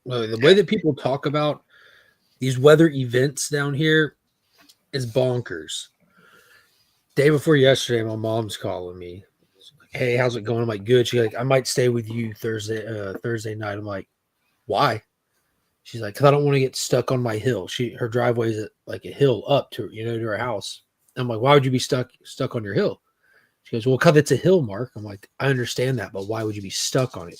The way that people talk about these weather events down here is bonkers. Day before yesterday, my mom's calling me. Like, hey, how's it going? I'm like, good. She's like, I might stay with you Thursday night. I'm like, why? She's like, because I don't want to get stuck on my hill. Her driveway is like a hill up to to her house. I'm like, why would you be stuck on your hill? She goes, well, because it's a hill, Mark. I'm like, I understand that, but why would you be stuck on it?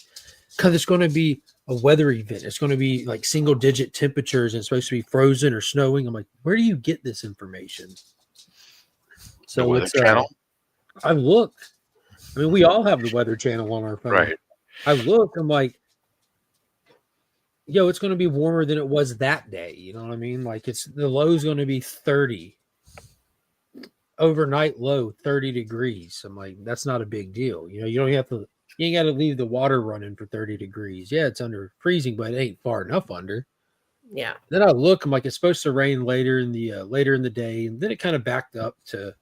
Because it's going to be a weather event. It's going to be like single digit temperatures and it's supposed to be frozen or snowing. I'm like, where do you get this information? So the Weather Channel. I look. I mean, we all have the Weather Channel on our phone. Right. I look. I'm like, yo, it's going to be warmer than it was that day. You know what I mean? Like the low's going to be 30. Overnight low 30 degrees. I'm like, that's not a big deal. You ain't got to leave the water running for 30 degrees. Yeah, it's under freezing, but it ain't far enough under. Yeah. Then I look, I'm like, it's supposed to rain later in the day, and then it kind of backed up to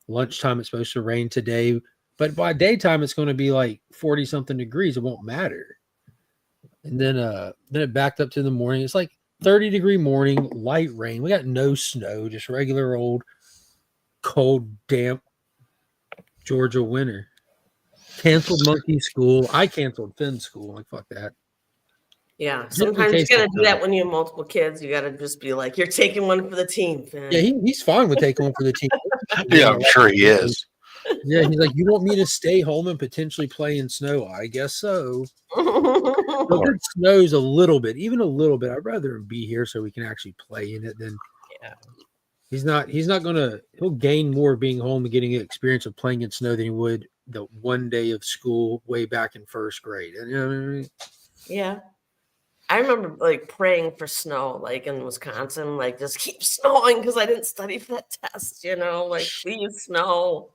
lunchtime. It's supposed to rain today, but by daytime it's going to be like 40 something degrees. It won't matter. And then it backed up to the morning. It's like 30-degree morning, light rain. We got no snow, just regular old cold, damp Georgia winter. Canceled monkey school. I canceled Finn's school. Like, fuck that. Yeah. Sometimes you got to do that when you have multiple kids. You got to just be like, you're taking one for the team, Finn. Yeah, he's fine with taking one for the team. Yeah, I'm sure he is. Yeah, he's like, you want me to stay home and potentially play in snow? I guess so. If it snows a little bit, even a little bit, I'd rather him be here so we can actually play in it than. Yeah. He's not he'll gain more being home and getting the experience of playing in snow than he would the one day of school way back in first grade. You know what I mean? Yeah. I remember like praying for snow, like in Wisconsin, like just keep snowing because I didn't study for that test, like please snow.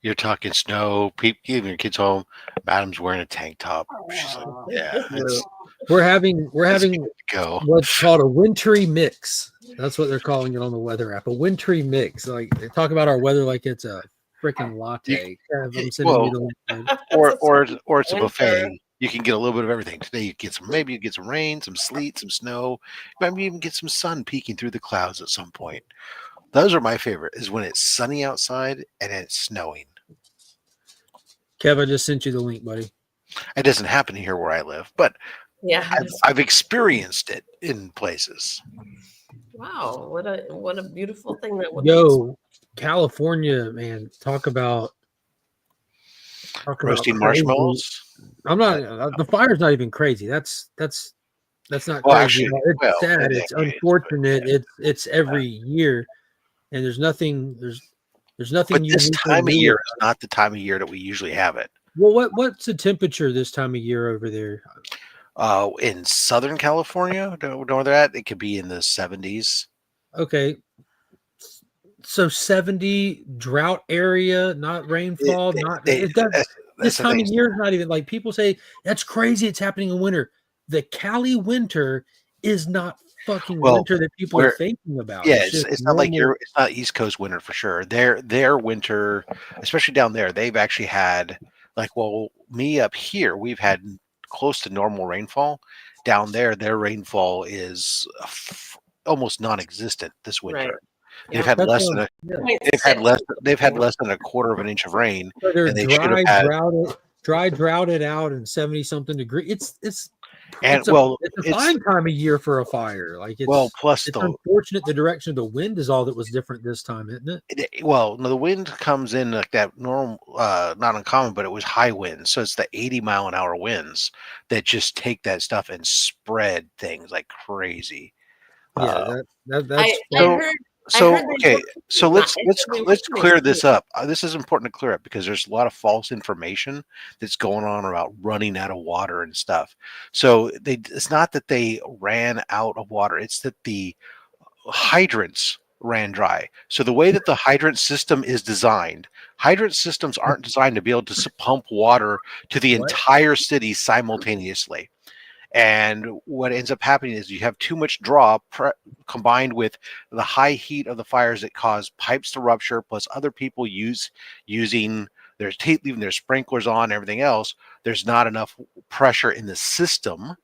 You're talking snow, giving your kids home. Madam's wearing a tank top. She's like, yeah. We're having what's called a wintry mix. That's what they're calling it on the weather app. A wintry mix. Like they talk about our weather like it's a freaking latte. Or it's a buffet. You can get a little bit of everything. Today you get maybe you get some rain, some sleet, some snow. Maybe even get some sun peeking through the clouds at some point. Those are my favorite, is when it's sunny outside and it's snowing. Kev, I just sent you the link, buddy. It doesn't happen here where I live, but yeah, I've experienced it in places. Wow, what a beautiful thing that would be. California, man, talk about roasting marshmallows. I'm not. The fire's not even crazy. That's not crazy. Actually, it's sad. It's unfortunate. It's every year, and there's nothing. There's nothing. But this time of year is not the time of year that we usually have it. Well, what's the temperature this time of year over there? In Southern California, where they're at, it could be in the 70s. Okay. So 70 drought area, not rainfall, this time of year is not even like people say that's crazy. It's happening in winter. The Cali winter is not fucking winter that people are thinking about. Yeah, it's not like it's not East Coast winter for sure. Their winter, especially down there, they've actually had me up here, we've had close to normal rainfall. Down there, their rainfall is almost non-existent this winter. Right. They've had less than they've had less than a quarter of an inch of rain. So they're droughted out and 70 something degrees. It's a fine time of year for a fire. Like it's unfortunate the direction of the wind is all that was different this time, isn't it? Well, no, the wind comes in like that normal, not uncommon, but it was high winds. So it's the 80-mile-an-hour winds that just take that stuff and spread things like crazy. Yeah, that's. So let's clear this up. This is important to clear up because there's a lot of false information that's going on about running out of water and stuff. So it's not that they ran out of water; it's that the hydrants ran dry. So the way that the hydrant system is designed, hydrant systems aren't designed to be able to pump water to the entire city simultaneously. And what ends up happening is you have too much draw combined with the high heat of the fires that cause pipes to rupture, plus other people leaving their sprinklers on, everything else. There's not enough pressure in the system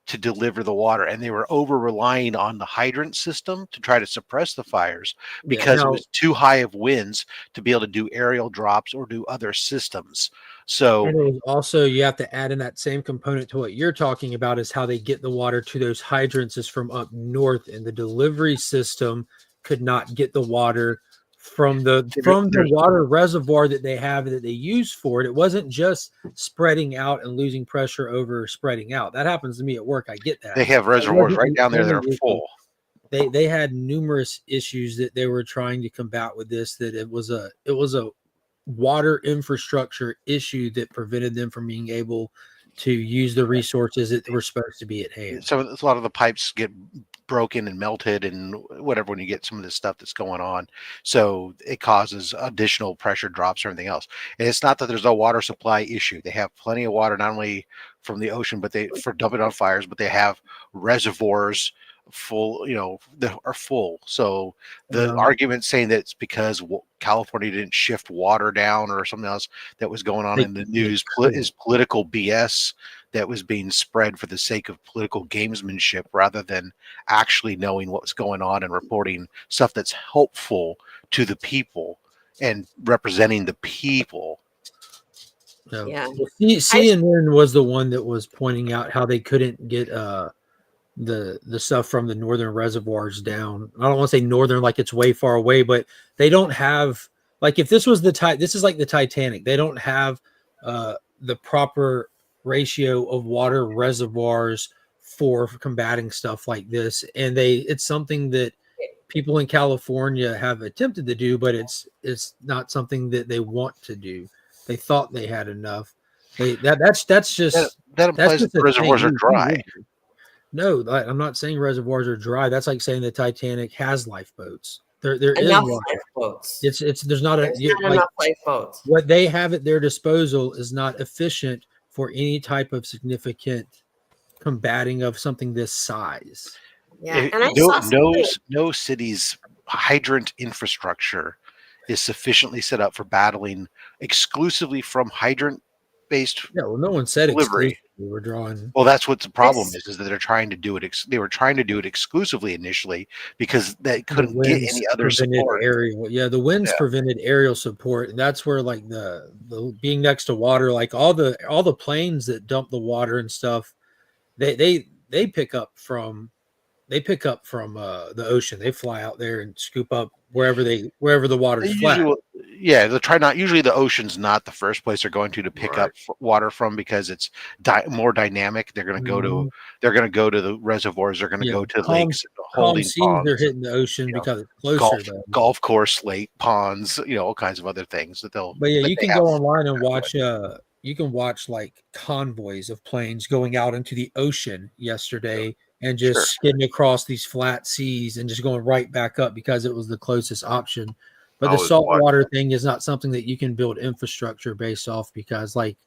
to deliver the water, and they were over relying on the hydrant system to try to suppress the fires because it was too high of winds to be able to do aerial drops or do other systems. So, and it was also, you have to add in that same component to what you're talking about, is how they get the water to those hydrants is from up north, and the delivery system could not get the water from the water reservoir that they have that they use for it. It wasn't just spreading out and losing pressure over spreading out. That happens to me at work. I get that. They have reservoirs right down there that are full. They had numerous issues that they were trying to combat with this, that it was a water infrastructure issue that prevented them from being able to use the resources that were supposed to be at hand. So a lot of the pipes get broken and melted and whatever when you get some of this stuff that's going on. So it causes additional pressure drops or everything else. And it's not that there's no water supply issue. They have plenty of water, not only from the ocean, but for dumping on fires, but they have reservoirs full, that are full. So the argument saying that it's because California didn't shift water down or something else that was going on in the news is political BS that was being spread for the sake of political gamesmanship rather than actually knowing what was going on and reporting stuff that's helpful to the people and representing the people. Yeah. CNN was the one that was pointing out how they couldn't get the stuff from the northern reservoirs down. I don't want to say northern like it's way far away, but they don't have, like, if this was this is like the Titanic. They don't have the proper ratio of water reservoirs for combating stuff like this, and it's something that people in California have attempted to do, but it's not something that they want to do. They thought they had enough. That's just that implies that the reservoirs are dry. No, I'm not saying reservoirs are dry. That's like saying the Titanic has lifeboats. There is enough water. lifeboats. There's not enough lifeboats. What they have at their disposal is not efficient for any type of significant combating of something this size. Yeah, and no city's hydrant infrastructure is sufficiently set up for battling exclusively from hydrant-based. Yeah, well, no one said delivery. We're drawing. Well, that's what the problem is that they're trying to do it. They were trying to do it exclusively initially because they couldn't get any other support. The winds prevented aerial support, and that's where, like, the being next to water, like all the planes that dump the water and stuff, they pick up from the ocean. They fly out there and scoop up wherever the water's flat. Usually the ocean's not the first place they're going to pick up water from because it's more dynamic. They're going to go to the reservoirs. They're going to go to lakes, holding ponds. They're hitting the ocean because it's closer. Golf course, lake, ponds, all kinds of other things that they'll. But yeah, you can go online and watch. You can watch like convoys of planes going out into the ocean yesterday. And just skidding across these flat seas and just going right back up because it was the closest option. But the saltwater thing is not something that you can build infrastructure based off because, like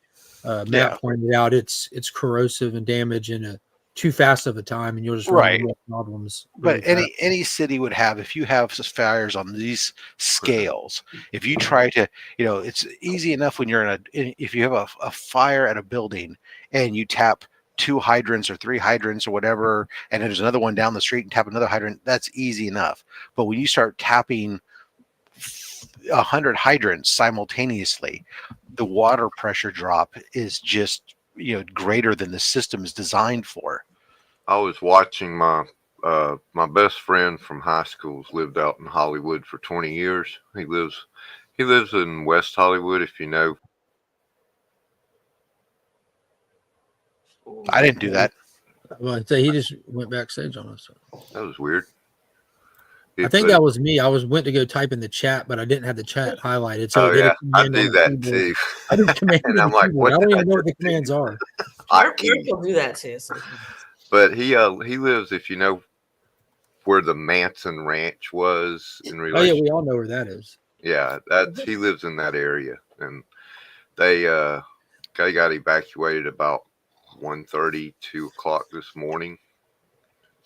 Matt pointed out, it's corrosive and damage in too fast of a time, and you'll just run into problems. But any city would have, if you have fires on these scales, if you try to, it's easy enough when you're if you have a fire at a building and you tap 2 hydrants or 3 hydrants or whatever, and then there's another one down the street and tap another hydrant, that's easy enough. But when you start tapping 100 hydrants simultaneously, the water pressure drop is just greater than the system is designed for. I was watching my best friend from high school's lived out in Hollywood for 20 years. He lives in West Hollywood, if you know. I didn't do that. Well, he just went backstage on us. That was weird. I think that was me. I went to go type in the chat, but I didn't have the chat highlighted. So I do that too. I did command. And I'm like, I don't even know what the commands are. People do that too. But he lives, if you know where the Manson Ranch was in relation. Oh yeah, we all know where that is. Yeah, he lives in that area, and they got evacuated about 1:30, 2 o'clock this morning,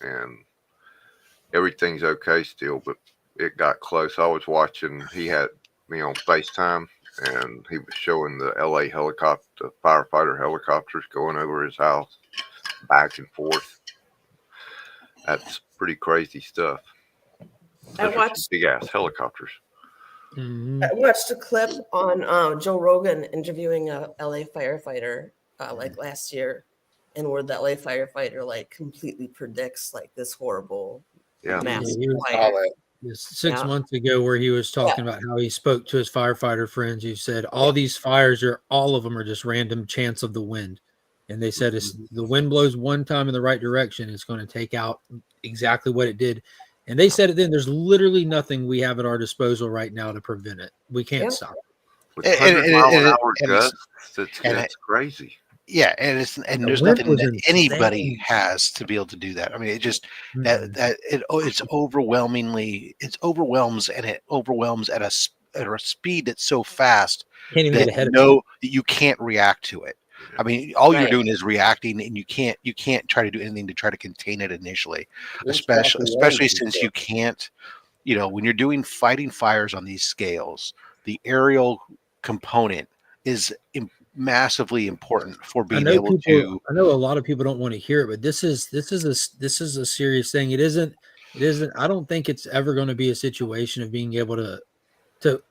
and everything's okay still, but it got close. I was watching, he had me on FaceTime, and he was showing the LA firefighter helicopters going over his house. back and forth. That's pretty crazy stuff. Those are some big ass helicopters. Mhm. I watched a clip on Joe Rogan interviewing a LA firefighter like last year, and where the LA firefighter like completely predicts like this horrible Yeah. mass Yeah, he was- fire. This 6 Yeah. months ago, where he was talking about how he spoke to his firefighter friends. He said all these fires all of them are just random chance of the wind, and they said if the wind blows one time in the right direction, it's going to take out exactly what it did. And they said it then. There's literally nothing we have at our disposal right now to prevent it. We can't Yeah. stop it. With 100-mile-an-hour and gusts, it's crazy. Yeah, and there's wind nothing was that anybody insane. has to be able to do that. I mean, it just Mhm. it's overwhelms and it overwhelms at a speed that's so fast Can't even that get ahead of that you can't react to it. I mean, all you're Right. doing is reacting, and you can't try to do anything to try to contain it initially, What's especially possible since you can't. When you're doing fighting fires on these scales, the aerial component is massively important for I being know able to. I know a lot of people don't want to hear it, but this is a serious thing. It isn't. I don't think it's ever going to be a situation of being able to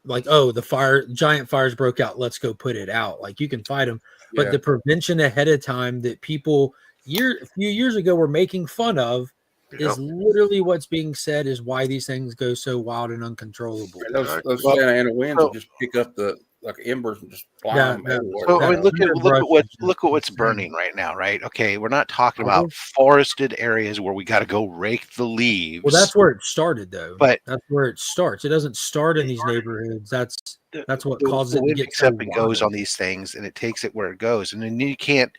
like, oh, giant fires broke out, let's go put it out. Like, you can fight them, but the prevention ahead of time that people a few years ago were making fun of is literally what's being said is why these things go so wild and uncontrollable. And those Santa Ana winds will just pick up the embers and just fly them everywhere. So I mean, look at what's burning right now, right? Okay, we're not talking about forested areas where we got to go rake the leaves. Well, that's where it started, though. But that's where it starts. It doesn't start in these neighborhoods. That's what causes the it to wind get picks so up and goes on these things, and it takes it where it goes, and then you can't.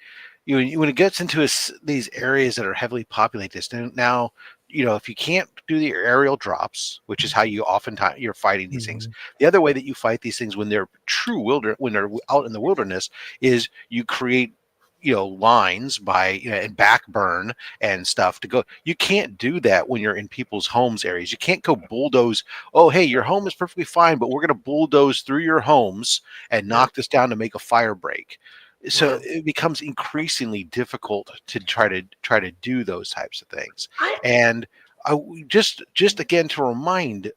When it gets into these areas that are heavily populated, now if you can't do the aerial drops, which is how you oftentimes you're fighting these things. The other way that you fight these things when they're when they're out in the wilderness is you create lines by and back burn and stuff to go. You can't do that when you're in people's homes areas. You can't go bulldoze. Oh, hey, your home is perfectly fine, but we're going to bulldoze through your homes and knock this down to make a fire break. So it becomes increasingly difficult to try to do those types of things. And just again to remind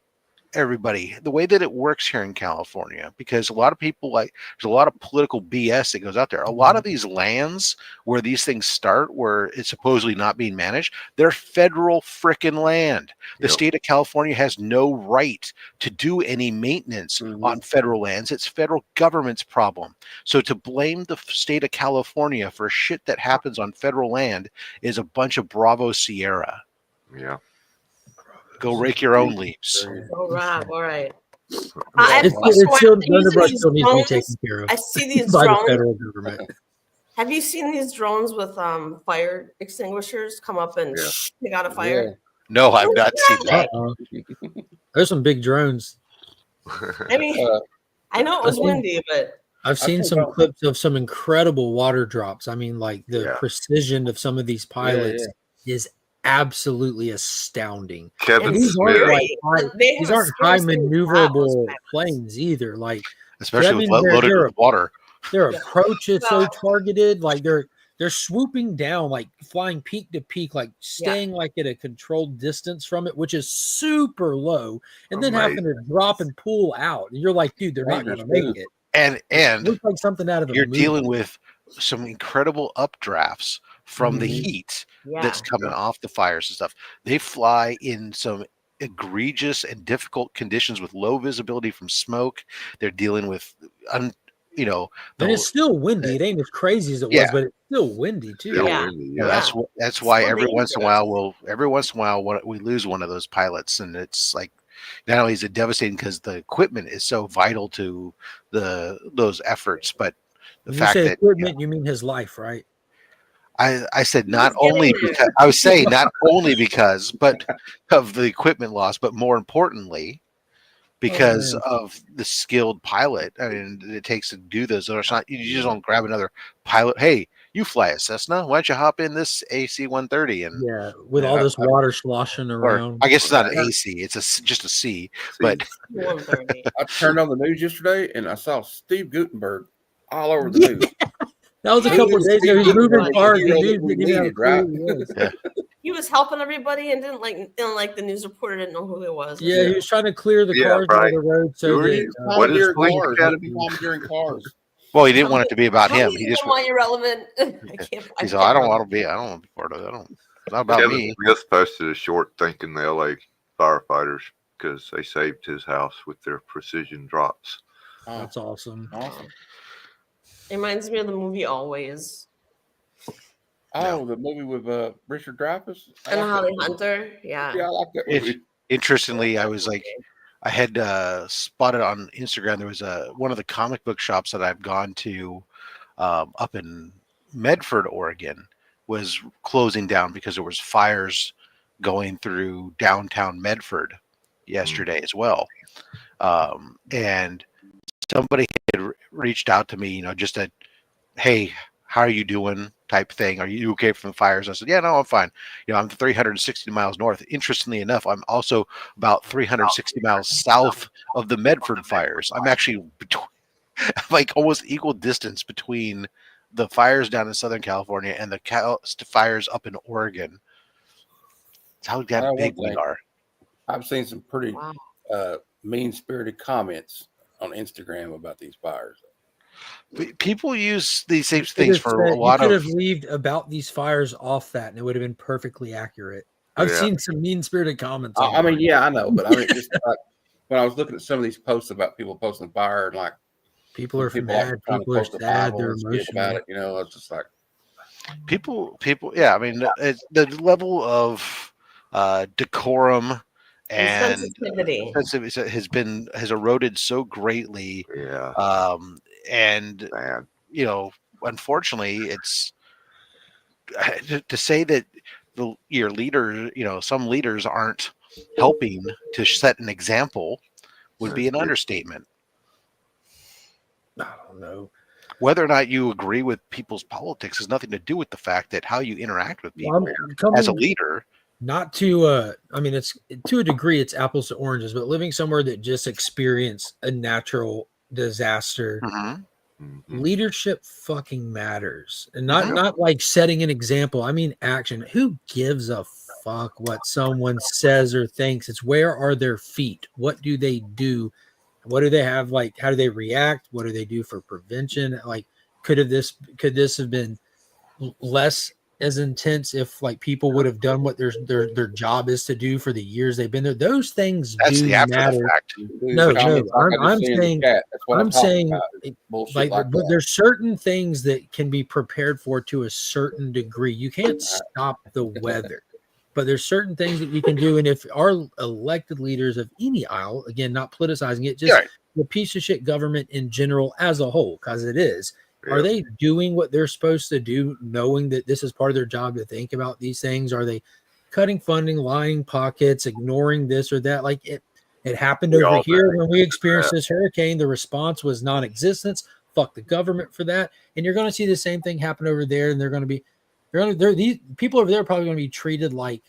everybody the way that it works here in California, because a lot of people there's a lot of political BS that goes out there. A lot of these lands where these things start, where it's supposedly not being managed, they're federal frickin' land. The state of California has no right to do any maintenance on federal lands. It's federal government's problem. So to blame the state of California for shit that happens on federal land is a bunch of Bravo Sierra. Yeah. Go rake your own leaves. Oh, Rob, all right. I see these by drones. the federal government. Have you seen these drones with fire extinguishers come up and take out a fire? Yeah. No, I've not seen that. There's some big drones. I mean, I know it was windy, but I've seen some clips of some incredible water drops. I mean, like the precision of some of these pilots is absolutely astounding. Kevin these Smith. aren't high maneuverable planes either. Like, especially loaded with water. Their approach is so targeted. Like they're swooping down, like flying peak to peak, like staying like at a controlled distance from it, which is super low, and then having to drop and pull out. And you're like, dude, they're not going to make it. And it looks like something out of a you're movie. dealing with some incredible updrafts from the heat that's coming off the fires and stuff. They fly in some egregious and difficult conditions with low visibility from smoke. They're dealing with and it's still windy. It ain't as crazy as it was, but it's still windy too. That's why every once in a while we lose one of those pilots, and it's like not only is it devastating because the equipment is so vital to those efforts, but the fact that equipment, you mean his life, right? I said not only because I was saying not only because but of the equipment loss, but more importantly because of the skilled pilot. I mean, it takes to do those. It's not, you just don't grab another pilot. Hey, you fly a Cessna. Why don't you hop in this AC-130 and with all this water sloshing around? I guess it's not an AC. It's just a C. But I turned on the news yesterday and I saw Steve Gutenberg all over the news. That was a He couple of was days ago. He's helping moving everybody. cars. The Hero news that we didn't even have a needed, clue right? who he was. Yeah. He was helping everybody and didn't the news reporter didn't know who it was. Yeah, he was trying to clear the Yeah, cars out of right. the road so Who are that you? uh, What is Commandeering Police cars. Academy? Commandeering cars. Well, he didn't want it to be about Tell him. me He just why you're relevant. I can't. he said, I don't want to be part of it. It's not about Kevin me. Smith posted a short thanking the LA firefighters because they saved his house with their precision drops. Oh, that's awesome. awesome. It reminds me of the movie Always Oh, the movie with Richard Dreyfuss and like Holly that. Hunter. Yeah. Yeah, I like that It's, movie. interestingly, I was like, I had spotted on Instagram. There was one of the comic book shops that I've gone to up in Medford, Oregon, was closing down because there was fires going through downtown Medford yesterday as well. And somebody had reached out to me, just a, hey, how are you doing type thing. Are you okay from the fires? I said, yeah, no, I'm fine. I'm 360 miles north. Interestingly enough, I'm also about 360 miles south of the Medford fires. I'm actually like almost equal distance between the fires down in Southern California and the fires up in Oregon. It's how big we are. I've seen some pretty Wow. mean-spirited comments on Instagram about these fires. People use these same You could things have for a said- lot You could of. have leaved about these fires off that, and it would have been perfectly accurate. I've Yeah. seen some mean-spirited comments. I mean, online. yeah, I know, but I mean, just like when I was looking at some of these posts about people posting fire and like people are people mad. trying to People are post the sad. Bible They're and skit about emotional. it, it's just like People, yeah. I mean, it's the level of decorum and sensitivity. has eroded so greatly. Yeah, And bad. unfortunately, it's to say that your leader, some leaders aren't helping to set an example would be an understatement. I don't know. Whether or not you agree with people's politics has nothing to do with the fact that how you interact with people Well, as a leader. Not to I mean, it's to a degree it's apples to oranges, but living somewhere that just experienced a natural disaster, leadership fucking matters. And not like setting an example. I mean action. Who gives a fuck what someone says or thinks? It's where are their feet? What do they do? What do they have? Like, how do they react? What do they do for prevention? Like, could this have been less as intense if like people would have done what their job is to do for the years they've been there? Those things That's do the after matter. the fact. No, I'm saying like there's certain things that can be prepared for to a certain degree. You can't stop the weather, but there's certain things that you can do. And if our elected leaders of any aisle, again, not politicizing it, just the piece of shit government in general as a whole, because it is, are they doing what they're supposed to do, knowing that this is part of their job to think about these things? Are they cutting funding, lining pockets, ignoring this or that? Like it happened over here when we experienced this hurricane. The response was non-existence. Fuck the government for that. And you're going to see the same thing happen over there. And these people over there are probably going to be treated like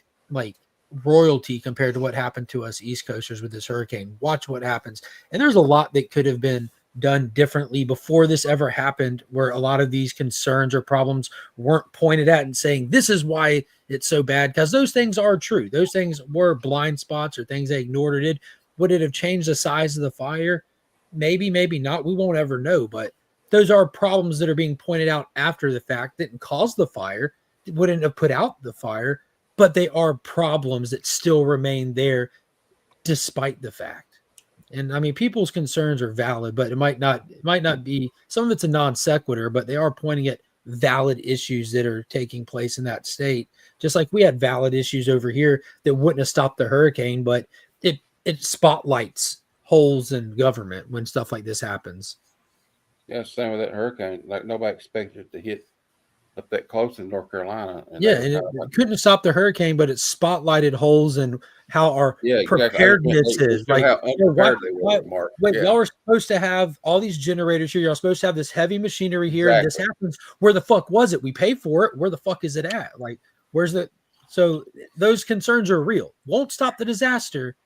royalty compared to what happened to us East Coasters with this hurricane. Watch what happens. And there's a lot that could have been done differently before this ever happened, where a lot of these concerns or problems weren't pointed at and saying this is why it's so bad, because those things are true. Those things were blind spots or things they ignored or did. Would it have changed the size of the fire? Maybe, maybe not. We won't ever know, but those are problems that are being pointed out after the fact. Didn't cause the fire, wouldn't have put out the fire, but they are problems that still remain there despite the fact. And I mean, people's concerns are valid, but it might not be, some of it's a non sequitur, but they are pointing at valid issues that are taking place in that state. Just like we had valid issues over here that wouldn't have stopped the hurricane, but it spotlights holes in government when stuff like this happens. Yeah, same with that hurricane. Like nobody expected it to hit up that close in North Carolina. And it couldn't stop the hurricane, but it spotlighted holes in how our preparedness is. Like, y'all are supposed to have all these generators here. Y'all supposed to have this heavy machinery here, and this happens. Where the fuck was it? We paid for it. Where the fuck is it at? Like, where's the? So those concerns are real. Won't stop the disaster,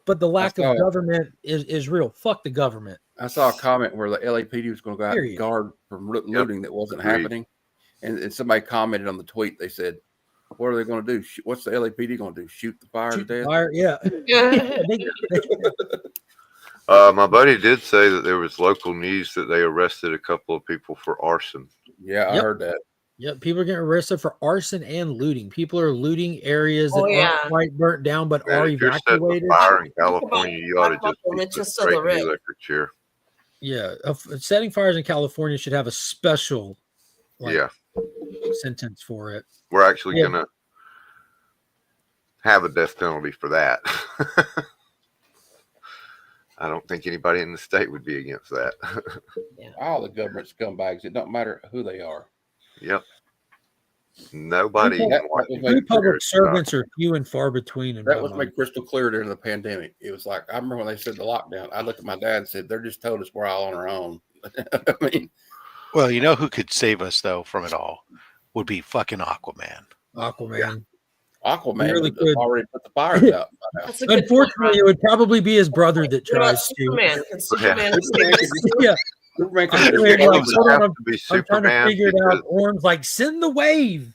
but the lack of government is real. Fuck the government. I saw a comment where the LAPD was going to go out and Period. guard from looting that wasn't Agreed. happening. And somebody commented on the tweet. They said, what are they going to do? What's the LAPD going to do? Shoot the fire Shoot to the death? fire, yeah. My buddy did say that there was local news that they arrested a couple of people for arson. Yeah, I Yep. heard that. Yep, people are getting arrested for arson and looting. People are looting areas that Oh, yeah. aren't quite burnt down but Man, are if you're setting a evacuated. fire in Talk about- California, you talk ought to about just the be put richest of straight the in the rich. electric chair. Yeah, setting fires in California should have a special Yeah, sentence for it. we're actually Yeah. gonna have a death penalty for that. I don't think anybody in the state would be against that. All the government scumbags. It don't matter who they are. Yep. Nobody in That was Washington made True public cares servants are few and far between. In That my was mind. made crystal clear during the pandemic. It was like, I remember when they said the lockdown, I looked at my dad and said, they're just told us we're all on our own. I mean, Well, you know who could save us though from it all would be fucking Aquaman. Aquaman. Aquaman Really would have good. already put the fires out. by now. That's a good Unfortunately, it would probably be his brother that What about tries to. Superman? Can Superman Yeah. save us too? Yeah, Superman I'm could waiting, have like, hold on, have to be I'm trying to Superman figure it because out. Orm's like, send the wave.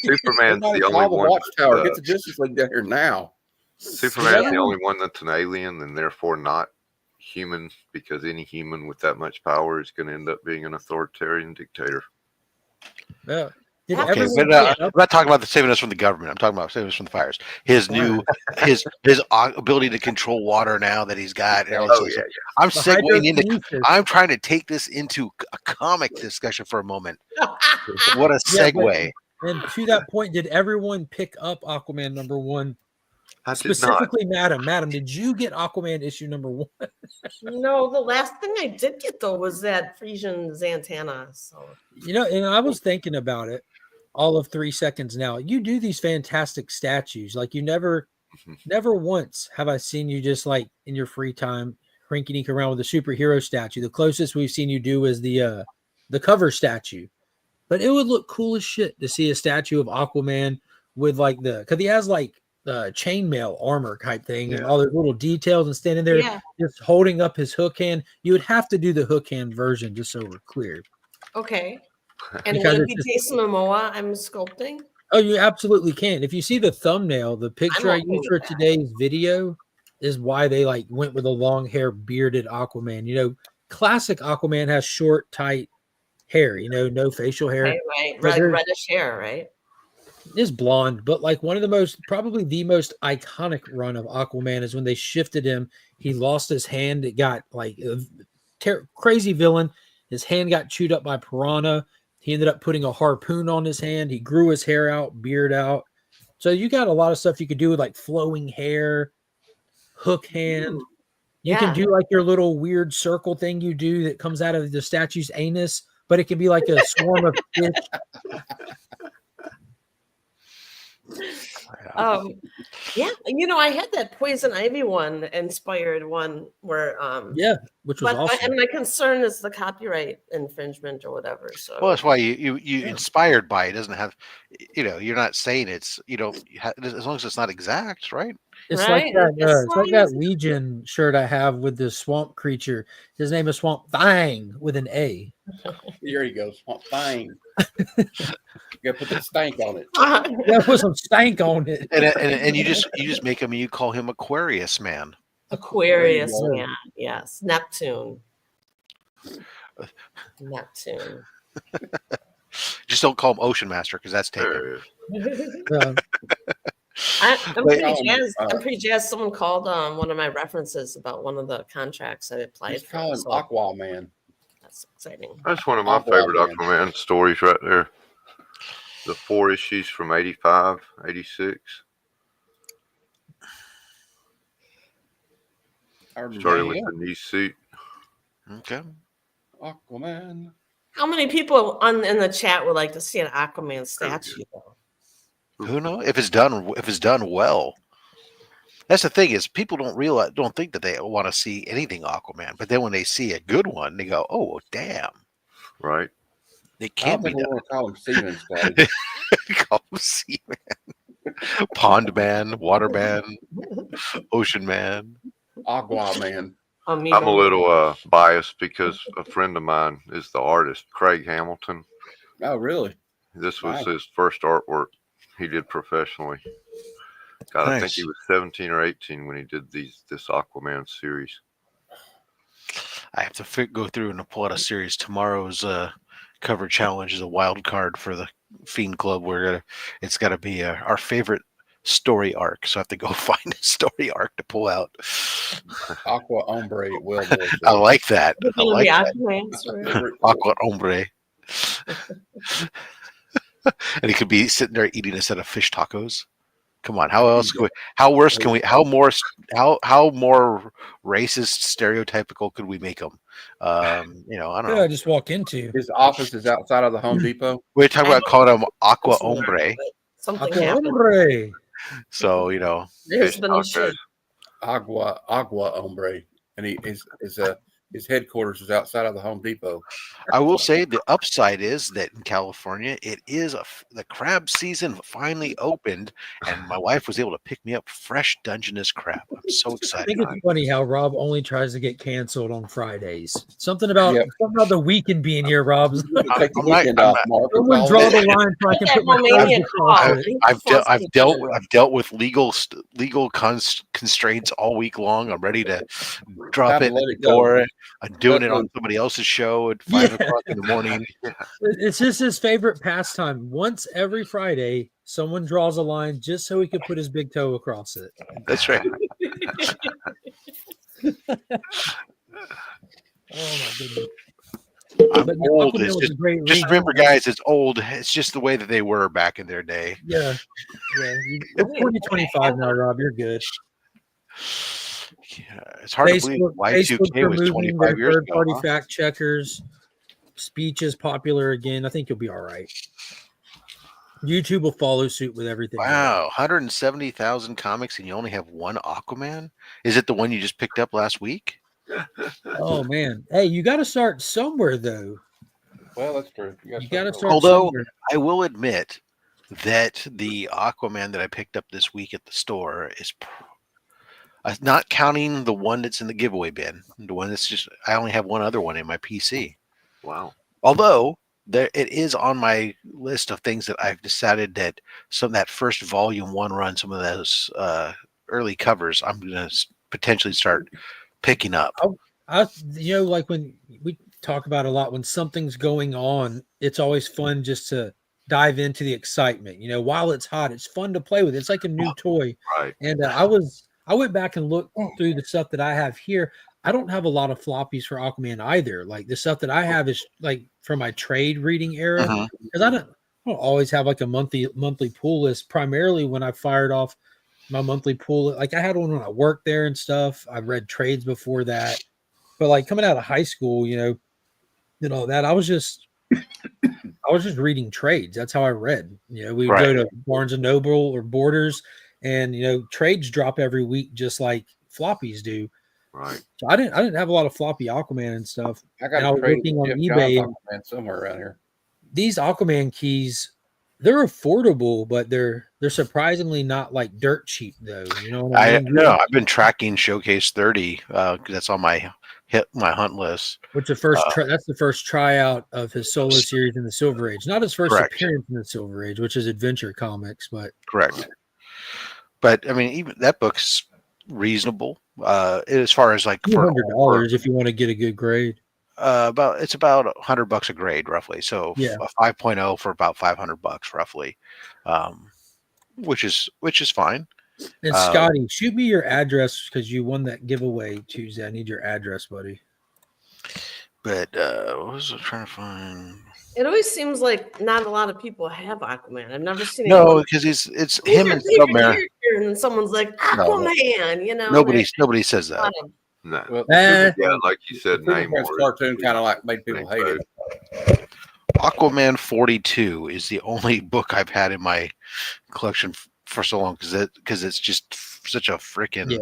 Superman's Somebody the only call the one. Watchtower. That's, Get the Justice League down here now. Superman's Yeah. the only one that's an alien and therefore not human, because any human with that much power is going to end up being an authoritarian dictator. Yeah. Did Okay, Okay, everyone but get I'm not talking about the saving us from the government. I'm talking about saving us from the fires. His new, his ability to control water now that he's got. And all this Oh other yeah, stuff. I'm the segueing into. hydrokinesis? I'm trying to take this into a comic discussion for a moment. What a Yeah, but- segue! And to that point, did everyone pick up Aquaman #1? I did not. Specifically, Madam. Madam, did you get Aquaman issue #1? No, the last thing I did get though was that Frisian Zantana. So You know, and I was thinking about it all of 3 seconds now. You do these fantastic statues. Like you never once have I seen you just like in your free time rinky-dink around with a superhero statue. The closest we've seen you do is the cover statue. But it would look cool as shit to see a statue of Aquaman with like because he has like chainmail armor type thing and Yeah. all those little details and standing there yeah, just holding up his hook hand. You would have to do the hook hand version just so we're clear. okay. And Because would it it's be just- Jason Momoa I'm sculpting? Oh, you absolutely can. If you see the thumbnail, the picture I okay used for with that. today's video is why they like went with a long hair bearded Aquaman. You know, classic Aquaman has short, tight hair, you know, no facial hair. Right. But Like there's- reddish hair, right? Is blonde, but like one of probably the most iconic run of Aquaman is when they shifted him. He lost his hand. It got like a crazy villain. His hand got chewed up by piranha. He ended up putting a harpoon on his hand. He grew his hair out, beard out. So you got a lot of stuff you could do with like flowing hair, hook hand. You can Yeah. do like your little weird circle thing you do that comes out of the statue's anus, but it can be like a swarm of fish. Yeah, you know, I had that Poison Ivy one inspired one where Yeah, which was but awesome. and my concern is the copyright infringement or whatever. So Well, that's why you inspired by it. Doesn't have, you know, you're not saying it's, you know, as long as it's not exact, right? It's Right? like that. As It's like long that as- Legion shirt I have with the swamp creature. His name is Swamp Thang with an A. Here he goes. Fine. You gotta put that stank on it. That was some stank on it. And you just make him, and you call him Aquarius Man. Aquarius, There you go. man. Yes, Neptune. Neptune. Just don't call him Ocean Master because that's taken. There it is. Uh, I'm Wait, pretty jazzed. I'm pretty jazzed. Someone called one of my references about one of the contracts I applied Just for. call him So Aquaman. that's exciting. That's one of my Aquaman. favorite Aquaman stories right there. The 4 issues from 85, 86. I remember Started with him. the new suit. Okay. Aquaman. How many people in the chat would like to see an Aquaman statue? though? Who knows if it's done well. That's the thing is people don't think that they want to see anything Aquaman, but then when they see a good one, they go, "Oh, damn, Right. it I can't don't be think we done." want to call him Steven Spade. Call him Sea Man, Pond Man, Water Man, Ocean Man. Aquaman. Me I'm a no. little biased because a friend of mine is the artist, Craig Hamilton. Oh, really? This was Nice. his first artwork he did professionally. God, I think Nice. he was 17 or 18 when he did this Aquaman series. I have to go through and pull out a series. Tomorrow's cover challenge is a wild card for the Fiend Club. It's got to be our favorite story arc. So I have to go find a story arc to pull out. Aqua Ombre Wellboy. I like that. It's I gonna like be that. Aquaman's, right? Aqua Hombre. And he could be sitting there eating a set of fish tacos. Come on, how else can we? How worse can we? How more racist, stereotypical could we make them? I don't Who did know. I just walk into? His office is outside of the Home Depot. We're talking about calling him Aqua It's not, Hombre. but something Oh, Aqua happened. Hombre. So There's Fish been a shift. Agua Hombre, and his headquarters is outside of the Home Depot. I will say the upside is that in California, it is the crab season finally opened, and my wife was able to pick me up fresh Dungeness crab. I'm so I excited. think it's funny how Rob only tries to get canceled on Fridays. Something about Yep. the weekend being here, Rob's. Take the I'm not- weekend I'm off, not- Mark. Someone It's draw all- the line so I can That put my Romanian cards across call. it. I've dealt with legal constraints all week long. I'm ready to drop Time to it let at the it go. door. I'm doing it Let on somebody else's show at 5 Yeah. o'clock in the morning. It's just his favorite pastime. Once every Friday, someone draws a line just so he could put his big toe across it. That's right. Oh my goodness! I'm But old. Aquaman It's was a great just read. remember, guys, it's old. It's just the way that they were back in their day. Yeah. It's 2025 now, Rob. You're good. Yeah, it's hard to believe Facebook's Y2K was removing their 25 years ago. third-party Huh? fact checkers. Speech is popular again. I think you'll be all right. YouTube will follow suit with everything. Wow, 170,000 comics, and you only have one Aquaman? Is it the one you just picked up last week? Oh man, hey, you got to start somewhere though. Well, that's true. You got to start Although somewhere. I will admit that the Aquaman that I picked up this week at the store is not counting the one that's in the giveaway bin. The one that's just I only have one other one in my PC. Wow. Although it is on my list of things that I've decided that that first volume 1 run, some of those early covers, I'm going to potentially start picking up. Like when we talk about a lot, when something's going on, it's always fun just to dive into the excitement. While it's hot, it's fun to play with. It's like a new toy. Right. And I went back and looked through the stuff that I have here. I don't have a lot of floppies for Aquaman either. Like the stuff that I have is like from my trade reading era, because I don't always have like a monthly pool list. Primarily when I fired off my monthly pool, like I had one when I worked there and stuff. I read trades before that, but like coming out of high school, and all that, I was just reading trades. That's how I read. We would go to Barnes and Noble or Borders, and trades drop every week, just like floppies do. Right. So I didn't have a lot of floppy Aquaman and stuff. I got And I a was trade looking with on Jeff eBay. Johns Aquaman somewhere around here. These Aquaman keys, they're affordable, but they're surprisingly not like dirt cheap though. You know what I mean? No, I've been tracking Showcase 30 because that's on my hunt list. Which that's the first tryout of his solo series in the Silver Age. Not his first appearance in the Silver Age, which is Adventure Comics, but correct. But I mean, even that book's reasonable as far as like $200 if you want to get a good grade. It's about $100 a grade roughly. So yeah, a 5.0 for about $500 roughly, which is fine. And Scotty, shoot me your address because you won that giveaway Tuesday. I need your address, buddy. But what was I trying to find? It always seems like not a lot of people have Aquaman. I've never seen no, because it's him and Submariner. And someone's like Aquaman, Nobody says that. No. Well, yeah, like you said, Superman's cartoon kind of like made people hate it. Aquaman 42 is the only book I've had in my collection for so long because it's just such a freaking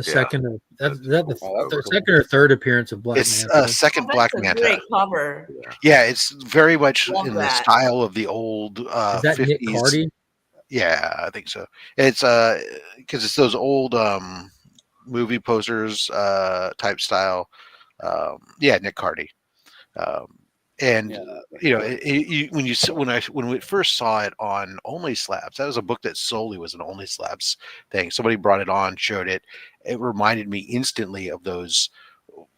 second or third appearance of Black Manta. It's second Black Manta. Great cover. Yeah, it's very much in the style of the old is that 50s. Nick Cardy? Yeah, I think so. It's because it's those old movie posters type style. Yeah, Nick Cardy. And when we first saw it on Only Slabs, that was a book that solely was an Only Slabs thing. Somebody brought it on, showed it. It reminded me instantly of those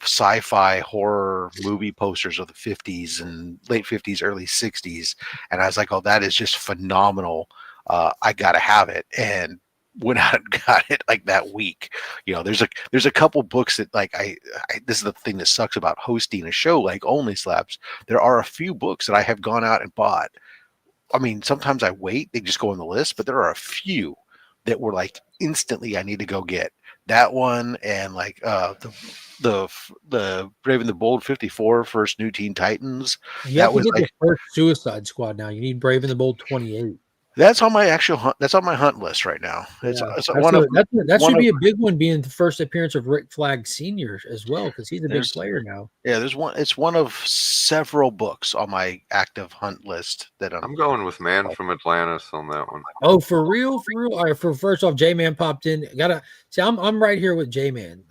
sci-fi horror movie posters of the 50s and late 50s, early 60s. And I was like, oh, that is just phenomenal. I gotta have it. And went out and got it like that week. There's a couple books that like I this is the thing that sucks about hosting a show like Only Slabs. There are a few books that I have gone out and bought. I mean, sometimes I wait, they just go on the list, but there are a few that were like instantly I need to go get that one. And like the Brave and the Bold 54 first New Teen Titans. You have to get the first Suicide Squad now. You need Brave and the Bold 28. That's on my actual hunt. That's on my hunt list right now. That should be a big one, being the first appearance of Rick Flag Sr. as well, because he's a big player now. Yeah, there's one. It's one of several books on my active hunt list that I'm going with Man from Atlantis on that one. Oh, for real, for real. All right, first off, J-Man popped in. I'm right here with J-Man.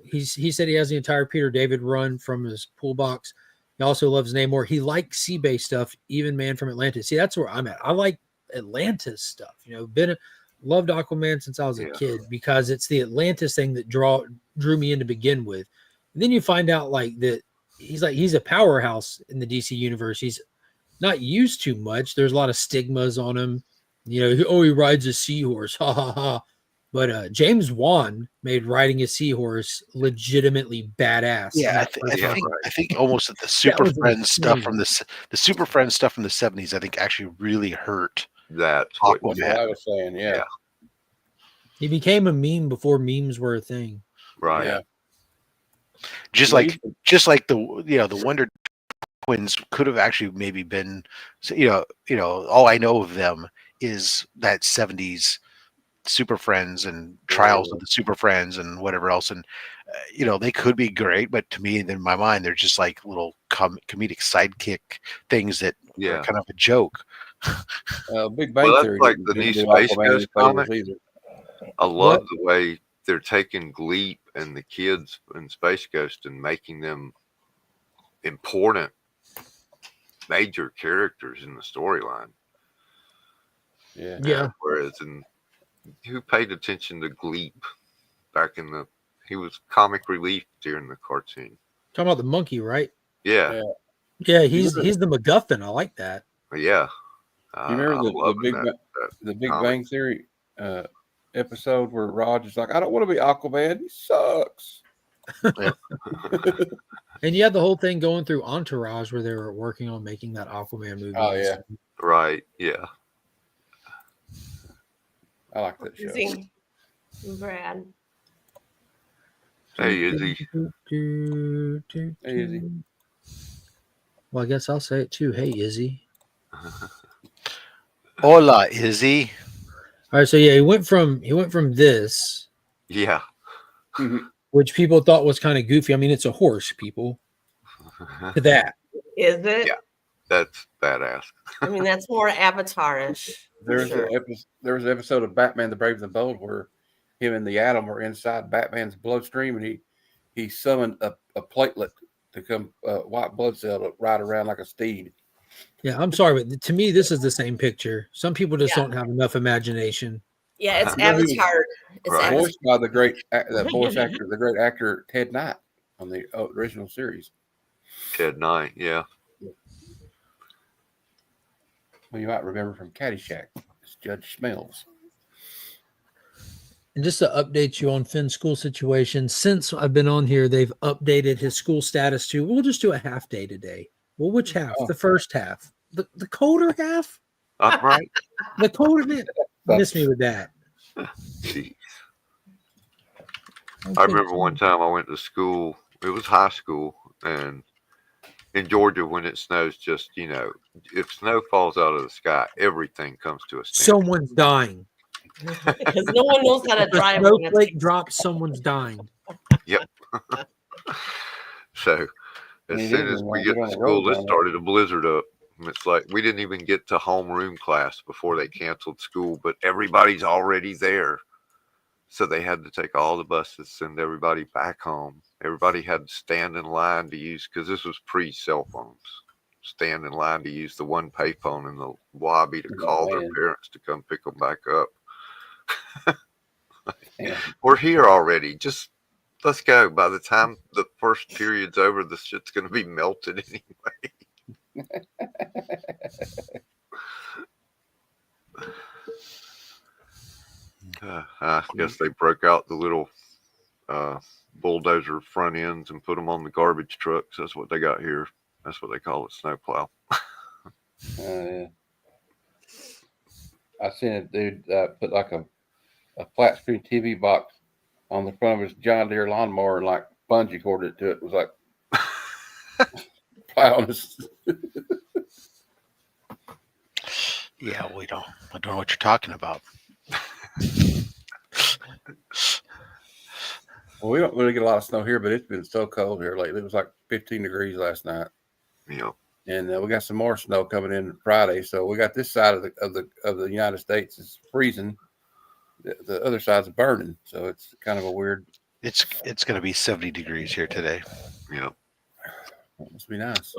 He said he has the entire Peter David run from his pool box. He also loves Namor. He likes sea-based stuff, even Man from Atlantis. See, that's where I'm at. I like Atlantis stuff. Loved Aquaman since I was a kid, because it's the Atlantis thing that drew me in to begin with. And then you find out like that he's a powerhouse in the DC universe. He's not used too much. There's a lot of stigmas on him. He rides a seahorse. Ha ha ha. But James Wan made riding a seahorse legitimately badass. Yeah, I think almost the Super Friends stuff from the Super Friends stuff from the 70s, I think actually really hurt. That's what I was saying. Yeah. He became a meme before memes were a thing. Right. Yeah. Just like the Wonder Twins could have actually maybe been, all I know of them is that 70s Super Friends and Trials of the Super Friends and whatever else. And, they could be great, but to me, in my mind, they're just like little comedic sidekick things that are kind of a joke. Big Bang Theory. That's like the new Space Ghost comic. I love the way they're taking Gleep and the kids in Space Ghost and making them important, major characters in the storyline. Yeah. Whereas who paid attention to Gleep back in he was comic relief during the cartoon. Talking about the monkey, right? Yeah. Yeah, he's the MacGuffin. I like that. Yeah. You remember the Big Bang Theory episode where Raj is like, I don't want to be Aquaman. He sucks. And you had the whole thing going through Entourage where they were working on making that Aquaman movie. Oh, yeah. Right. Yeah. I like that show. Izzy. Brad. Hey, Izzy. Hey, Izzy. Well, I guess I'll say it too. Hey, Izzy. Hola, Izzy. All right, so yeah, he went from this, Yeah, which people thought was kind of goofy. I mean, it's a horse, people. To that. Is it? Yeah. That's badass. I mean, that's more Avatar-ish. There was an episode of Batman: The Brave and the Bold where him and the Atom were inside Batman's bloodstream, and he summoned a platelet to come, white blood cell to ride around like a steed. Yeah, I'm sorry, but to me, this is the same picture. Some people just don't have enough imagination. Yeah, it's Avatar. Voiced by the great actor Ted Knight on the original series. Ted Knight, yeah. Well, you might remember from Caddyshack. It's Judge Smells. And just to update you on Finn's school situation, since I've been on here, they've updated his school status to, we'll just do a half day today. Well, which half? The first half. The colder half? Right. The colder man. Miss me with that. Jeez. I remember one time I went to school. It was high school, and in Georgia, when it snows, just if snow falls out of the sky, everything comes to a standstill. Someone's dying. Because no one knows how to drive. Snowflake drops, someone's dying. Yep. So as soon as we get to school, this started a blizzard up. And it's like we didn't even get to homeroom class before they canceled school, but everybody's already there. So they had to take all the buses, send everybody back home. Everybody had to stand in line to use, because this was pre-cell phones, stand in line to use the one payphone in the lobby to call their parents to come pick them back up. We're here already. Just let's go. By the time the first period's over, the shit's going to be melted anyway. I guess they broke out the little bulldozer front ends and put them on the garbage trucks. That's what they got here. That's what they call it, snowplow. Yeah. I seen a dude put like a flat screen TV box on the front of his John Deere lawnmower and like bungee corded it to it. It was like plowing his. Yeah, I don't know what you're talking about. Well, we don't really get a lot of snow here, but it's been so cold here lately. It was like 15 degrees last night. Yeah. And we got some more snow coming in Friday. So we got this side of the United States is freezing. The other side's burning. So it's kind of a weird. It's going to be 70 degrees here today. Yeah. That must be nice.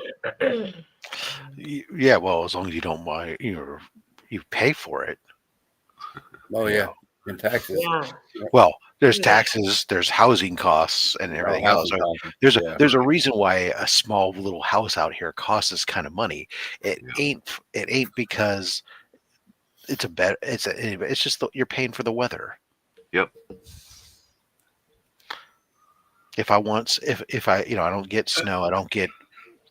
Yeah, well, as long as you don't buy, you pay for it. Oh yeah, in taxes. Yeah. Well, there's taxes, there's housing costs, and everything else. There's a reason why a small little house out here costs this kind of money. It ain't because it's a bed. It's just you're paying for the weather. Yep. If I I don't get snow, I don't get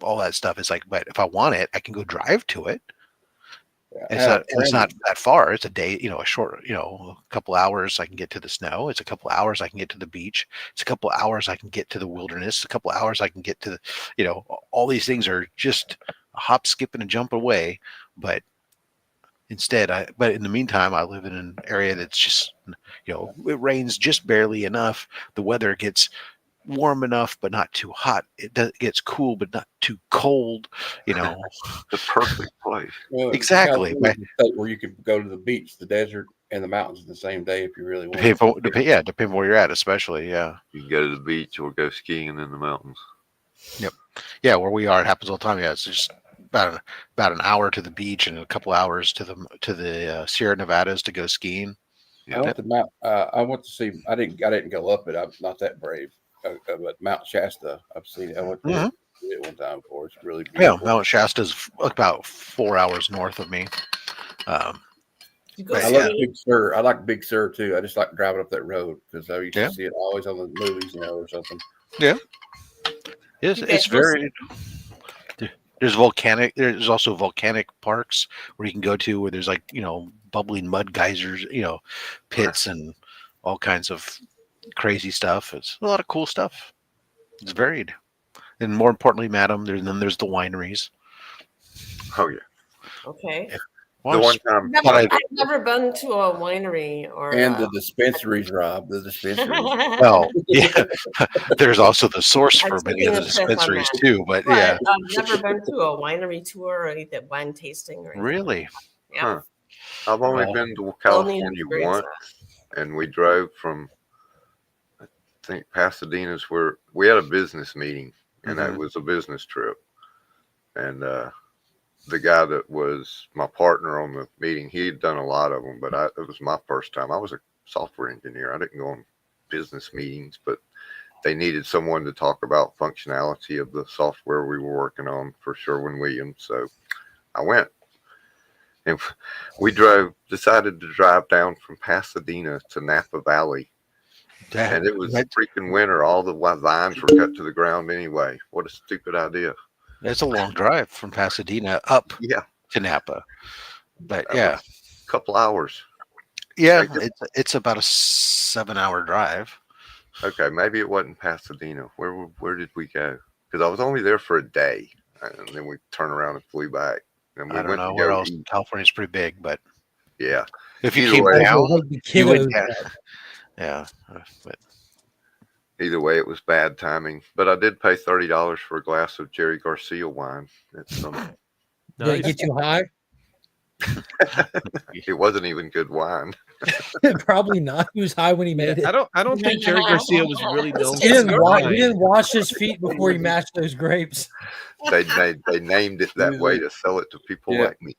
all that stuff. It's like, but if I want it, I can go drive to it. It's not that far. It's a day, a short, a couple hours I can get to the snow. It's a couple hours I can get to the beach. It's a couple hours I can get to the wilderness. A couple hours I can get to all these things are just a hop, skip, and a jump away. But instead, but in the meantime, I live in an area that's just, it rains just barely enough. The weather gets warm enough, but not too hot. It gets cool, but not too cold. The perfect place. Well, exactly. Where you could go to the beach, the desert, and the mountains in the same day if you really want. Depending where you're at, especially. Yeah. You can go to the beach or go skiing in the mountains. Yep. Yeah, where we are, it happens all the time. Yeah, it's just about an hour to the beach and a couple hours to the Sierra Nevadas to go skiing. Yeah. I went to see. I didn't go up it. I'm not that brave. But Mount Shasta, I've seen it. I went to it one time before. It's really beautiful. Yeah, Mount Shasta's about 4 hours north of me. I love Big Sur. I like Big Sur too. I just like driving up that road because I used to see it always on the movies, or something. Yeah, it's very. There's also volcanic parks where you can go to where there's like bubbling mud geysers, pits and all kinds of crazy stuff. It's a lot of cool stuff. It's varied, and more importantly, madam, there's the wineries. Oh yeah. Okay. Yeah. The one time I've never been to a winery and the dispensaries, Rob. The dispensaries. Well, yeah. There's also the source for many of the dispensaries too. But yeah, I've never been to a winery tour or anything, wine tasting or anything. Really? Yeah. Huh. I've only been to California once, and we drove from I think Pasadena's where we had a business meeting, and that was a business trip, and the guy that was my partner on the meeting, he had done a lot of them, but it was my first time. I was a software engineer. I didn't go on business meetings, but they needed someone to talk about functionality of the software we were working on for Sherwin-Williams. So I went, and we decided to drive down from Pasadena to Napa Valley. And it was freaking winter. All the vines were cut to the ground anyway. What a stupid idea. It's a long drive from Pasadena up to Napa, but a couple hours. Yeah, it's about a 7-hour drive. Okay, maybe it wasn't Pasadena. Where did we go? Because I was only there for a day, and then we turned around and flew back. And we I don't know where else. California's pretty big, but yeah, if you came down, you would but either way, it was bad timing. But I did pay $30 for a glass of Jerry Garcia wine. Did it get you high? It wasn't even good wine. Probably not. He was high when he made it. I don't think Jerry Garcia was really known He for didn't, wine. he didn't wash his feet before he mashed those grapes. They named it that way to sell it to people like me.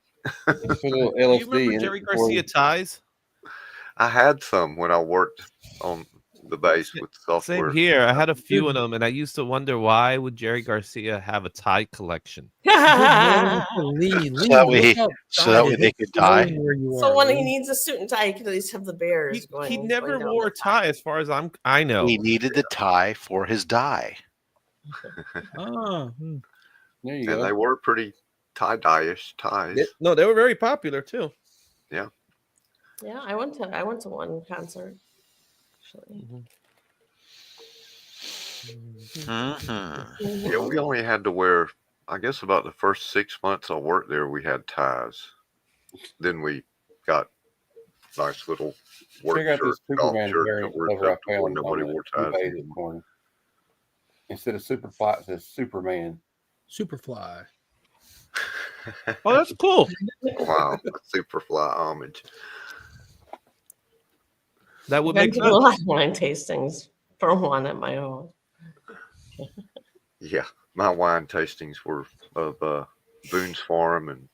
Put a little Do you LSD remember in Jerry it before Garcia ties? I had some when I worked on the base with software. Same here. I had a few of them, and I used to wonder why would Jerry Garcia have a tie collection? Lee, so that way they could die. So when he needs a suit and tie, he can at least have the bears going. He never going wore a tie, as far as I know. He needed the tie for his dye. Oh, There you And go. they were pretty tie-dye-ish ties. No, they were very popular too. Yeah, I went to one concert. Actually. Yeah, we only had to wear, I guess about the first 6 months I worked there, we had ties. Then we got nice little work Check out shirts, this golf Superman shirts variant that were cover I acceptable. found Nobody on wore the ties eBay this anymore. morning. Instead of Superfly, it says Superman. Superfly. Oh, that's cool. Wow, a Superfly homage. That would I've make been to a sense. lot of wine tastings for one at my own. Yeah, my wine tastings were of Boone's Farm and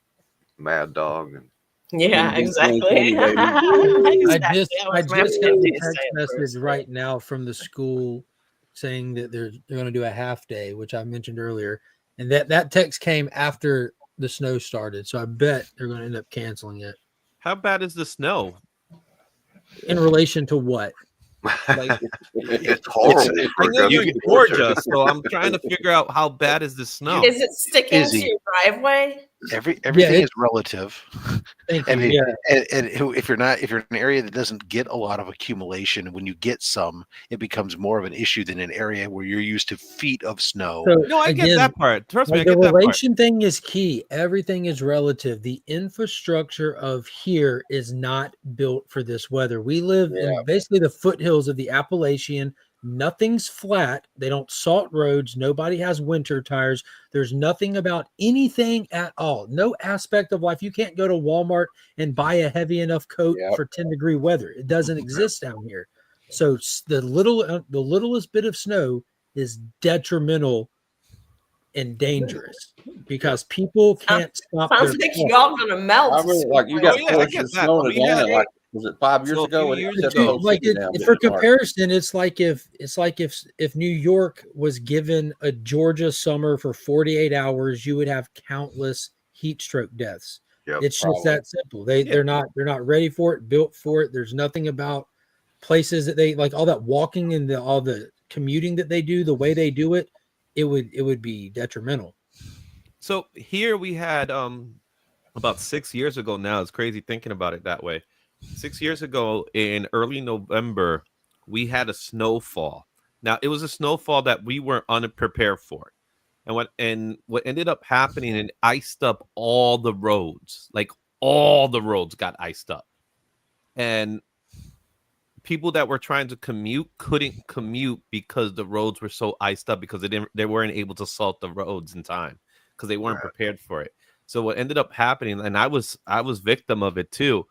Mad Dog, and Yeah, Been exactly. 2020, baby. I Exactly. just That was my got the taste text at message first. right now from the school saying that they're going to do a half day, which I mentioned earlier, and that text came after the snow started. So I bet they're going to end up canceling it. How bad is the snow? In relation to what? Like, it's horrible. I for know you're Augusta, in Georgia, so I'm trying to figure out how bad is the snow. Is it sticking Izzy. to your driveway? Everything is relative. Thank I you. mean, Yeah. and if you're in an area that doesn't get a lot of accumulation, when you get some, it becomes more of an issue than an area where you're used to feet of snow. So No, I get again, that part. Trust me, I like the get that part. relation thing is key. Everything is relative. The infrastructure of here is not built for this weather. We live in basically the foothills of the Appalachian. Nothing's flat. They don't salt roads. Nobody has winter tires. There's nothing about anything at all. No aspect of life. You can't go to Walmart and buy a heavy enough coat for 10-degree weather. It doesn't exist down here. So the littlest bit of snow is detrimental and dangerous because people can't stop. Sounds like you all gonna melt. I really, like you got Oh, yeah, I portions get of that. snow in We had Atlanta. it. Like, was it 5 years So a ago? few And it years shut the ago, whole Like city down, for didn't it, Mark? comparison, it's like if New York was given a Georgia summer for 48 hours, you would have countless heat stroke deaths. Yep, It's just that simple. They're not ready for it, built for it. There's nothing about places that they like all that walking and all the commuting that they do, the way they do it, it would be detrimental. So here we had about 6 years ago now. It's crazy thinking about it that way. 6 years ago in early November, we had a snowfall. Now it was a snowfall that we weren't unprepared for. And what ended up happening, it iced up all the roads. Like all the roads got iced up. And people that were trying to commute couldn't commute because the roads were so iced up because they weren't able to salt the roads in time because they weren't prepared for it. So what ended up happening, and I was victim of it too.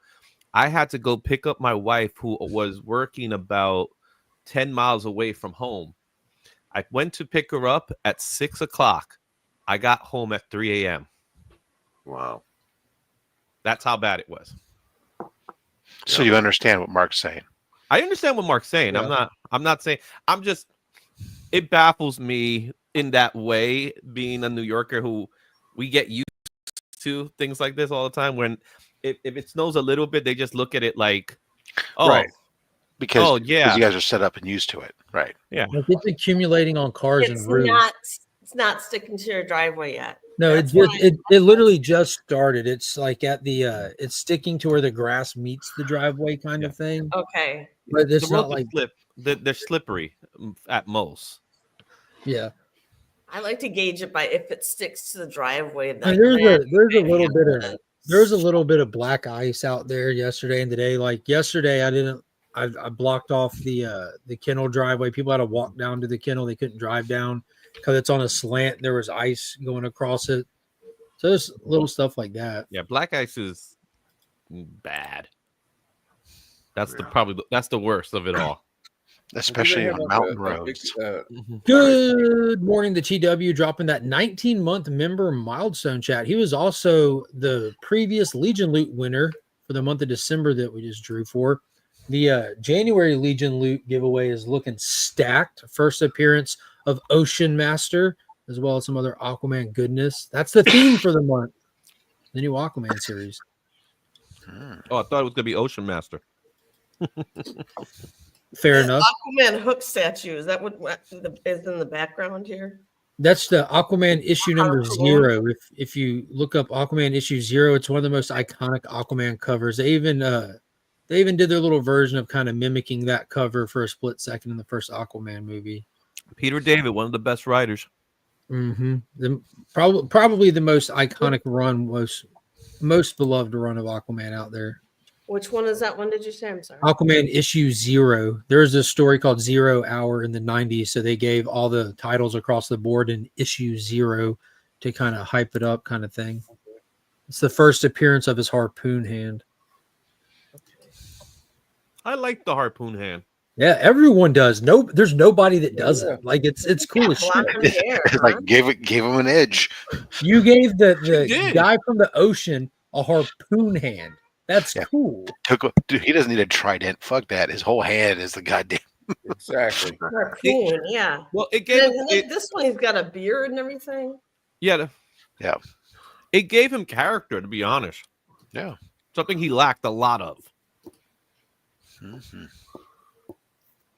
I had to go pick up my wife who was working about 10 miles away from home. I went to pick her up at 6 o'clock. I got home at 3 a.m. Wow. That's how bad it was. So you understand what Mark's saying. I understand what Mark's saying. Yeah. I'm not saying, it baffles me in that way, being a New Yorker who we get used to things like this all the time. When if it snows a little bit, they just look at it like, oh, Right. Because yeah, because you guys are set up and used to it. Right. yeah. Like it's accumulating on cars and roofs. It's not sticking to your driveway yet. No, That's it literally just started. It's like at the it's sticking to where the grass meets the driveway kind of thing. Okay. But it's The not roads like they're slippery at most. yeah. I like to gauge it by if it sticks to the driveway. I mean, there's a little bit of black ice out there yesterday and today. Like yesterday, I blocked off the kennel driveway. People had to walk down to the kennel. They couldn't drive down because it's on a slant. There was ice going across it. So there's little stuff like that. Yeah, black ice is bad. That's Yeah. that's the worst of it all. Especially have on like mountain a big, roads. Good morning, the TW dropping that 19-month member milestone chat. He was also the previous Legion Loot winner for the month of December that we just drew for. The January Legion Loot giveaway is looking stacked. First appearance of Ocean Master, as well as some other Aquaman goodness. That's the theme for the month. The new Aquaman series. Oh, I thought it was gonna be Ocean Master. Fair enough. Aquaman hook statue. Is that what is in the background here? That's the Aquaman issue number Harpoon. 0. If you look up Aquaman issue 0, it's one of the most iconic Aquaman covers. They even did their little version of kind of mimicking that cover for a split second in the first Aquaman movie. Peter David, one of the best writers. Probably the most iconic run, most beloved run of Aquaman out there. Which one is that one? Did you say? I'm sorry. Aquaman issue 0. There's a story called 0 Hour in the 90s, so they gave all the titles across the board in issue 0 to kind of hype it up, kind of thing. It's the first appearance of his harpoon hand. I like the harpoon hand. Yeah, everyone does. There's nobody that doesn't. Like it's cool as shit. Blonde hair, It's like gave him an edge. You gave the did. guy from the ocean a harpoon hand. That's cool. Dude, he doesn't need a trident. Fuck that. His whole hand is the goddamn. Exactly. Harpoon, yeah. Well, it gave This one, he's got a beard and everything. yeah. It gave him character, to be honest. Yeah. Something he lacked a lot of. Mm-hmm.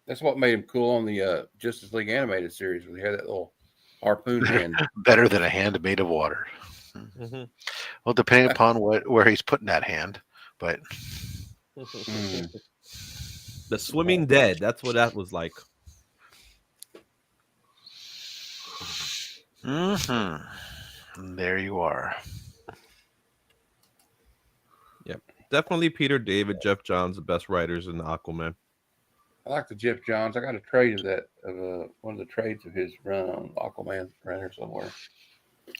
That's what made him cool on the Justice League animated series, where he had that little harpoon hand. Better than a hand made of water. Mm-hmm. Well, depending upon where he's putting that hand, but The Swimming Dead. That's what that was like. There you are. Yep. Definitely Peter David, Jeff Johns, the best writers in the Aquaman. I like the Jeff Johns. I got a trade of that one of the trades of his run on Aquaman around here somewhere.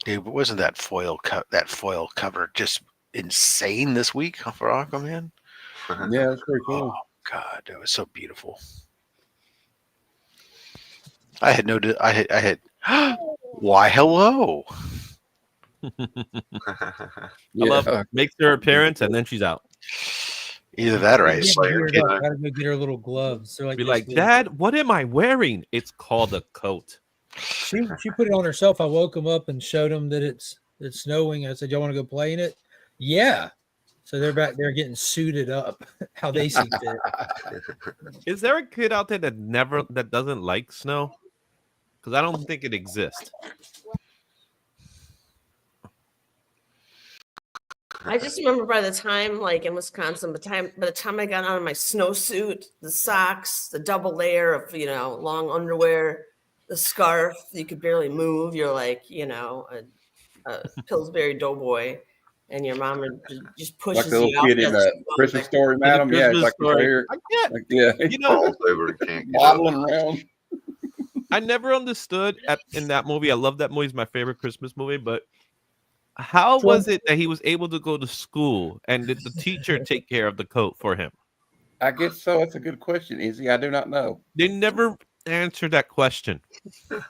Dude, but wasn't that foil cover just insane this week for Aquaman? Yeah, that's pretty cool. Oh God, that was so beautiful. I had why hello? I love makes her appearance and then she's out. Either that or I Gotta go get her little gloves. So Be like, Dad, what am I wearing? It's called a coat. She put it on herself. I woke him up and showed him that it's snowing. I said, "Y'all want to go play in it?" Yeah. So they're back there getting suited up how they see fit. Is there a kid out there that doesn't like snow? Because I don't think it exists. I just remember by the time, like in Wisconsin, by the time I got on my snowsuit, the socks, the double layer of long underwear, the scarf, you could barely move. You're like a Pillsbury Doughboy, and your mom just pushes like the little you kid in the Christmas Story, Madam. Yeah, it's like Story. waddling around. I never understood in that movie. I love that movie. It's my favorite Christmas movie. But how was it that he was able to go to school and did the teacher take care of the coat for him? I guess so. That's a good question, Izzy. I do not know. They never answered that question. Did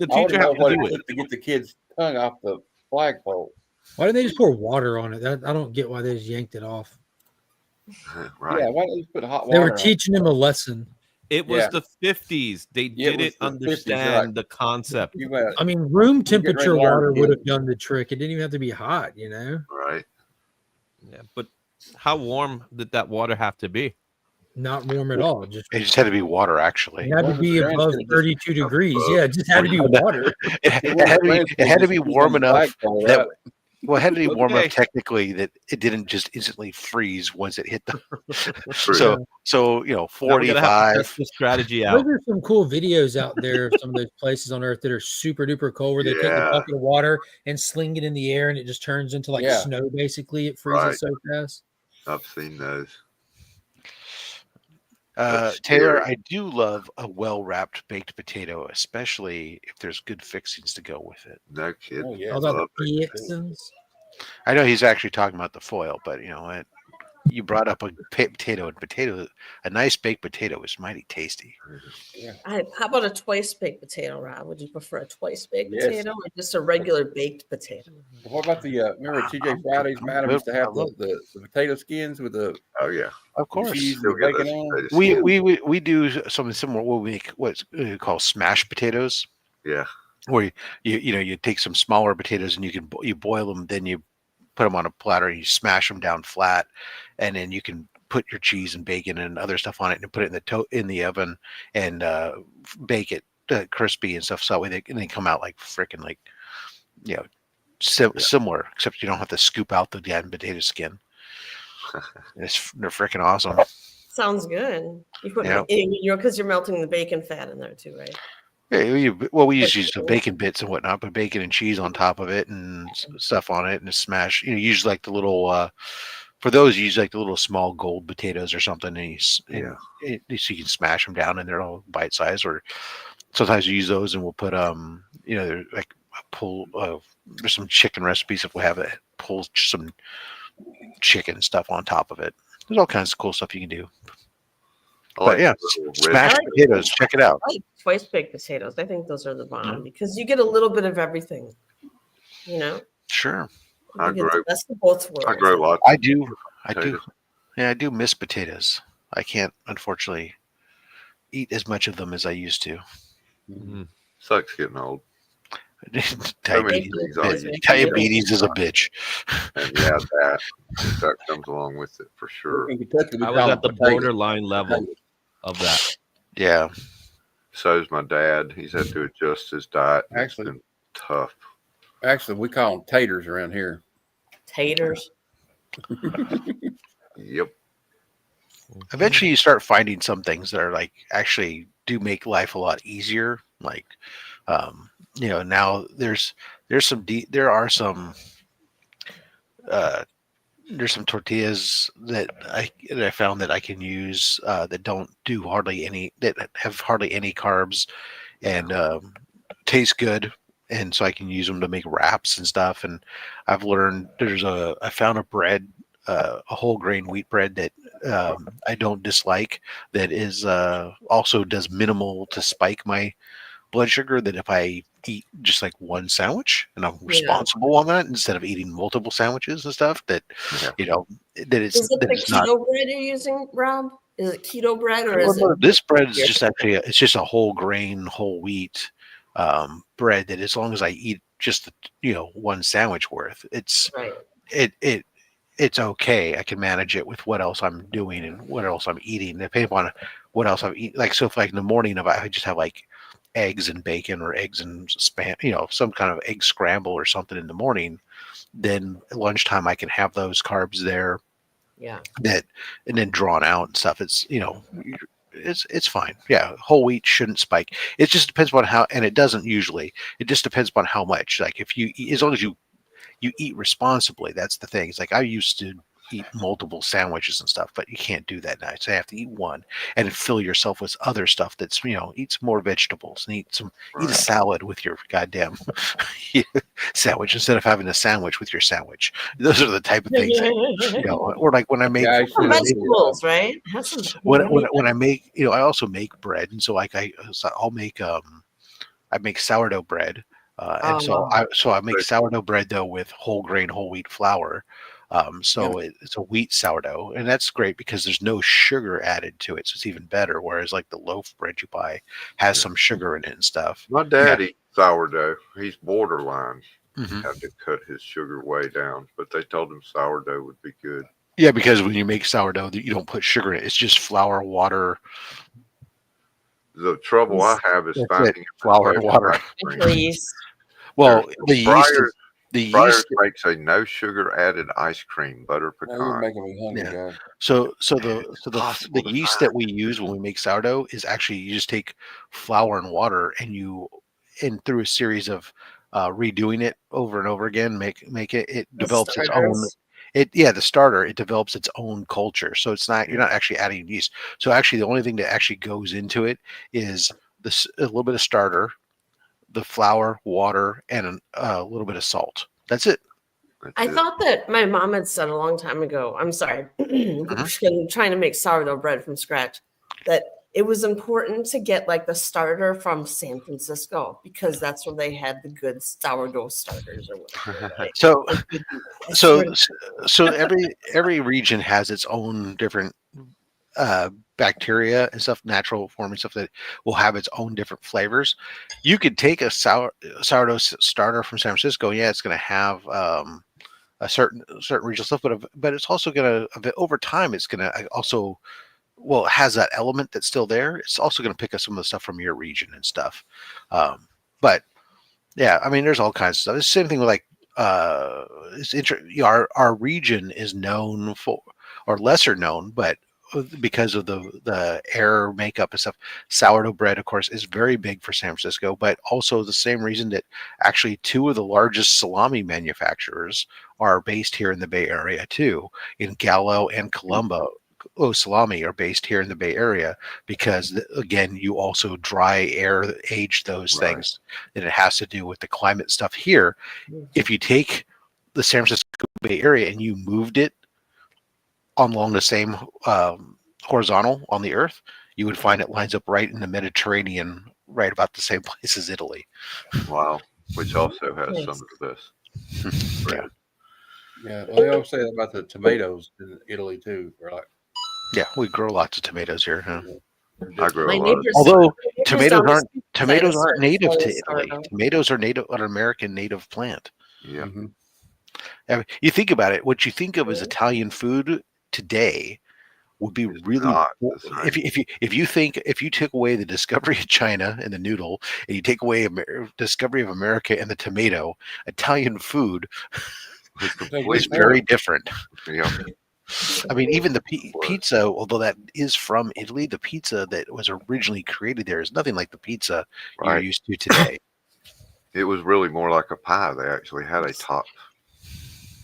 the I teacher have to do it? To get the kid's tongue off the flagpole? Why didn't they just pour water on it? I don't get why they just yanked it off. Right. Yeah, why don't you put hot water? They were teaching him a lesson. It was the 50s. They didn't understand the concept. I mean, room temperature water would have done the trick. It didn't even have to be hot, Right. Yeah, but how warm did that water have to be? Not warm at all. It just had to be water, actually. It had to be above 32 degrees. Yeah, it just had to be water. It had to be warm enough that. Well, it had to be warm enough technically that it didn't just instantly freeze once it hit the. so 45. Test the strategy out. Those are some cool videos out there of some of those places on Earth that are super duper cold, where they take a bucket of water and sling it in the air, and it just turns into snow. Basically, it freezes so fast. I've seen those. Taylor, I do love a well-wrapped baked potato, especially if there's good fixings to go with it. No kidding. Oh, yeah. All about the fixins. I know he's actually talking about the foil, but you know what? You brought up a potato, and a nice baked potato is mighty tasty. How about a twice baked potato, Rob? Would you prefer a twice baked Yes. potato or just a regular baked potato? What about the remember TJ Fridays? Madam used to have the potato skins with the Oh yeah, Of course, cheese still and get bacon those on. potatoes. we do something similar. We'll make what's called smashed potatoes, Yeah, where you take some smaller potatoes and you boil them, then you put them on a platter and you smash them down flat, and then you can put your cheese and bacon and other stuff on it and put it in the oven and bake it crispy and stuff. So that way they come out like freaking like similar, except you don't have to scoop out the damn potato skin. They're freaking awesome. Sounds good. You put because you're melting the bacon fat in there too, right? Yeah, we just use the bacon bits and whatnot, but bacon and cheese on top of it and stuff on it and smash. Use like the little for those, you use like the little small gold potatoes or something, and so you can smash them down and they're all bite size. Or sometimes we use those and we'll put like there's some chicken recipes if we have it, pull some chicken stuff on top of it. There's all kinds of cool stuff you can do. But yeah, smashed potatoes. Check it out. I like twice baked potatoes. I think those are the bomb because you get a little bit of everything. Sure. I get the best of both worlds. I grow lots. I do. Yeah, I do miss potatoes. I can't, unfortunately, eat as much of them as I used to. Sucks getting old. Diabetes is a bitch. And yeah, that comes along with it for sure. I was at the borderline level of that. Yeah. So is my dad. He's had to adjust his diet. Actually, it's been tough. Actually, we call them taters around here. Taters. Yep. Eventually, you start finding some things that are like actually do make life a lot easier. Like, now there's some tortillas that I found that I can use that don't do that have hardly any carbs and taste good, and so I can use them to make wraps and stuff. And I've learned I found a bread, a whole grain wheat bread that I don't dislike, that is also does minimal to spike my blood sugar, that if I eat just like one sandwich and I'm responsible on that instead of eating multiple sandwiches and stuff, that that it's is it that the it's keto not, bread you're using, Rob? Is it keto bread or is it this bread is just actually it's just a whole grain whole wheat bread that as long as I eat just one sandwich worth, it's right. It's okay. I can manage it with what else I'm doing and what else I'm eating, depending upon what else I'm eating. Like, so if like in the morning, if I just have like eggs and bacon or eggs and spam, some kind of egg scramble or something in the morning, then at lunchtime I can have those carbs there. Yeah. And then drawn out and stuff. It's, it's fine. Yeah. Whole wheat shouldn't spike. It just depends on how, and it doesn't usually, it just depends upon how much. Like if you, as long as you eat responsibly, that's the thing. It's like I used to eat multiple sandwiches and stuff, but you can't do that now. So you have to eat one and fill yourself with other stuff that's, eat some more vegetables and eat a salad with your goddamn sandwich instead of having a sandwich with your sandwich. Those are the type of things or like when I make vegetables, right? When I make, I also make bread. And so like I'll make, I make sourdough bread. So I make sourdough bread though with whole grain, whole wheat flour. So it's a wheat sourdough, and that's great because there's no sugar added to it, so it's even better. Whereas like the loaf bread you buy has some sugar in it and stuff. My dad eats sourdough. He's borderline. Had to cut his sugar way down, but they told him sourdough would be good. Yeah, because when you make sourdough, you don't put sugar in it. It's just flour, water. The trouble I have is finding flour and water. Well, the yeast makes a no sugar added ice cream, butter pecan. You're making me hungry, guys. So the yeast that we use when we make sourdough is actually you just take flour and water and through a series of redoing it over and over again, make it develops its own. The starter, it develops its own culture. So it's not, you're not actually adding yeast. So actually the only thing that actually goes into it is a little bit of starter, the flour, water, and a little bit of salt. That's it. I That's it. thought that my mom had said a long time ago. I'm sorry, trying to make sourdough bread from scratch. That it was important to get like the starter from San Francisco because that's where they had the good sourdough starters or whatever. Right? So I so swear- so every region has its own different bacteria and stuff, natural forming stuff that will have its own different flavors. You could take a sourdough starter from San Francisco. Yeah, it's going to have a certain regional stuff, but it's also going to over time it's going to also, well, it has that element that's still there. It's also going to pick up some of the stuff from your region and stuff. But yeah, I mean, there's all kinds of stuff. It's the same thing with like it's our region is known for, or lesser known, but because of the air makeup and stuff, sourdough bread, of course, is very big for San Francisco, but also the same reason that actually two of the largest salami manufacturers are based here in the Bay Area too, in Gallo and Colombo. Salami are based here in the Bay Area because, again, you also dry air age those Right. things, and it has to do with the climate stuff here. If you take the San Francisco Bay Area and you moved it along the same horizontal on the Earth, you would find it lines up right in the Mediterranean, right about the same place as Italy. Wow. Which also has Nice. some of the best bread. Yeah, well, they always say that about the tomatoes in Italy too. They're like, Yeah, we grow lots of tomatoes here. Huh? I grow My a lot of neighbors, Although my neighbors tomatoes down the aren't street tomatoes decided aren't to native start to selling Italy. sourdough. Tomatoes are an American native plant. Yeah. mhm. I mean, you think about it. What you think of as Italian food today would be It's really not the same. if you took away the discovery of China and the noodle, and you take away discovery of America and the tomato, Italian food It's So completely is very different. Yeah. I mean, even the pizza, although that is from Italy, the pizza that was originally created there is nothing like the pizza you're Right. used to today. It was really more like a pie. They actually had a top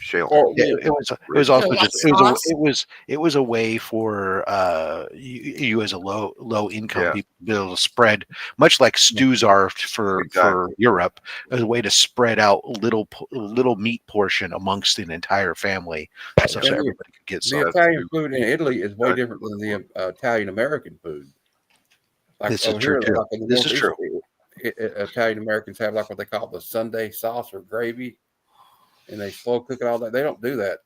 shelf. Oh, Yeah, yeah. it was also So just sauce? it was a way for you as a low income Yeah. people to be able to spread, much like stews are for Exactly. Europe, as a way to spread out little meat portion amongst an entire family, so And everybody could get the some. Italian food in Italy is way That's different than the Italian American food. Like This is over true here, too. like in the This is Northeast, true. Italian Americans have like what they call the Sunday sauce or gravy, and they slow cook it all that. They don't do that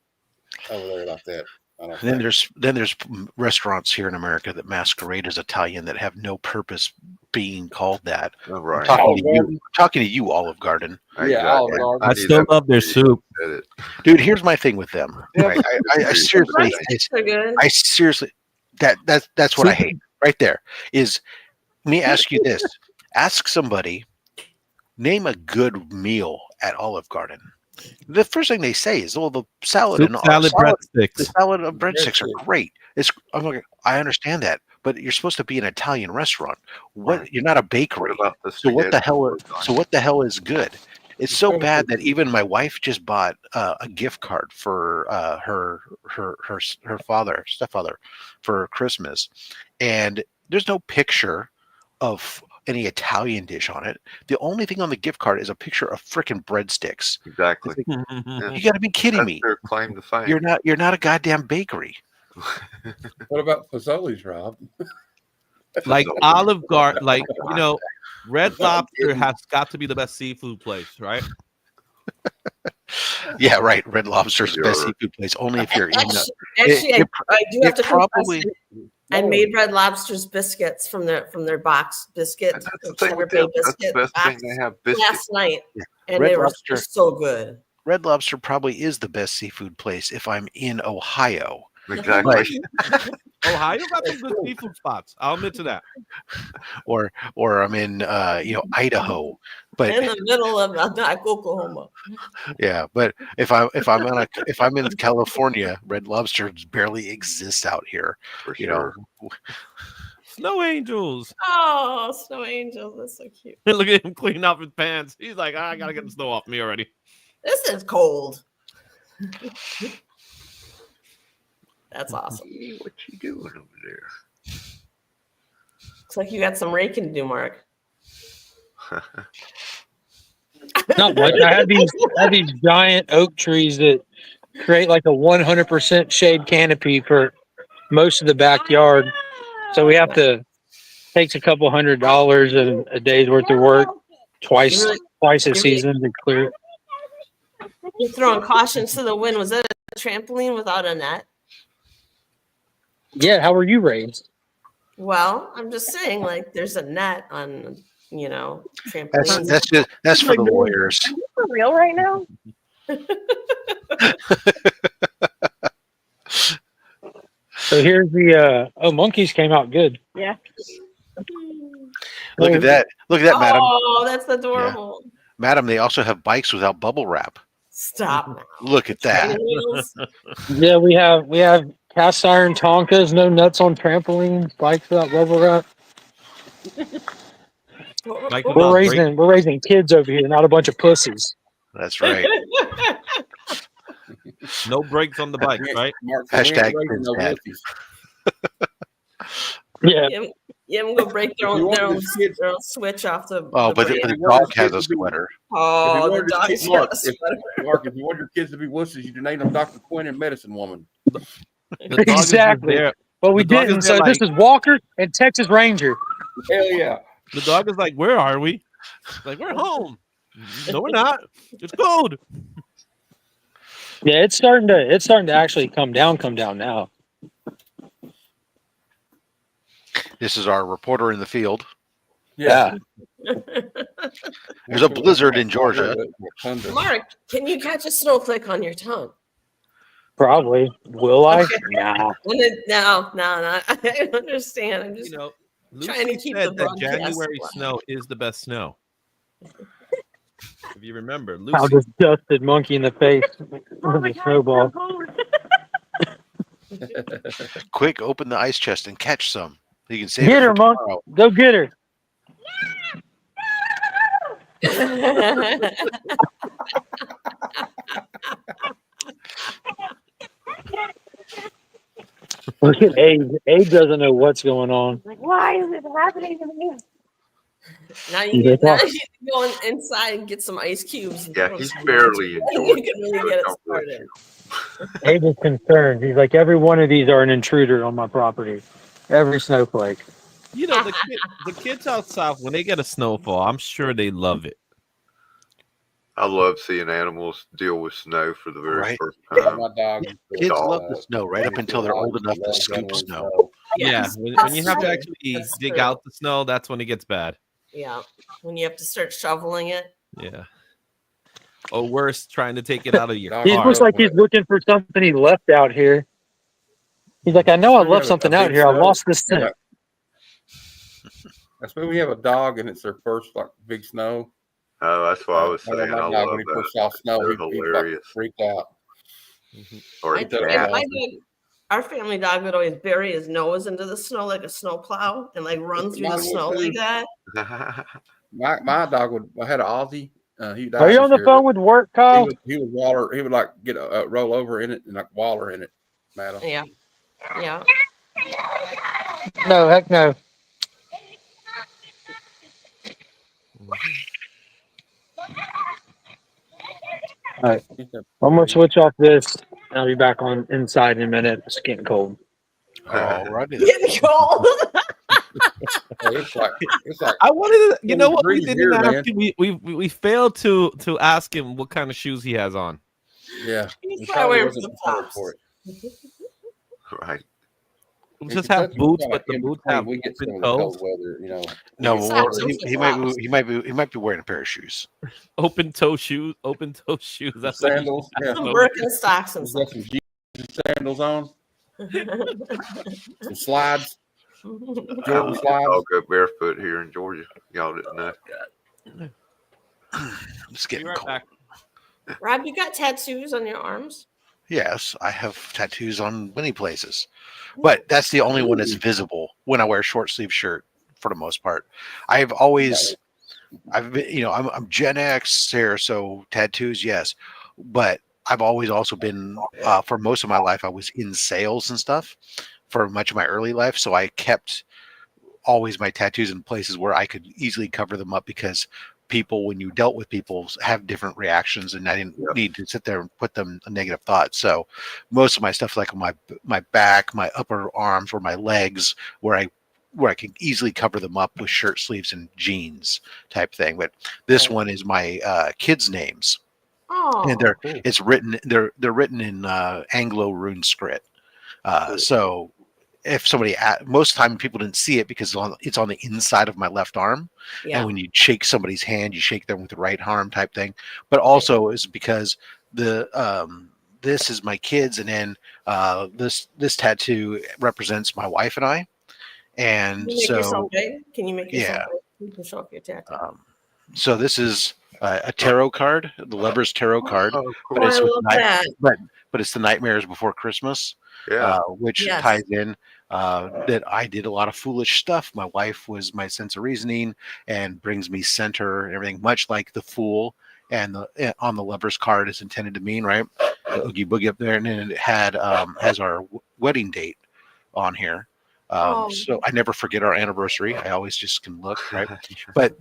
over there like that. I don't And think. then there's restaurants here in America that masquerade as Italian that have no purpose being called that. Oh, I'm right. talking to you, Olive Garden. Yeah, Exactly. Olive Garden. I knew still that love their would be soup. said it. Dude, here's my thing with them. Yeah, I seriously, Breadsticks are good. I seriously, that's what I hate right there. Is let me ask you this: ask somebody, name a good meal at Olive Garden. The first thing they say is, "Oh, the salad Soup, and salad, the breadsticks. salad and breadsticks are Breadsticks. great." I'm like, I understand that, but you're supposed to be an Italian restaurant. What? Right. You're not a What bakery. about the So what the spaghetti hell? and lasagna? So what the hell is good? It's so Incredible. bad that even my wife just bought a gift card for her stepfather for Christmas, and there's no picture of any Italian dish on it. The only thing on the gift card is a picture of frickin' breadsticks. Exactly. You got to be kidding That's me! their claim to fame. You're not a goddamn bakery. What about Fazoli's, Rob? Like Fazoli. Olive Garden, like Red Lobster has got to be the best seafood place, right? Yeah, right. Red Lobster's the best Sure. seafood place. Only if you're in the. Actually, it- I do have it to probably- confess, I made Red Lobster's biscuits from their box biscuit, And that's the the thing Cheddar with Bay them. That's the biscuit best thing. box They have biscuits. last night, Yeah. and Red they were Lobster- just so good. Red Lobster probably is the best seafood place if I'm in Ohio. Exactly. Ohio got some good seafood spots. I'll admit to that. Or I'm in Idaho. But In the middle of Oklahoma. yeah, but if I'm in California, Red Lobster barely exists out here. For You sure. know, Snow Angels. Oh, snow angels, that's so cute. Look at him cleaning off his pants. He's like, I gotta get the snow off me already. This is cold. That's awesome. Hey, what you doing over there? Looks like you got some raking to do, Mark. Not much. I have these giant oak trees that create like a 100% shade canopy for most of the backyard. So we have to takes a couple $100 and a day's worth of work twice a You're, season to clear it. you're throwing caution to the wind. Was that a trampoline without a net? Yeah, how were you raised? Well, I'm just saying, like, there's a net on, trampolines. That's for the lawyers. Are you for real right now? So here's the monkeys came out good. Yeah. Look at that. Look at that, madam. Oh, that's adorable. Madam, they also have bikes without bubble wrap. Stop now. Look at that. Training wheels. Yeah, we have cast iron Tonkas, no nuts on trampolines, bikes without bubble wrap. Like We're raising kids over here, not a bunch of pussies. That's right. No brakes on the bike, right? Mark, Hashtag we ain't raising no Dad. wookies. Yeah. Yeah, I'm gonna break their If you own, want their own, these kids- their own switch off the. Oh, but brake. the dog has a sweater. Oh, the If you dog's want got a your kids- sweater. Mark, if you want your kids to be wusses, you can name them Dr. Quinn and Medicine Woman. The dog is just Exactly. there. But we The dog didn't. is So there this is Walker and Texas Ranger. Hell yeah. The dog is like, "Where are we?" Like, "We're home." No, we're not. It's cold. Yeah, it's starting to actually come down now. This is our reporter in the field. Yeah. There's a blizzard in Georgia. Mark, can you catch a snowflake on your tongue? Probably. Will I? Okay. Nah. No. I understand. I'm just trying to Lucy keep said the that broadcast January alive. snow is the best snow. If you remember, How Lucy. disgusted monkey in the face with Oh my a God, snowball. it's so cold. Quick, open the ice chest and catch some. You can save Get it her, for monk. tomorrow. Go get her. Look at Abe. Abe doesn't know what's going on. Like, why is it happening to me? now You you get now off. you can go inside and get some ice cubes. And Yeah, throw he's some barely you enjoying can really get it God bless started. you. Abe is concerned. He's like, every one of these are an intruder on my property. Every snowflake. The kids out south, when they get a snowfall, I'm sure they love it. I love seeing animals deal with snow for the very Right. first Yeah, time. my dog. Kids love the snow right up until they're old enough to scoop snow. Yeah, when you have to true. actually That's dig true. out the snow, that's when it gets bad. Yeah, when you have to start shoveling it. Yeah. Or worse, trying to take it out of your He car. looks like he's looking for something he left out here. He's like, I know I left something out here. I lost this thing. That's when we have a dog and it's their first like big snow. Oh, that's what I was My saying. I dog, love when he that. first saw snow, They're he like hilarious. freaked out. Or My a does. cat. dog, our family dog would always bury his nose into the snow like a snowplow and like run through the Mine would snow too. like that. My dog would. I had an Aussie. He died Are you this on the year, phone but with work, Kyle? He would waller. He would like get a roll over in it and like waller in it, madam. Yeah, yeah. No, heck no. All right. I'm going to switch off this. I'll be back on inside in a minute. It's getting cold. Alrighty then. Getting cold. It's like I wanted to, you know what? We Breathe didn't here, ask man. him. We failed to ask him what kind of shoes he has on. yeah. He's He probably probably wearing wasn't flip-flops. prepared for it. Right. We In just have Kentucky, boots, kinda but the in boots between, have we get some open of the cold toes. weather, you know. No, It's well, not he might be wearing a pair of shoes. Open toe shoes. Open toe shoes. That's Sandals. Yeah. Some Birkenstocks and He's got stuff. some Jesus sandals on, some slides, I Jordan let slides. dog go barefoot here in Georgia. Y'all didn't know. It's Be getting right cold. back. Rob, you got tattoos on your arms? Yes, I have tattoos on many places, but that's the only one that's visible when I wear a short sleeve shirt for the most part. I've been, I'm Gen X here, so tattoos, yes, but I've always also been, for most of my life, I was in sales and stuff for much of my early life, so I kept always my tattoos in places where I could easily cover them up because people, when you dealt with people, have different reactions, and I didn't Yep. need to sit there and put them a negative thought. So most of my stuff, like on my back, my upper arms, or my legs, where I can easily cover them up with shirt sleeves and jeans type thing. But this Right. one is my kids' names, Oh, and they're written in Anglo rune script. So if somebody most of the time people didn't see it because it's on the inside of my left arm, yeah. and when you shake somebody's hand, you shake them with the right arm type thing. But also is because this is my kids, and then this tattoo represents my wife and I, and Can you make yourself so big? Can you make yourself yeah. big? You can show off your tattoo. So this is a tarot card, the Lover's Tarot card, Oh, but Oh, it's I with love that. but it's the Nightmares Before Christmas, Yeah. which Yes. ties in that I did a lot of foolish stuff. My wife was my sense of reasoning and brings me center and everything, much like the Fool and on the Lover's card is intended to mean, right? The Oogie Boogie up there, and then it had has our wedding date on here. Oh. So I never forget our anniversary. I always just can look, right? But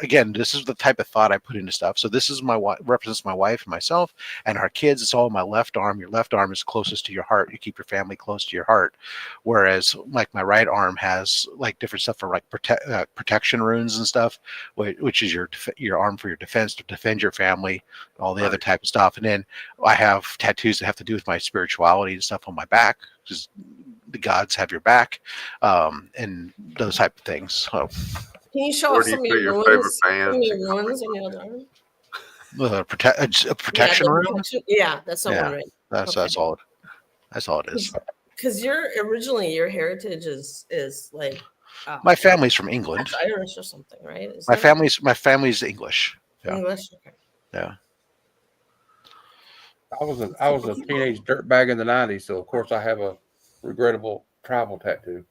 again, this is the type of thought I put into stuff. So this is represents my wife and myself and our kids. It's all my left arm. Your left arm is closest to your heart. You keep your family close to your heart. Whereas like my right arm has like different stuff for like protection runes and stuff, which is your arm for your defense, to defend your family, all the other type of stuff. And then I have tattoos that have to do with my spirituality and stuff on my back. Just the gods have your back, and those type of things. So, Can you show Where off do you some of put your your runes? favorite Some of bands your and runes on the other arm? a protection yeah, rune. Yeah, that's the Yeah, one, right? that's all. That's all it is. Because your heritage is like My family's from England. that's Irish or something, right? Is My that family's English. Yeah, English? Okay. yeah. I was a teenage dirtbag in the '90s, so of course I have a regrettable tribal tattoo.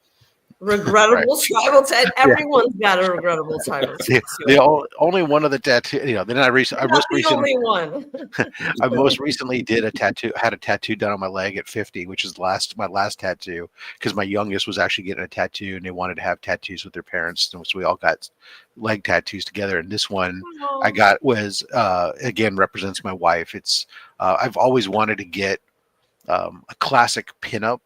Regrettable tribal tattoo. Everyone's got a regrettable tribal tattoo. Only one of the tattoo. Then I most Not the recently only one. I most recently did had a tattoo done on my leg at 50, which is my last tattoo, because my youngest was actually getting a tattoo and they wanted to have tattoos with their parents, and so we all got leg tattoos together. And this one I got was again represents my wife. It's I've always wanted to get a classic pinup.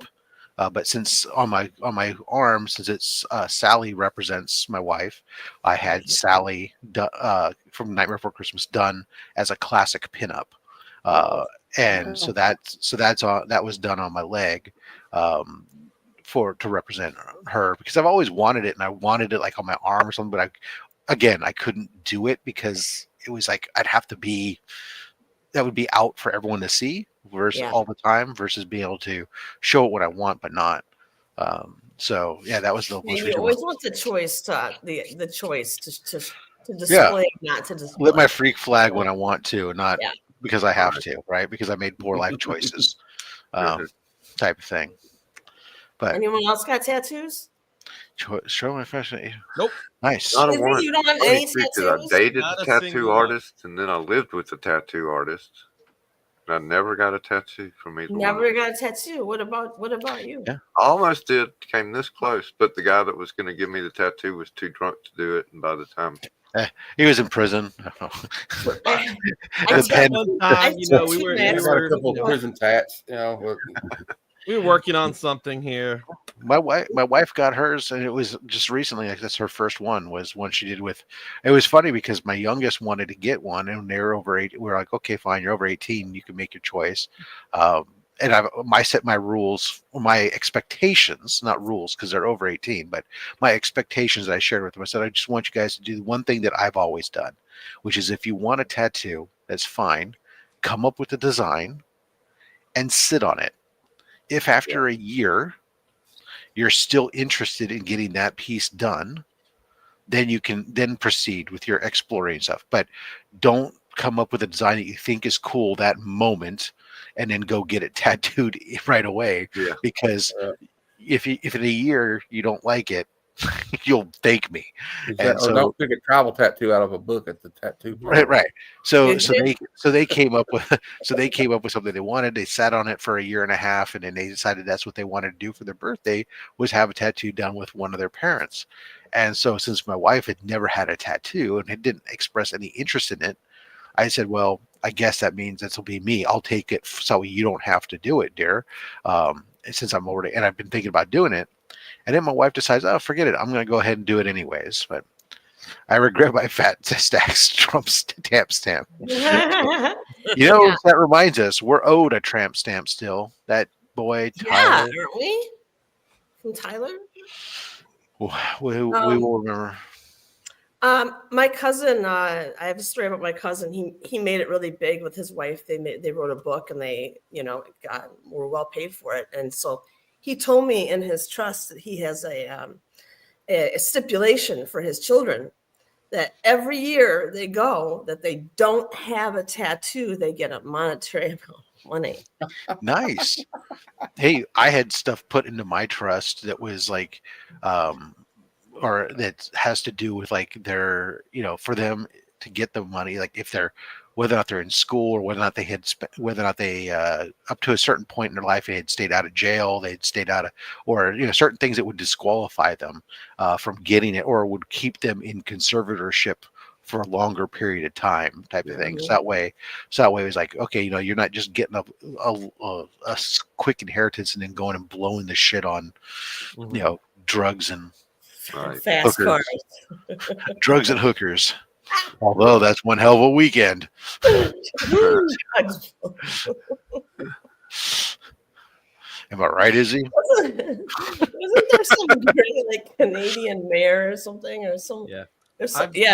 But since on my arm, since it's Sally represents my wife, I had Sally from Nightmare Before Christmas done as a classic pinup, and so that was done on my leg to represent her, because I've always wanted it, and I wanted it like on my arm or something, but I couldn't do it because it was like that would be out for everyone to see versus all the time, versus being able to show it what I want but not. So yeah, that was the most You recent always one. want the choice the choice to display, not to display. Lit my freak flag when I want to, and not Yeah. because I have to, right? Because I made poor life choices, type of thing. But Anyone else got tattoos? show my fashion. Nope. Nice. Not a Izzy, one. you don't have Funny any too, 'cause I tattoos? dated Not a a tattoo single one. artist, and then I lived with a tattoo artist. And I never got a tattoo from either one. Never got a tattoo. What about you? Yeah. I almost came this close, but the guy that was going to give me the tattoo was too drunk to do it, and by the time He was in prison. I The pen- One time, we were I got a couple you of know, prison tats, we were working on something here. My wife got hers, and it was just recently. Like, that's her first one. Was one she did with. It was funny because my youngest wanted to get one, and they were over 8. We were like, okay, fine, you're over 18, you can make your choice. And I set my rules, my expectations, not rules because they're over 18, but my expectations that I shared with them. I said, I just want you guys to do one thing that I've always done, which is if you want a tattoo, that's fine. Come up with a design and sit on it. If after a year you're still interested in getting that piece done, then you can then proceed with your exploring stuff. But don't come up with a design that you think is cool that moment and then go get it tattooed right away. Yeah. Because if in a year you don't like it, you'll thank me. And Or don't pick a travel tattoo out of a book at the tattoo parlor. Right. So Good they came up with something they wanted. They sat on it for a year and a half, and then they decided that's what they wanted to do for their birthday was have a tattoo done with one of their parents. And so since my wife had never had a tattoo and didn't express any interest in it, I said, well, I guess that means this will be me. I'll take it so you don't have to do it, dear. Since I'm already, and I've been thinking about doing it. And then my wife decides, oh, forget it. I'm going to go ahead and do it anyways. But I regret my fat stacks Trump stamp. That reminds us, we're owed a tramp stamp still. That boy, Yeah, Tyler. aren't we? From Tyler? We will remember. My cousin, I have a story about my cousin. He made it really big with his wife. They wrote a book and they, were well paid for it. And so he told me in his trust that he has a stipulation for his children that every year they go that they don't have a tattoo, they get a monetary amount of money. Nice. Hey, I had stuff put into my trust that was like, or that has to do with like their, for them to get the money, like if they're, whether or not they're in school or whether or not they had whether or not they, up to a certain point in their life, they had stayed out of jail, they'd stayed out of, or, certain things that would disqualify them from getting it or would keep them in conservatorship for a longer period of time type of thing. So that way it was like, okay, you're not just getting a quick inheritance and then going and blowing the shit on, drugs and fast hookers. cars. Drugs and hookers. Although that's one hell of a weekend. Am I right, Izzy? Wasn't there some great like Canadian mayor or something or some? Yeah.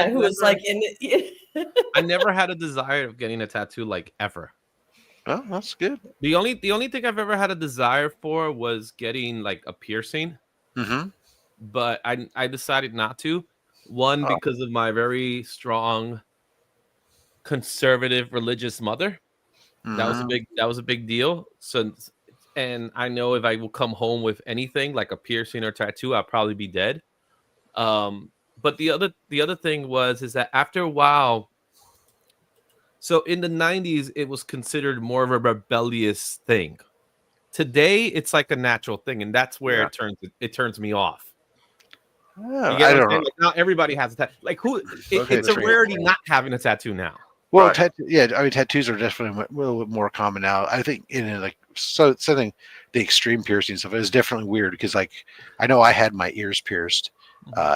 Who was like in it. I never had a desire of getting a tattoo like ever. Oh, that's good. The only thing I've ever had a desire for was getting like a piercing. Mm-hmm. But I decided not to. One, because of my very strong conservative religious mother. Mm-hmm. That was a big deal. So, and I know if I will come home with anything like a piercing or tattoo, I'll probably be dead. But the other thing is that after a while, so in the 90s, it was considered more of a rebellious thing. Today, it's like a natural thing, and that's where it turns me off. I don't know. Like, not everybody has a tattoo. Like it's a rarity not having a tattoo now. Well, tattoos are definitely a little bit more common now. I think something the extreme piercing stuff is definitely weird because like I know I had my ears pierced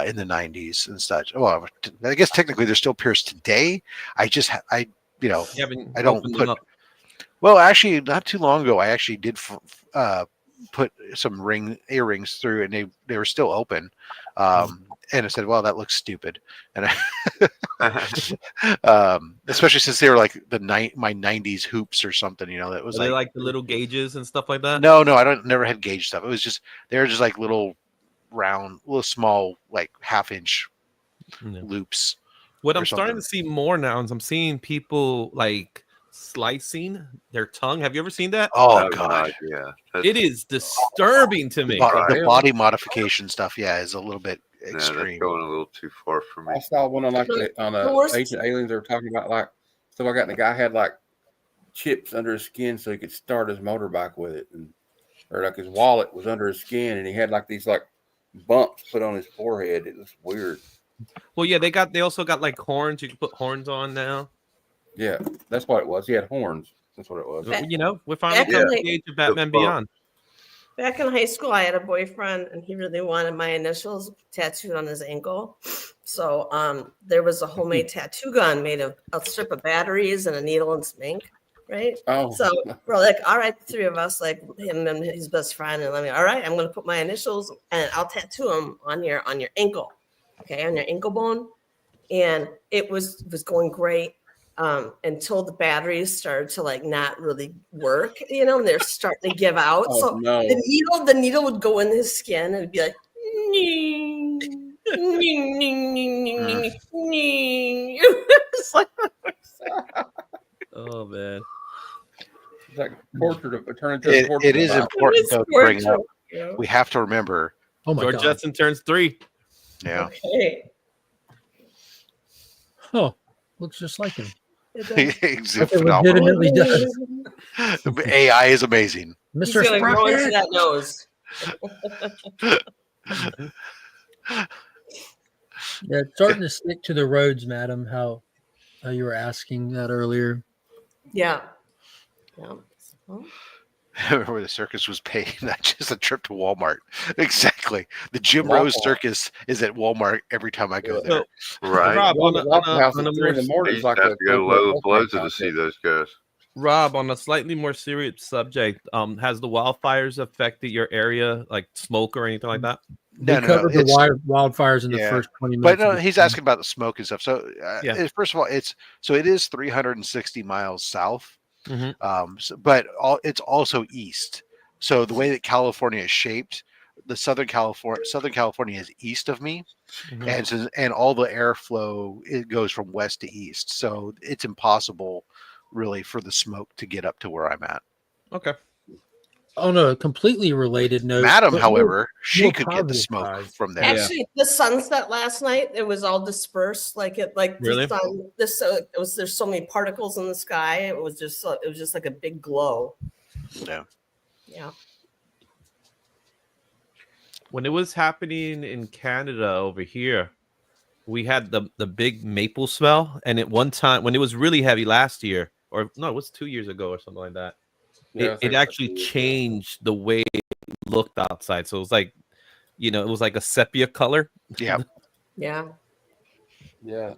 in the 90s and such. Well, I guess technically they're still pierced today. I don't put. Well, actually, not too long ago, I actually did put some earrings through, and they were still open. And I said, "Well, that looks stupid," and especially since they were like my '90s hoops or something, that was like the little gauges and stuff like that. No, I never had gauge stuff. It was just they were just like little round, little small, like half-inch loops. What I'm starting to see more now is I'm seeing people like slicing their tongue. Have you ever seen that? Oh God, yeah. It is disturbing to me. The body modification stuff, is a little bit extreme. That's going a little too far for me. I saw one on Ancient Aliens. They were talking about like stuff like that. And the guy had like chips under his skin so he could start his motorbike with it, or like his wallet was under his skin, and he had like these like bumps put on his forehead. It was weird. Well, yeah, they also got like horns. You can put horns on now. Yeah, that's what it was. He had horns. That's what it was. We're finally coming to the age of Batman Beyond. Back in high school, I had a boyfriend, and he really wanted my initials tattooed on his ankle. So there was a homemade tattoo gun made of a strip of batteries and a needle and some ink, right? Oh. So we're like, all right, the three of us, like him and his best friend, and all right, I'm going to put my initials, and I'll tattoo them on your ankle, okay, on your ankle bone. And it was going great. Until the batteries started to like not really work, and they're starting to give out. Oh, so no. the needle would go in his skin and it'd be like, ning, ning, ning, ning, ning, ning. It's like, oh man, it's like torture to turn into a torture. It is important to bring up. We have to remember. Oh my George God. Jetson turns 3. Yeah. Okay. Oh, looks just like him. It does. It's It phenomenal. legitimately does. The AI is amazing. He's Mr. gonna grow into Sprocket. that nose. Yeah, it's starting to stick to the roads, madam. How you were asking that earlier. Yeah. Yeah. Well, Where the circus was paying, not just a trip to Walmart. Exactly. The Jim Waffle Rose House. Circus is at Walmart every time I go there. Right. Rob, Well, the Waffle House on a at 3 in the more, morning I is used like to have to go to Lola Plaza to contest. see those guys. Rob, on a slightly more serious subject, has the wildfires affected your area, like smoke or anything like that? We covered the wildfires in the yeah. first 20 But minutes. no, of the he's film. asking about the smoke and stuff. So, Yeah. first of all, it is 360 miles south, Mhm. but it's also east. So the way that California is shaped, the Southern California is east of me, Mhm. and all the airflow it goes from west to east. So it's impossible, really, for the smoke to get up to where I'm at. Okay. On a completely related note, Madam, but however, she more could get the positive smoke side. from there. Yeah. actually, the sunset last night, it was all dispersed. Like Really? the sun. There's so many particles in the sky. It was just like a big glow. Yeah. Yeah. When it was happening in Canada over here, we had the big maple smell, and at one time when it was really heavy last year, or no, it was 2 years ago or something like that. Yeah, I It think actually so, too. changed the way it looked outside. So it was like, it was like a sepia color. Yeah. Yeah. Yeah,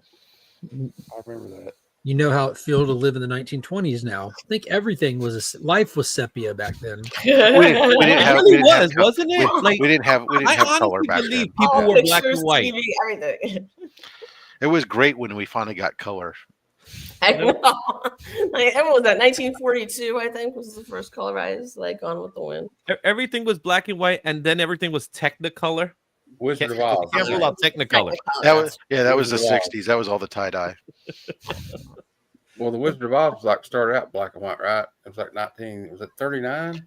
I remember that. You know how it feels to live in the 1920s now. I think everything was life was sepia back then. We didn't It have. really We didn't have was, wasn't it? Like, we didn't have I color honestly back believe then. people All were black pictures, and white. TV, everything. It was great when we finally got color. I know. Like, when was that? 1942, I think, was the first colorized, like Gone with the Wind. Everything was black and white, and then everything was Technicolor. Wizard of Oz. Can't rule out Technicolor. That was that was the Wizard of Oz. '60s. That was all the tie dye. Well, the Wizard of Oz was like started out black and white, right? It was like 39?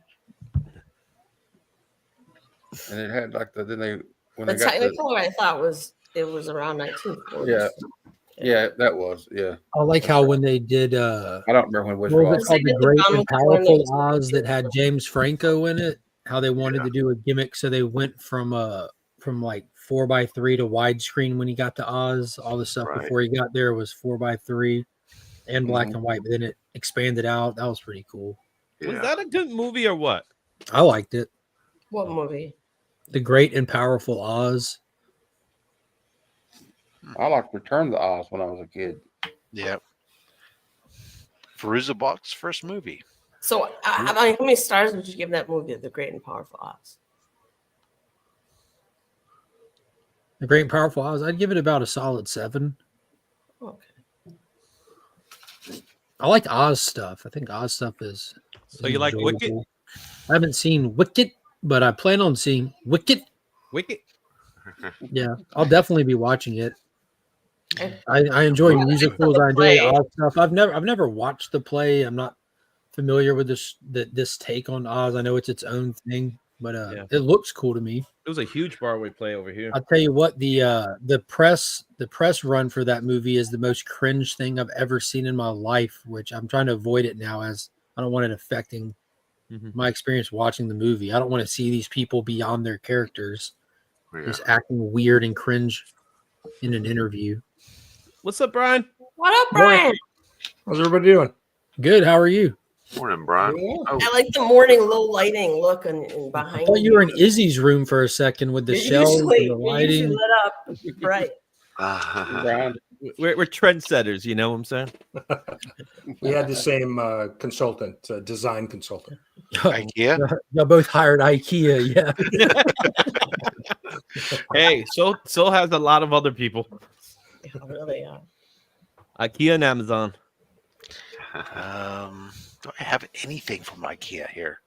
And it had like when they But got Technicolor, I thought it was around 1940. yeah, that was I like how when they did I don't remember when what Wizard of was Oz. it called, They the did the Great Gone and with the Wind, Powerful it was Oz, that had James Franco in it. How they wanted to do a gimmick, so they went from like 4:3 to widescreen when he got to Oz. All the stuff Right. before he got there was 4:3 and black Mhm. and white, but then it expanded out. That was pretty cool. Was Yeah. that a good movie or what? I liked it. What movie? The Great and Powerful Oz. I liked Return to Oz when I was a kid. Yeah. Fairuza Balk's first movie. So, how many stars would you give that movie, The Great and Powerful Oz? The Great and Powerful Oz. I'd give it about a solid 7. Okay. I like Oz stuff. I think Oz stuff is. So you like Wicked? enjoyable. I haven't seen Wicked, but I plan on seeing Wicked. Wicked. Yeah, I'll definitely be watching it. Okay. I enjoy Yeah, musicals. the I enjoy play. Oz stuff. I've never watched the play. I'm not familiar with this take on Oz. I know it's its own thing, but Yeah. it looks cool to me. It was a huge Broadway play over here. I'll tell you what, the press run for that movie is the most cringe thing I've ever seen in my life, which I'm trying to avoid it now, as I don't want it affecting Mhm. my experience watching the movie. I don't want to see these people beyond their characters Yeah. just acting weird and cringe in an interview. What's up, Brian? What up, Brian? How's everybody doing? Good. How are you? Morning, Brian. Oh, I like the morning low lighting look and I behind thought you were in Izzy's room for a second with the You're shelves and the you're usually lighting. lit up bright. Brian, We're trendsetters, you know what I'm saying? We had the same consultant, design consultant. IKEA. Y'all both hired IKEA. Yeah. Hey, so has a lot of other people. Yeah, really. IKEA and Amazon. Do I have anything from IKEA here?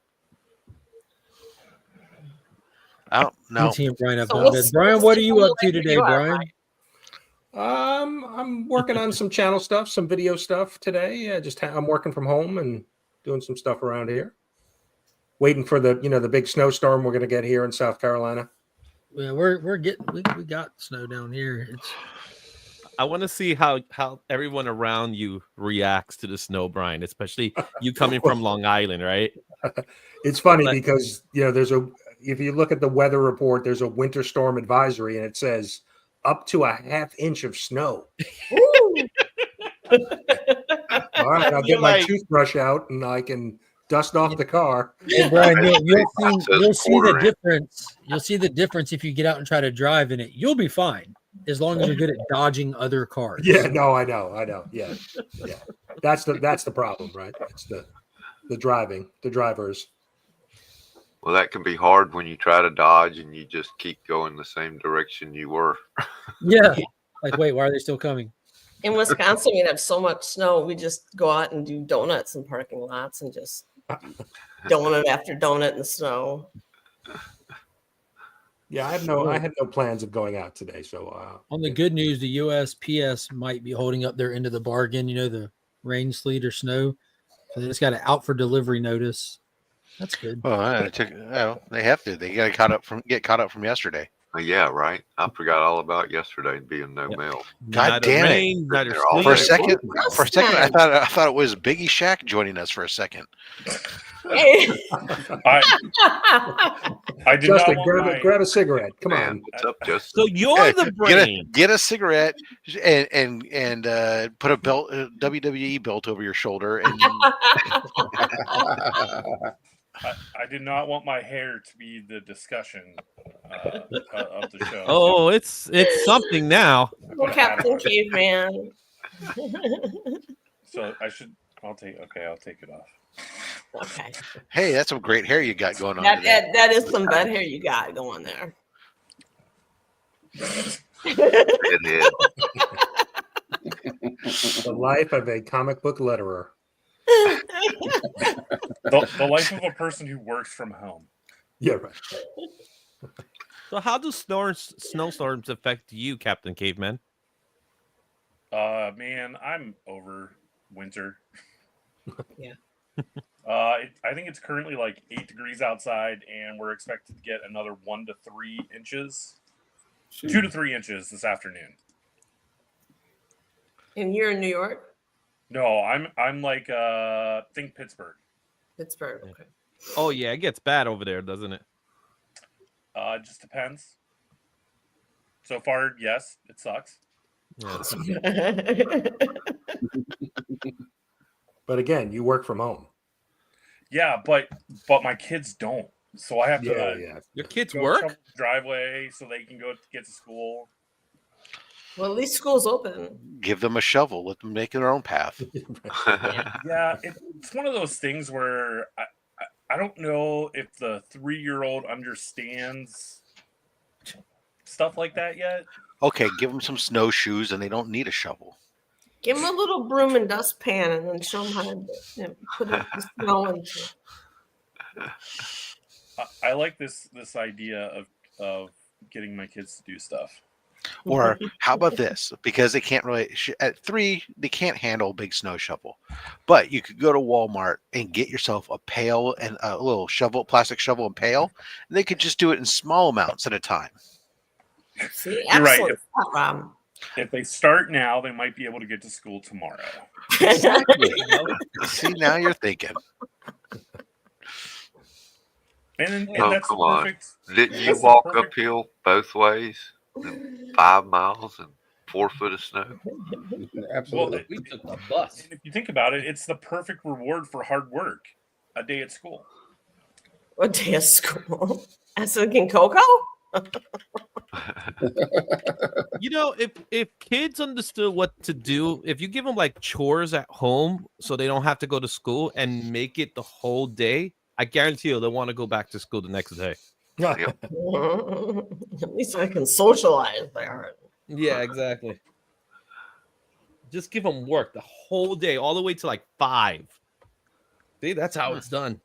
I don't know. Me and Brian have So not what's- been. Brian, what's what the are you up cool to like today, you are, Brian? I'm working on some channel stuff, some video stuff today. Yeah, I'm working from home and doing some stuff around here. Waiting for the big snowstorm we're going to get here in South Carolina. Yeah, we're getting we got snow down here. It's I want to see how everyone around you reacts to the snow, Brian, especially you coming from Long Island, right? It's funny Like- because if you look at the weather report, there's a winter storm advisory, and it says up to a half inch of snow. Ooh. All right, I'll You're get my like- toothbrush out and I can dust off the car. Hey, Brian, you'll Says see the quarter inch. difference. You'll see the difference if you get out and try to drive in it. You'll be fine as long as you're good at dodging other cars. Yeah, no, I know. Yeah. That's the problem, right? It's the driving, the drivers. Well, that can be hard when you try to dodge and you just keep going the same direction you were. Yeah. Like, wait, why are they still coming? In Wisconsin, we have so much snow. We just go out and do donuts in parking lots and just donut after donut in the snow. Yeah, I had no plans of going out today. So On the good news, the USPS might be holding up their end of the bargain. You know, the rain, sleet, or snow. So they just got an out for delivery notice. That's good. Well, they have to. They got get caught up from yesterday. Yeah, right. I forgot all about yesterday being no mail. God Neither damn it. rain, neither They're all sleet. For a second, Justin. I thought it was Biggie Shack joining us for a second. Hey. I did Justin, not want my, grab a cigarette. Come Man, on. what's up, Justin? So you're the brain. Get a cigarette and put a belt, WWE belt over your shoulder, and I did not want my hair to be the discussion of the show. Oh, it's something now. Well, Captain Caveman. So I'll take it off. Okay. hey, that's some great hair you got going on. That, today. that, that is some bad hair you got going there. It is. The life of a comic book letterer. The life of a person who works from home. Yeah, right. So how do snowstorms affect you, Captain Caveman? Man, I'm over winter. Yeah. I think it's currently like 8 degrees outside, and we're expected to get another 1 to 3 inches, 2 to 3 inches this afternoon. And you're in New York? No, I'm like think Pittsburgh. Pittsburgh. Okay. Oh yeah, it gets bad over there, doesn't it? It just depends. So far, yes, it sucks. Yeah. But again, you work from home. Yeah, but my kids don't. So I have to Yeah. Your kids go work? shovel the driveway so they can get to school. Well, at least school's open. Give them a shovel. Let them make their own path. Yeah, it's one of those things where I don't know if the 3-year-old understands stuff like that yet. Okay, give them some snowshoes, and they don't need a shovel. Give them a little broom and dustpan and then show them how to put the snow into. I like this idea of getting my kids to do stuff. Or how about this? Because they can't really at 3, they can't handle a big snow shovel. But you could go to Walmart and get yourself a pail and a little shovel, plastic shovel and pail. And they could just do it in small amounts at a time. See, You're right. excellent stuff, Rob. If they start now, they might be able to get to school tomorrow. Exactly. See, now you're thinking. And Oh, that's come the on. perfect. Didn't you That's the walk perfect- uphill both ways? 5 miles and 4 foot of snow. Absolutely. We took the bus. And if you think about it, it's the perfect reward for hard work. A day at school. What day of school? As in Coco? You know, if kids understood what to do, if you give them like chores at home so they don't have to go to school and make it the whole day, I guarantee you they'll want to go back to school the next day. At least I can socialize there. Yeah, exactly. Just give them work the whole day, all the way to like 5. See, that's how it's done.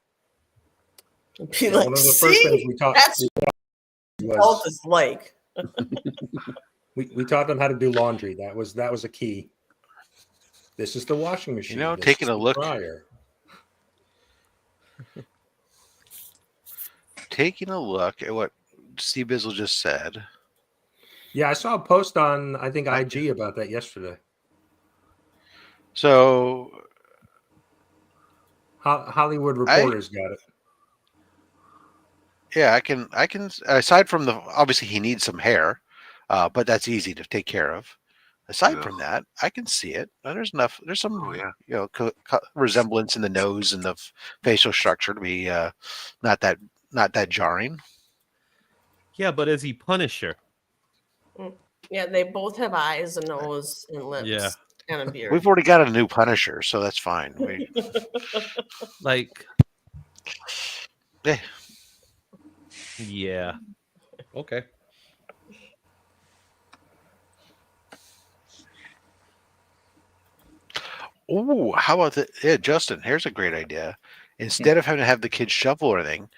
Be like, One of the first things see, we taught that's what was is like. we taught them how to do laundry. That was a key. This is the washing machine. You know, This taking is a the look. dryer. Taking a look at what Steve Bizzle just said. Yeah, I saw a post on I think IG about that yesterday. So Hollywood Reporter's got it. yeah, I can aside from the obviously he needs some hair, but that's easy to take care of. Aside from that, I can see it. There's enough. There's some resemblance in the nose and the facial structure to be not that jarring. Yeah, but is he Punisher? Yeah, they both have eyes, a nose, and lips, Yeah. and a beard. We've already got a new Punisher, so that's fine. Like, eh. Yeah. Okay. Oh, how about that? Yeah, Justin, here's a great idea. Instead of having to have the kids shovel or anything,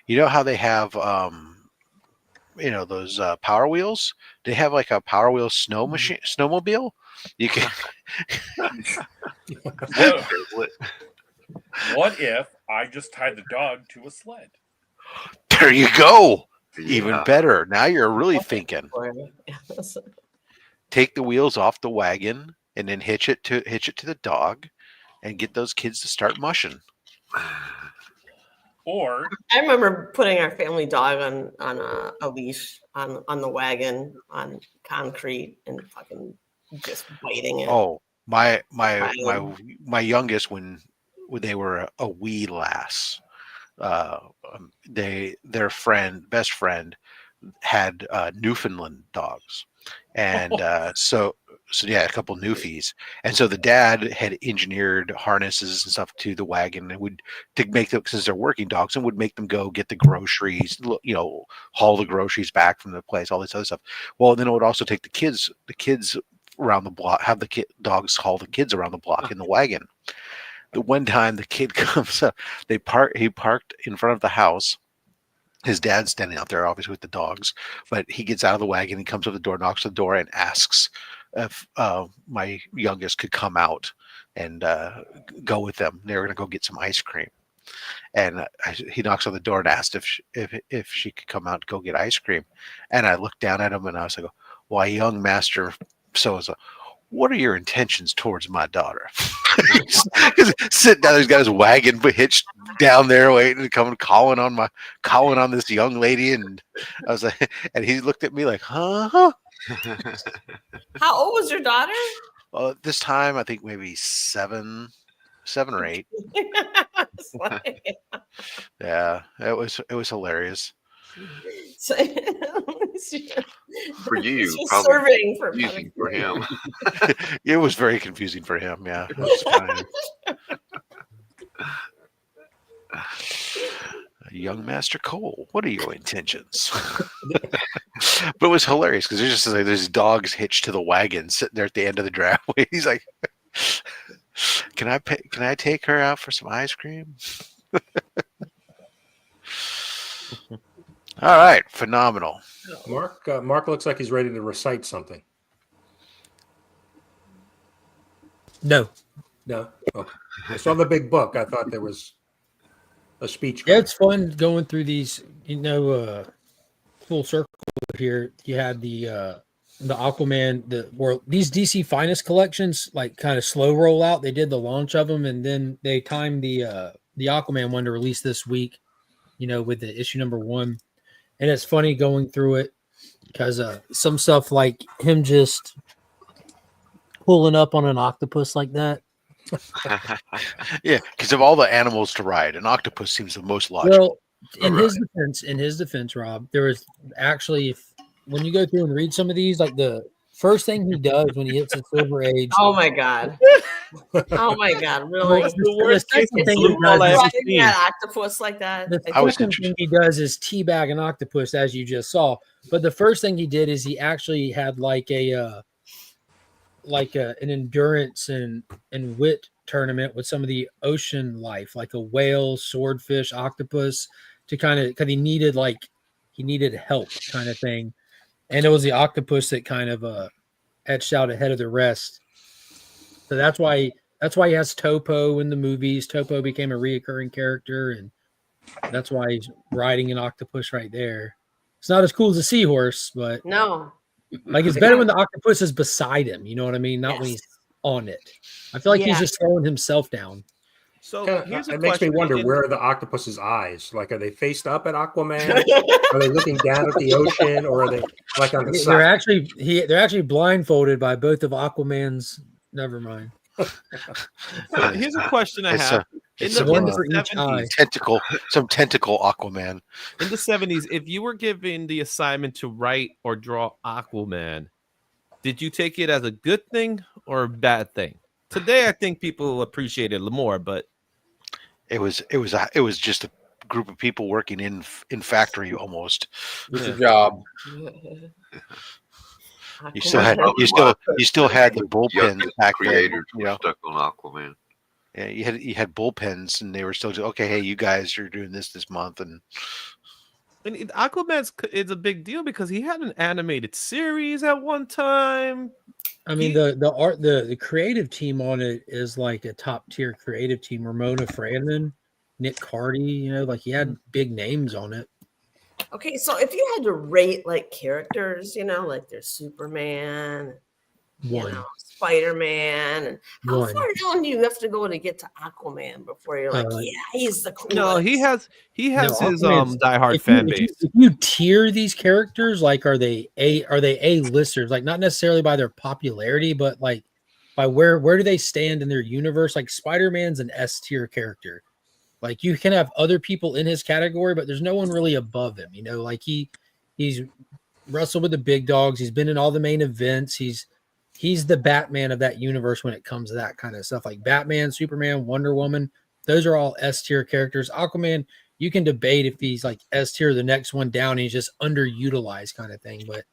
you know how they have those Power Wheels? They have like a Power Wheel snowmobile. You can What if I just tied the dog to a sled? There you go. Yeah. Even better. Now you're really thinking. Take the wheels off the wagon and then hitch it to the dog and get those kids to start mushing. Or I remember putting our family dog on a leash on the wagon on concrete and fucking just biting it. Oh, my youngest when they were a wee lass, their best friend had Newfoundland dogs, and so yeah, a couple Newfies, and so the dad had engineered harnesses and stuff to the wagon and to make them, since they're working dogs, and would make them go get the groceries, haul the groceries back from the place, all this other stuff. Well, then it would also take the kids around the block, have the dogs haul the kids around the block in the wagon. The one time the kid comes up, he parked in front of the house. His dad's standing out there, obviously with the dogs, but he gets out of the wagon, he comes to the door, knocks on the door, and asks if my youngest could come out and go with them. They were going to go get some ice cream, and he knocks on the door and asked if she could come out and go get ice cream. And I looked down at him and I was like, "Why, young master, so-and-so, what are your intentions towards my daughter?" Sitting down, he's got his wagon hitched down there, waiting to come and calling on this young lady, and I was like, and he looked at me like, "Huh?" How old was your daughter? Well, at this time, I think maybe 7 or 8. Yeah, it was hilarious. For you, She's probably serving for confusing for him. It was very confusing for him. Yeah. It was fine. Young Master Cole, what are your intentions? But it was hilarious because there's just like there's dogs hitched to the wagon sitting there at the end of the driveway. He's like, Can I take her out for some ice cream?" All right, phenomenal. Mark looks like he's ready to recite something. No. Okay. I saw the big book. I thought there was a speech. Yeah, it's fun going through these. Full circle here. You had the Aquaman, these DC Finest collections like kind of slow roll out. They did the launch of them, and then they timed the Aquaman one to release this week. With the issue number 1. And it's funny going through it because some stuff like him just pulling up on an octopus like that. Yeah, because of all the animals to ride, an octopus seems the most logical. Well, in his defense, Rob, there was actually, when you go through and read some of these, like the first thing he does when he hits the Silver Age. Oh my god! Oh my god! Really? The second thing he does is octopus like that. The second thing he does is teabag an octopus, as you just saw. But the first thing he did is he actually had like an endurance and wit tournament with some of the ocean life, like a whale, swordfish, octopus, to kind of, because he needed help kind of thing. And it was the octopus that kind of etched out ahead of the rest. So that's why he has Topo in the movies. Topo became a reoccurring character, and that's why he's riding an octopus right there. It's not as cool as a seahorse, but No. like it's better when the octopus is beside him. You know what I mean? Not when he's on it. I feel like he's Yeah. just throwing himself down. So Kinda, here's a it makes me question. wonder, where are the octopus's eyes? Like, are they faced up at Aquaman? Are they looking down at the ocean, or are they like on the They're side? they're actually blindfolded by both of Aquaman's. Never mind. So here's a question I It's have. it's In some, one for each eye. some tentacle Aquaman. In the 70s, if you were given the assignment to write or draw Aquaman, did you take it as a good thing or a bad thing? Today, I think people appreciate it a little more, but It was just a group of people working in factory almost. It's a job. You still had the bullpens back then. Creators You were know, stuck on Aquaman. yeah, you had bullpens, and they were still okay. Hey, you guys are doing this month, and Aquaman is a big deal because he had an animated series at one time. I mean, the creative team on it is like a top tier creative team. Ramona Franman, Nick Cardy, you know, like he had big names on it. Okay, so if you had to rate like characters, you know, like there's Superman, One. you know, Spider-Man, and how One. far down do you have to go to get to Aquaman before you're like, yeah, he's the coolest? No, he has No, his Aquaman's- diehard if you- fan if you- base. If you tier these characters, like are they A-listers? Like not necessarily by their popularity, but like by where do they stand in their universe? Like Spider-Man's an S tier character. Like you can have other people in his category, but there's no one really above him. You know, like he's wrestled with the big dogs. He's been in all the main events. He's the Batman of that universe when it comes to that kind of stuff. Like Batman, Superman, Wonder Woman. Those are all S tier characters. Aquaman, you can debate if he's like S tier, the next one down, and he's just underutilized kind of thing. But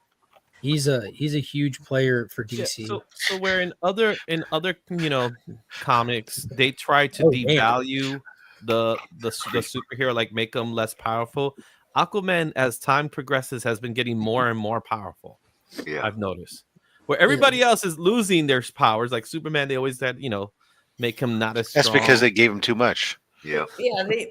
he's a huge player for Yeah, DC. so where in other comics they try to Oh, damn. devalue the superhero, like make them less powerful. Aquaman, as time progresses, has been getting more and more powerful. Yeah. I've noticed. Where everybody else is losing their powers, like Superman, they always had, make him not as strong. that's because they gave him too much. Yeah. Yeah, they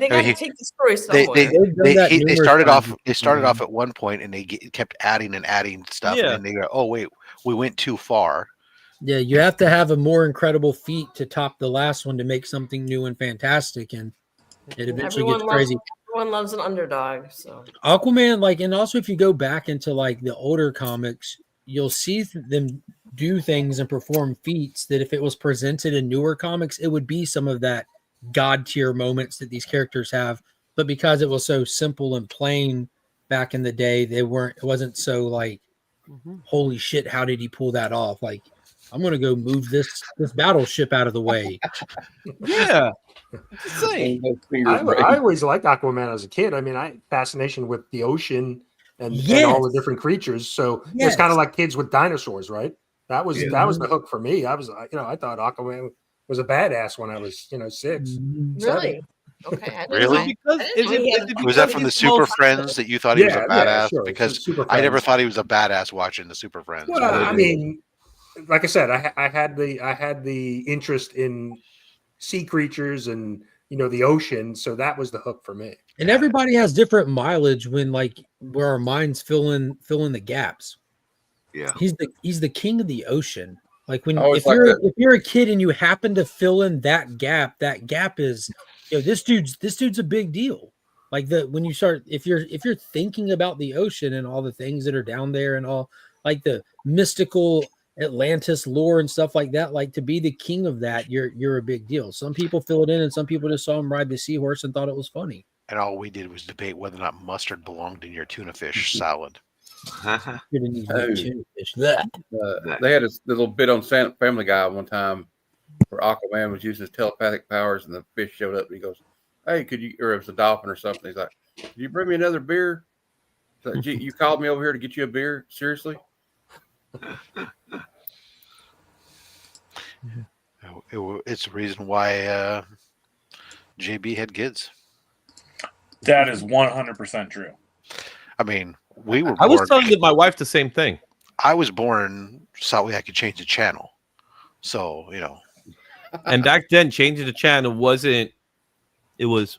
got to take the story They somewhere. they started off at one point, and they kept adding and adding stuff, Yeah. and then they go, oh wait, we went too far. Yeah, you have to have a more incredible feat to top the last one to make something new and fantastic, and it eventually gets crazy. Everyone loves an underdog. So Aquaman, like, and also if you go back into like the older comics, you'll see them do things and perform feats that if it was presented in newer comics, it would be some of that god tier moments that these characters have. But because it was so simple and plain back in the day, it wasn't so like, holy shit, how did he pull that off? Like, I'm gonna go move this battleship out of the way. Yeah. I I always liked Aquaman as a kid. I mean, I had fascination with the ocean and all the different creatures. So it's kind of like kids with dinosaurs, right? That was the hook for me. I was, I thought Aquaman was a badass when I was, 6. really, okay, Really? Was that from the Super Friends that you thought he was a badass? Sure. Because I never thought he was a badass watching the Super Friends. Well, I mean, like I said, I had the interest in sea creatures and the ocean, so that was the hook for me. And everybody has different mileage when like where our minds fill in the gaps. Yeah. He's the king of the ocean. Like if you're a kid and you happen to fill in that gap is this dude's a big deal. Like when you start if you're thinking about the ocean and all the things that are down there and all like the mystical Atlantis lore and stuff like that, like to be the king of that, you're a big deal. Some people fill it in and some people just saw him ride the seahorse and thought it was funny. And all we did was debate whether or not mustard belonged in your tuna fish salad. They had a little bit on Family Guy one time where Aquaman was using his telepathic powers and the fish showed up and he goes, hey, or it was a dolphin or something. He's like, can you bring me another beer? Like, you called me over here to get you a beer? Seriously? It's the reason why JB had kids. That is 100% true. I mean, we were. I was telling my wife the same thing. I was born so I could change the channel, so And back then, changing the channel wasn't. It was.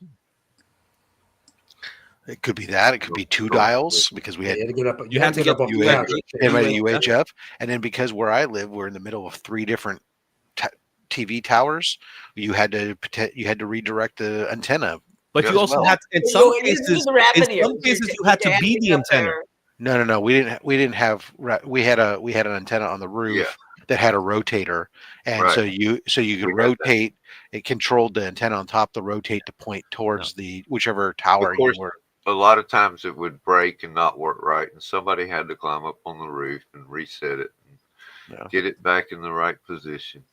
It could be that. It could be 2 dials because we Yeah, had you had to get up. You had to get up. you Yeah, had UHF, and then because where I live, we're in the middle of 3 different TV towers. You had to redirect the antenna. But you also had to, in You some know, you cases, do the rapid in ears. some cases, you had to be the antenna. No. We didn't have. We had an antenna on the roof that had a rotator, and so you could rotate. It controlled the antenna on top to rotate to point towards the whichever tower you were. A lot of times it would break and not work right, and somebody had to climb up on the roof and reset it and get it back in the right position.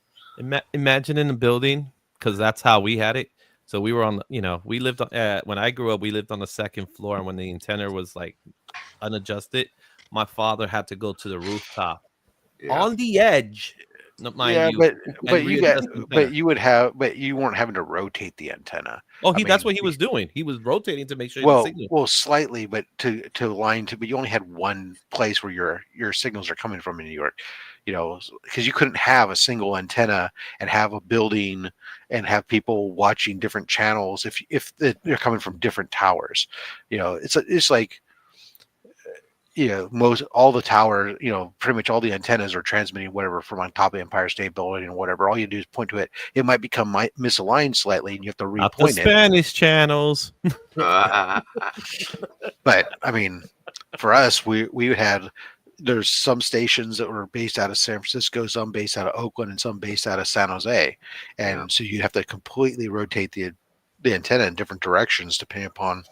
Imagine in a building, because that's how we had it. So we were on, we lived on, when I grew up, we lived on the 2nd floor, and when the antenna was like unadjusted, my father had to go to the rooftop on the edge. But you weren't having to rotate the antenna. Oh, that's what he was doing. He was rotating to make sure. Well, slightly, but to align to. But you only had one place where your signals are coming from in New York, because you couldn't have a single antenna and have a building and have people watching different channels if they're coming from different towers. It's like. All the towers, pretty much all the antennas are transmitting whatever from on top of the Empire State Building or whatever. All you do is point to it. It might become misaligned slightly, and you have to repoint it. Spanish channels. But I mean, for us, we had. There's some stations that were based out of San Francisco, some based out of Oakland, and some based out of San Jose, and so you have to completely rotate the antenna in different directions depending upon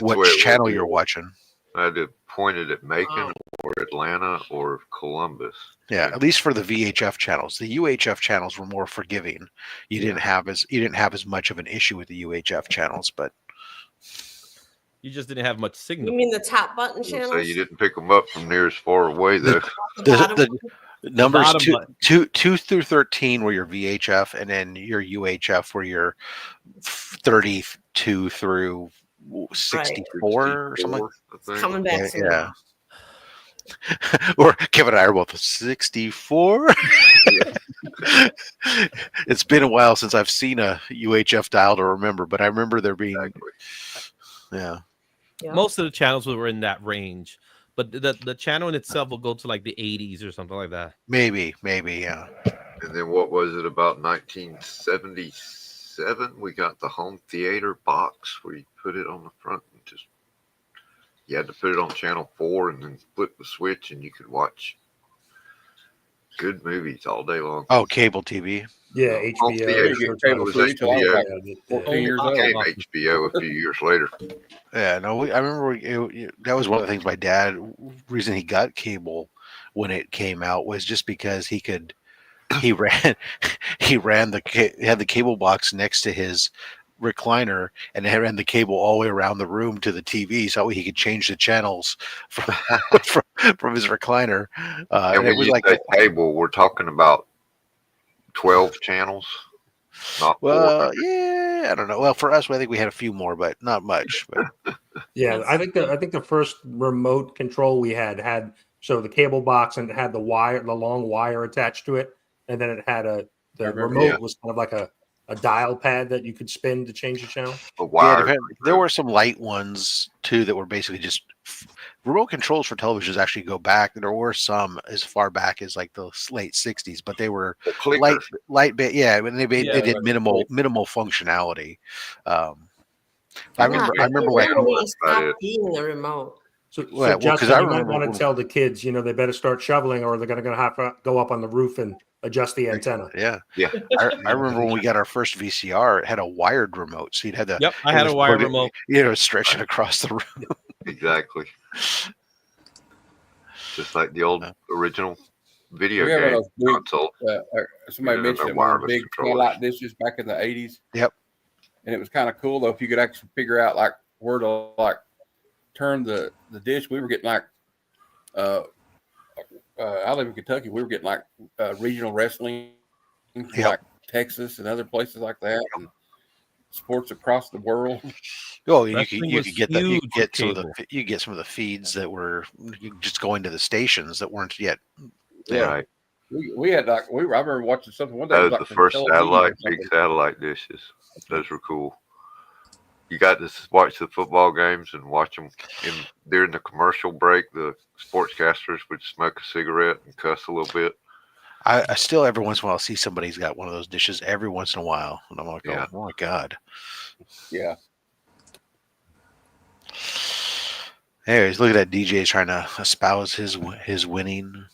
which channel you're watching. I had to point it at Macon or Atlanta or Columbus. Yeah, at least for the VHF channels. The UHF channels were more forgiving. You didn't have as much of an issue with the UHF channels, but you just didn't have much signal. You mean the top button channels? So you didn't pick them up from near as far away though. The numbers 2 through 13 were your VHF, and then your UHF were your 32 through 64 or something. It's coming back soon. Yeah. Or Kevin and I are both 64. It's been a while since I've seen a UHF dial to remember, but I remember there being most of the channels were in that range, but the channel in itself will go to like the 80s or something like that. Maybe, yeah. And then what was it, about 1977? We got the home theater box where you put it on the front and you had to put it on channel 4 and then flip the switch and you could watch good movies all day long. Oh, cable TV. Yeah, HBO. Cable HBO. 14 years old. Became HBO a few years later. Yeah, no, I remember that was one of the things my dad. Reason he got cable when it came out was just because he had the cable box next to his recliner, and they ran the cable all the way around the room to the TV, so he could change the channels from his recliner. And when you say cable, we're talking about 12 channels. Not 400. Yeah, I don't know. Well, for us, I think we had a few more, but not much. But yeah, I think the first remote control we had so the cable box, and it had the long wire attached to it, and then it had the remote was kind of like a dial pad that you could spin to change the channel. There were some light ones too that were basically just remote controls for televisions. Actually, go back. There were some as far back as like the late '60s, but they were light bit. Yeah, when they did minimal functionality. I remember when I stopped being the remote. So Justin, you might want to tell the kids, they better start shoveling, or they're going to have to go up on the roof and adjust the antenna. Yeah. I remember when we got our first VCR, it had a wired remote, so you'd had to. Yep, I had a wired remote. Stretch it across the room. Exactly. Just like the old original video game console. Somebody mentioned one of the big taillight dishes back in the 80s. Yep. And it was kind of cool though if you could actually figure out like where to turn the dish. We were getting I live in Kentucky. We were getting regional wrestling from like Texas and other places like that, and sports across the world. Oh, you could get some of the feeds that were just going to the stations that weren't yet. Yeah. Right. We had I remember watching something one day. That was the first big satellite dishes. Those were cool. you got to watch the football games and watch them during the commercial break. The sportscasters would smoke a cigarette and cuss a little bit. I still every once in a while see somebody's got one of those dishes every once in a while, and I'm like, Yeah. oh my god. Yeah. Anyways, look at that DJ trying to espouse his winning.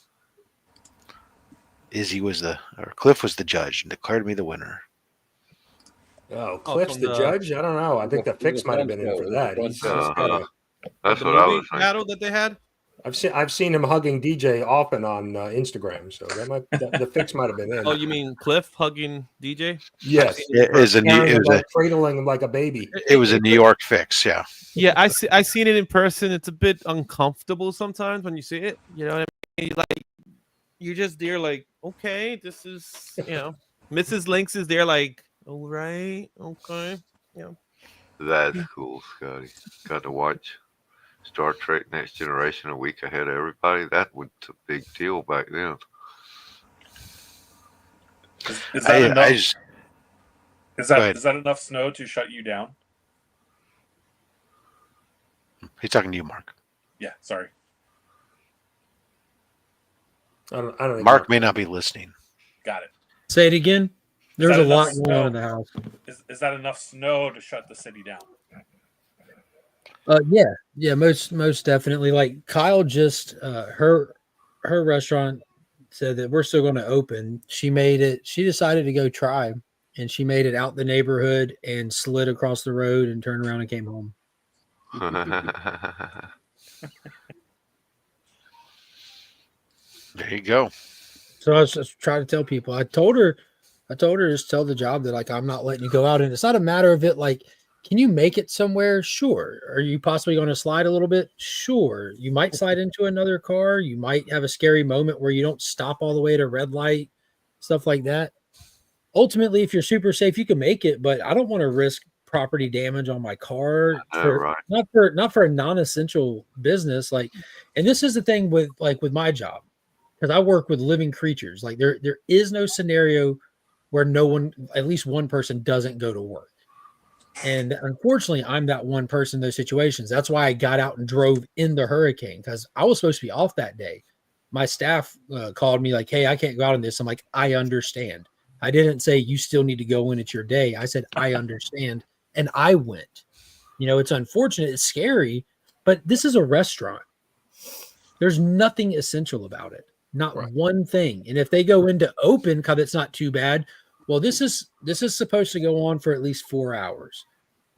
Cliff was the judge and declared me the winner. Oh, Cliff's from the judge? I don't know. I think the Fix might have been in for that. He's, That's the what I movie was thinking. battle that they had. I've seen him hugging DJ often on Instagram, so the Fix might have been in. Oh, you mean Cliff hugging DJ? Yes, It was cradling him like a baby. It was a New York Fix, yeah. Yeah, I seen it in person. It's a bit uncomfortable sometimes when you see it. You know what I mean? Like you're just there, like, okay, this is, you know, Mrs. Lynx is there, like, all right, okay, yeah. That's cool, Scotty. Got to watch Star Trek Next Generation a week ahead of everybody. That was a big deal back then. Is that enough? Is that enough snow to shut you down? He's talking to you, Mark. Yeah, sorry. I don't think Mark may not be listening. Got it. Say it again. There's that a lot enough going on snow? in the house. Is that enough snow to shut the city down? Yeah, most definitely. Like Kyle just her restaurant said that we're still going to open. She made it. She decided to go try, and she made it out the neighborhood and slid across the road and turned around and came home. There you go. So I was just trying to tell people. I told her just tell the job that like I'm not letting you go out, and it's not a matter of it like. Can you make it somewhere? Sure. Are you possibly going to slide a little bit? Sure. You might slide into another car. You might have a scary moment where you don't stop all the way at a red light, stuff like that. Ultimately, if you're super safe, you can make it, but I don't want to risk property damage on my car not for a non-essential business. Like, and this is the thing with my job, because I work with living creatures. Like there is no scenario where at least one person doesn't go to work. And unfortunately, I'm that one person in those situations. That's why I got out and drove in the hurricane, because I was supposed to be off that day. My staff called me like, hey, I can't go out on this. I'm like, I understand. I didn't say you still need to go in. It's your day. I said, I understand. And I went. You know, it's unfortunate. It's scary, but this is a restaurant. There's nothing essential about it. Not one thing. And if they go into open, because it's not too bad. Well, this is supposed to go on for at least 4 hours.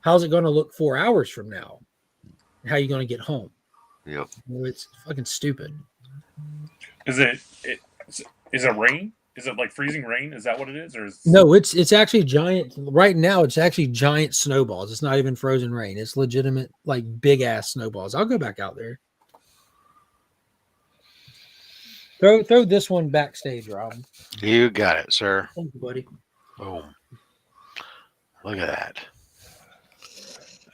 How's it going to look 4 hours from now? How are you going to get home? Yep. Well, it's fucking stupid. Is it rain? Is it like freezing rain? Is that what it is? Or is No, it's actually giant. Right now, it's actually giant snowballs. It's not even frozen rain. It's legitimate, like big ass snowballs. I'll go back out there. Throw this one backstage, Rob. You got it, sir. Thank you, buddy. Boom. Look at that.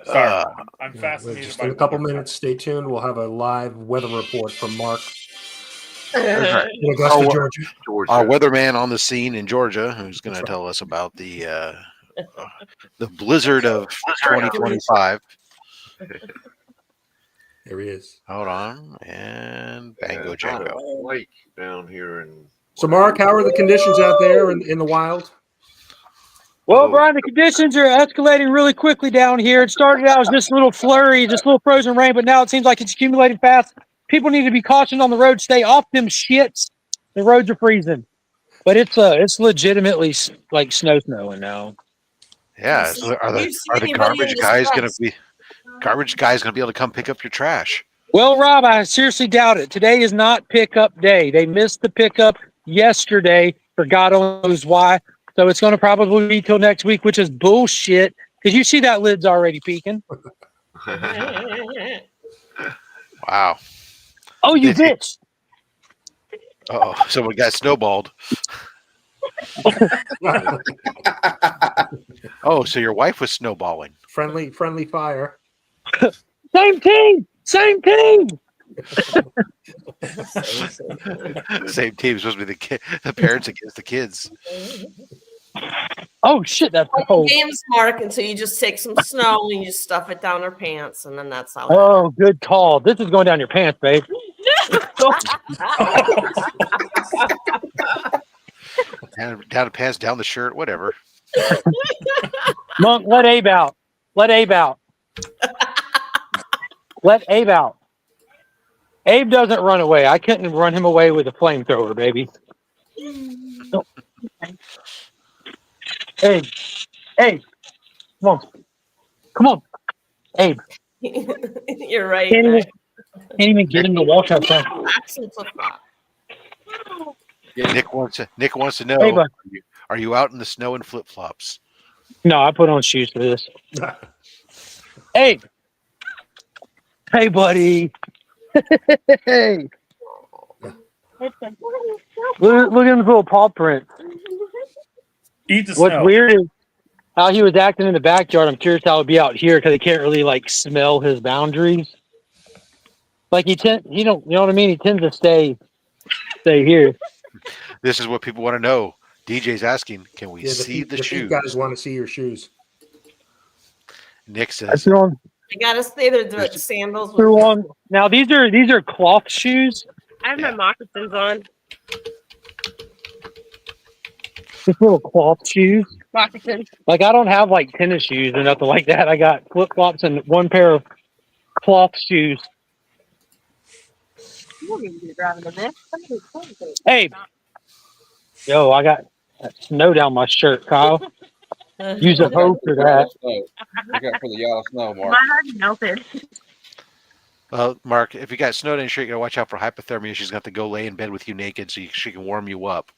Sorry, I'm fascinated. Just in a couple minutes, stay tuned. We'll have a live weather report from Mark That's right. in Augusta, Georgia. Our weatherman on the scene in Georgia, who's going to tell us about the blizzard of 2025. There he is. Hold on, and Bango Jango. Lake down here in. So, Mark, how are the conditions out there in the wild? Well, Brian, the conditions are escalating really quickly down here. It started out as just little flurry, just little frozen rain, but now it seems like it's accumulating fast. People need to be cautious on the road. Stay off them shits. The roads are freezing, but it's legitimately like snowing now. Yeah, so are the garbage guys going to be? Garbage guy's going to be able to come pick up your trash. Well, Rob, I seriously doubt it. Today is not pickup day. They missed the pickup yesterday for God only knows why. So it's going to probably be till next week, which is bullshit. Because you see that lid's already peeking. Wow. Oh, you bitch. Oh, someone got snowballed. Oh, so your wife was snowballing. Friendly fire. Same team. Same team. Supposed to be the parents against the kids. Oh shit, that's Like cold. James Mark, and so you just take some snow and you stuff it down her pants, and then that's how. Oh, good call. This is going down your pants, babe. Down the pants, down the shirt, whatever. Monk, let Abe out. Let Abe out. Let Abe out. Abe doesn't run away. I couldn't run him away with a flamethrower, baby. No. Abe. Abe. Come on. Come on. Abe. You're right. Can't even get him to walk outside. Nick wants to know, Hey, bud. are you out in the snow in flip-flops? No, I put on shoes for this. Hey. Hey, buddy. Hey. Look at his little paw print. Eat the What's snow. weird is how he was acting in the backyard. I'm curious how it would be out here because he can't really like smell his boundaries. Like you know what I mean? He tends to stay here. This is what people want to know. DJ's asking, can we Yeah, see the feet shoes? guys want to see your shoes. Nick I says, threw on. I gotta say they're sandals. Threw on. Now these are cloth shoes. I have my moccasins on. Just little cloth shoes. Moccasins. Like I don't have like tennis shoes or nothing like that. I got flip flops and one pair of cloth shoes. You won't even be driving in this. Hey, yo, I got snow down my shirt, Kyle. Use a hoe for that. Look out for the yellow snow, Mark. Mine already melted. well, Mark, if you got snowed in, you got to watch out for hypothermia. She's got to go lay in bed with you naked so she can warm you up.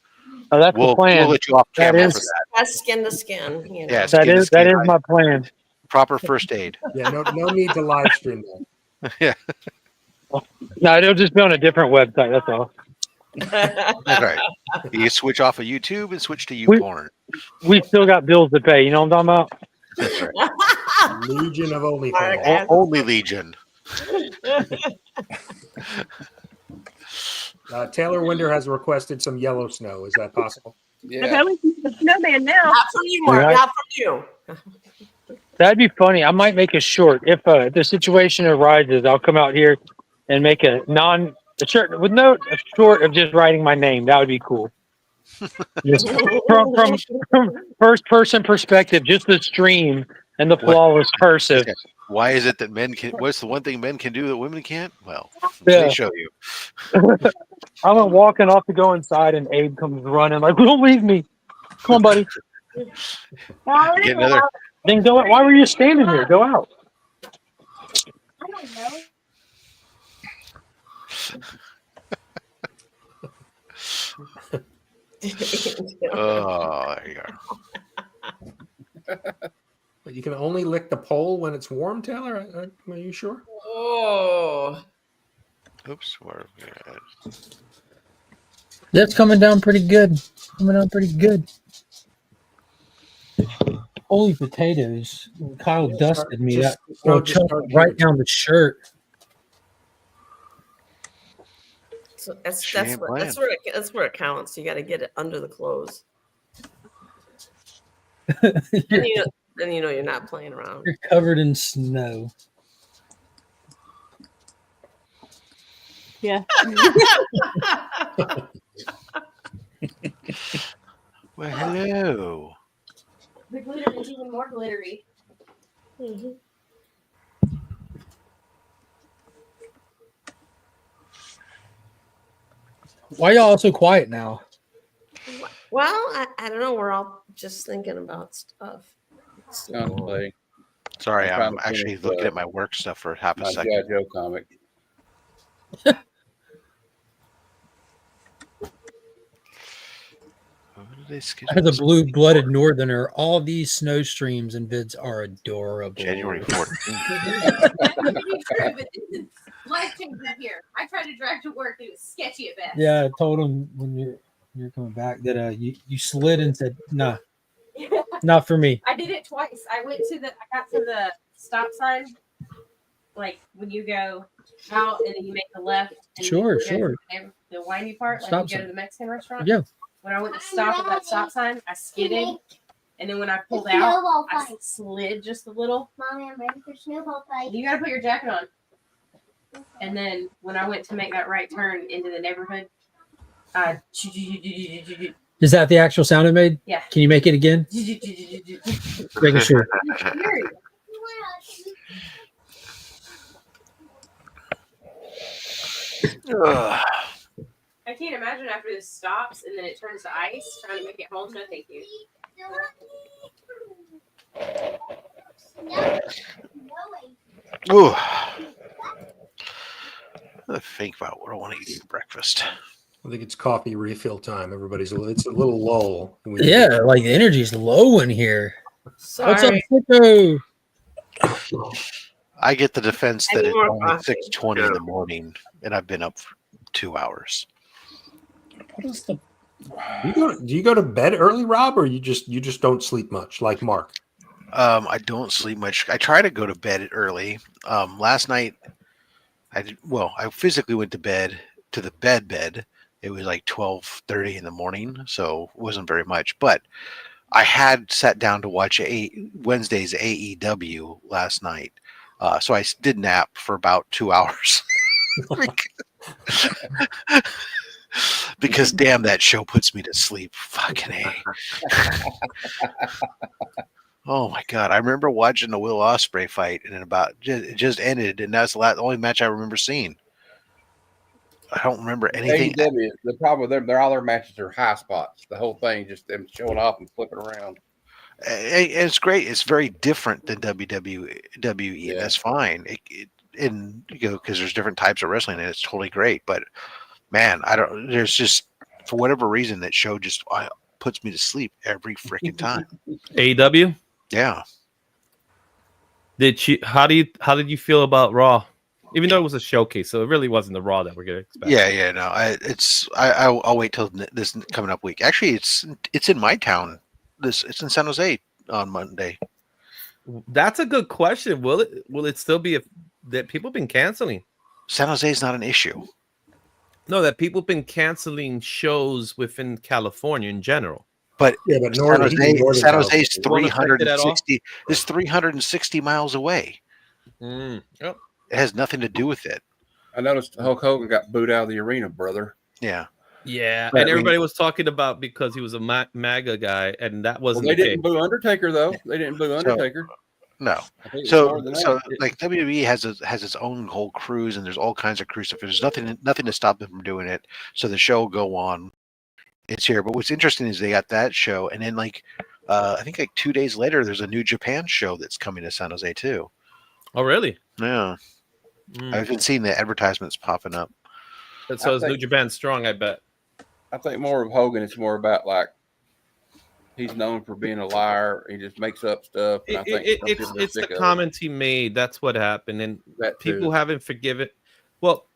Oh, that's the plan. We'll let you off camera is- for that. That's skin to skin. You know. Yeah, That skin to is skin, my plan. proper first aid. Yeah, no need to live stream that. Yeah. No, it'll just be on a different website. That's all. Okay. You switch off of YouTube and switch to We- YouPorn. We still got bills to pay. You know what I'm talking about? That's right. Legion of OnlyFans. Only Legion. Taylor Winder has requested some yellow snow. Is that possible? Yeah. Okay, we see the snowman now. Not from you, Mark. Right. Not from you. That'd be funny. I might make a short if the situation arises. I'll come out here and make a short with a short of just writing my name. That would be cool. Just from first person perspective, just the stream and the flawless cursive. Why is it that men can? What's the one thing men can do that women can't? Well, Yeah. they show you. I'm walking off to go inside, and Abe comes running like, "Don't leave me! Come on, buddy." Get another. Then go out. Why were you standing here? Go out. I don't know. Oh, there you go. But you can only lick the pole when it's warm, Taylor? Are you sure? Oh. Oops. Where are we at? That's coming down pretty good. Coming down pretty good. Holy potatoes. Kyle dusted me. just- That no, will just choke start right here. down the shirt. So that's She ain't playing. that's where it counts. You got to get it under the clothes. Then you know you're not playing around. You're covered in snow. Yeah. Well, hello. The glitter is even more glittery. Mm-hmm. Why y'all so quiet now? Well, I don't know. We're all just thinking about stuff. Contemplating Sorry, I'm trying I'm to actually finish, looking at my work stuff for half a my second. G.I. Joe comic. What did they schedule As a this blue-blooded northerner, all these snow streams and vids are adorable. January 14th. That may be true, but this is life changing here. I tried to drive to work; it was sketchy at best. Yeah, I told him when you're coming back that you slid and said, nah, not for me. I did it twice. I got to the stop sign, like when you go out and then you make the left. And Sure, you go sure. to The windy part, like Stop you go sign. to the Mexican restaurant. Yeah. When I went to stop at that stop sign, I skidded And then when I pulled It's a out, snowball I fight. slid just a little. Mommy, I'm ready for snowball fight. You gotta put your jacket on. And then when I went to make that right turn into the neighborhood, Is that the actual sound it made? Yeah. Can you make it again? Making sure. I can't imagine after this stops and then it turns to ice, trying to make it home. No, thank you. Ooh. Let's think about what I want to eat for breakfast. I think it's coffee refill time. It's a little lull. Yeah, like the energy's low in here. Sorry. What's up, Sicko? I get the defense that Any it's more only coffee? 6:20 in the morning, and I've been up for 2 hours. What is the? Do you go to bed early, Rob, or you just don't sleep much, like Mark? I don't sleep much. I try to go to bed early. Last night, I physically went to bed to the bed. It was like 12:30 in the morning, so it wasn't very much. But I had sat down to watch Wednesday's AEW last night, so I did nap for about 2 hours. Because damn, that show puts me to sleep. Fucking A. Oh my god! I remember watching the Will Ospreay fight, and it just ended, and that's the only match I remember seeing. I don't remember anything. AEW, the problem with them, all their matches are high spots. The whole thing, just them showing off and flipping around. It's great. It's very different than WWE. Yeah. That's fine. Because there's different types of wrestling, and it's totally great. But man, there's just, for whatever reason, that show just puts me to sleep every freaking time. AEW. Yeah. How did you feel about Raw? Even though it was a showcase, so it really wasn't the Raw that we're gonna expect. Yeah. No, I'll wait till this coming up week. Actually, it's in my town. It's in San Jose on Monday. That's a good question. Will it still be that people have been canceling? San Jose is not an issue. No, that people have been canceling shows within California in general. But Yeah, but San Jose is Won't affect it at all? 360. It's 360 miles away. Yep. It has nothing to do with it. I noticed Hulk Hogan got booed out of the arena, brother. Yeah. Yeah, But, and everybody was talking about because he was a MAGA guy, and that wasn't They the didn't case. boo Undertaker though. They didn't boo Undertaker. No. I think it's So more than that. like WWE has its own whole cruise, and there's all kinds of cruise stuff. There's nothing to stop them from doing it. So the show will go on. It's here. But what's interesting is they got that show, and then I think 2 days later, there's a New Japan show that's coming to San Jose too. Oh, really? Yeah. I've been seeing the advertisements popping up. So is New Japan strong? I bet. I think more of Hogan. It's more about like he's known for being a liar. He just makes up stuff. And I think It's the comments he made. That's what happened, and That too. people haven't forgiven. Well,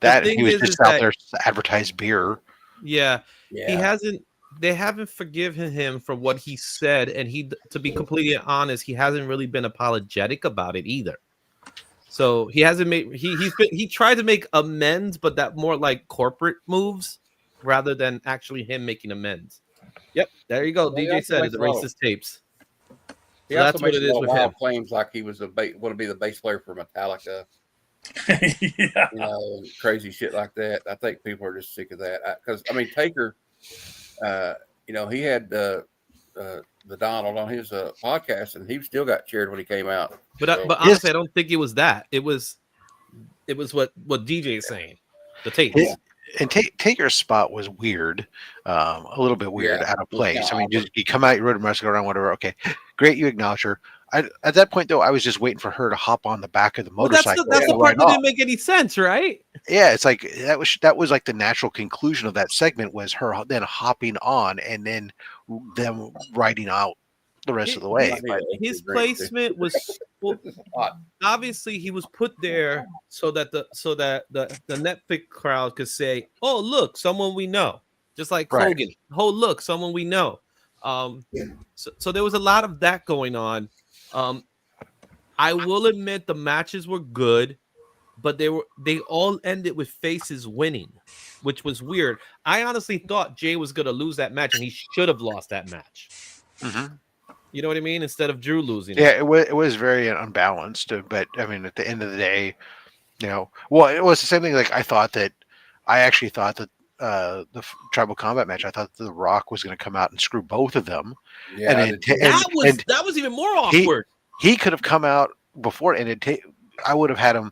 That the he thing was is just that- out there to advertise beer. Yeah, he Yeah. hasn't. They haven't forgiven him for what he said, and to be completely honest, he hasn't really been apologetic about it either. So he hasn't made. He tried to make amends, but that more like corporate moves rather than actually him making amends. Yep, there you go. Well, he DJ also said it. makes The a lot of- racist tapes. He So also that's what makes it a is lot of with wild him. claims like he was want to be the bass player for Metallica. Yeah. You know, crazy shit like that. I think people are just sick of that. Because Taker, he had the Donald on his podcast, and he still got cheered when he came out. But honestly, I don't think it was that. It was what DJ is saying. The tapes. And Taker's spot was weird, a little bit weird, Yeah, out of it was place. kinda I mean, awkward. just you come out, you rode a bicycle around, whatever. Okay, great, you acknowledge her. At that point, though, I was just waiting for her to hop on the back of the Well, that's motorcycle. the and part ride that off. didn't make any sense, right? Yeah, it's like that was like the natural conclusion of that segment was her then hopping on and then them riding out the rest of the way. But His placement was obviously he was put there so that the Netflix crowd could say, "Oh, look, someone we know," just like Right. Hogan. "Oh, look, someone we know." So there was a lot of that going on. I will admit the matches were good, but they all ended with faces winning, which was weird. I honestly thought Jay was going to lose that match, and he should have lost that match. Mhm. You know what I mean? Instead of Drew losing. Yeah, it was very unbalanced. But I mean, at the end of the day, well, it was the same thing. Like I actually thought that the tribal combat match, I thought The Rock was going to come out and screw both of them. Yeah, and I then, did too. That was even more awkward. He could have come out before, and I would have had him.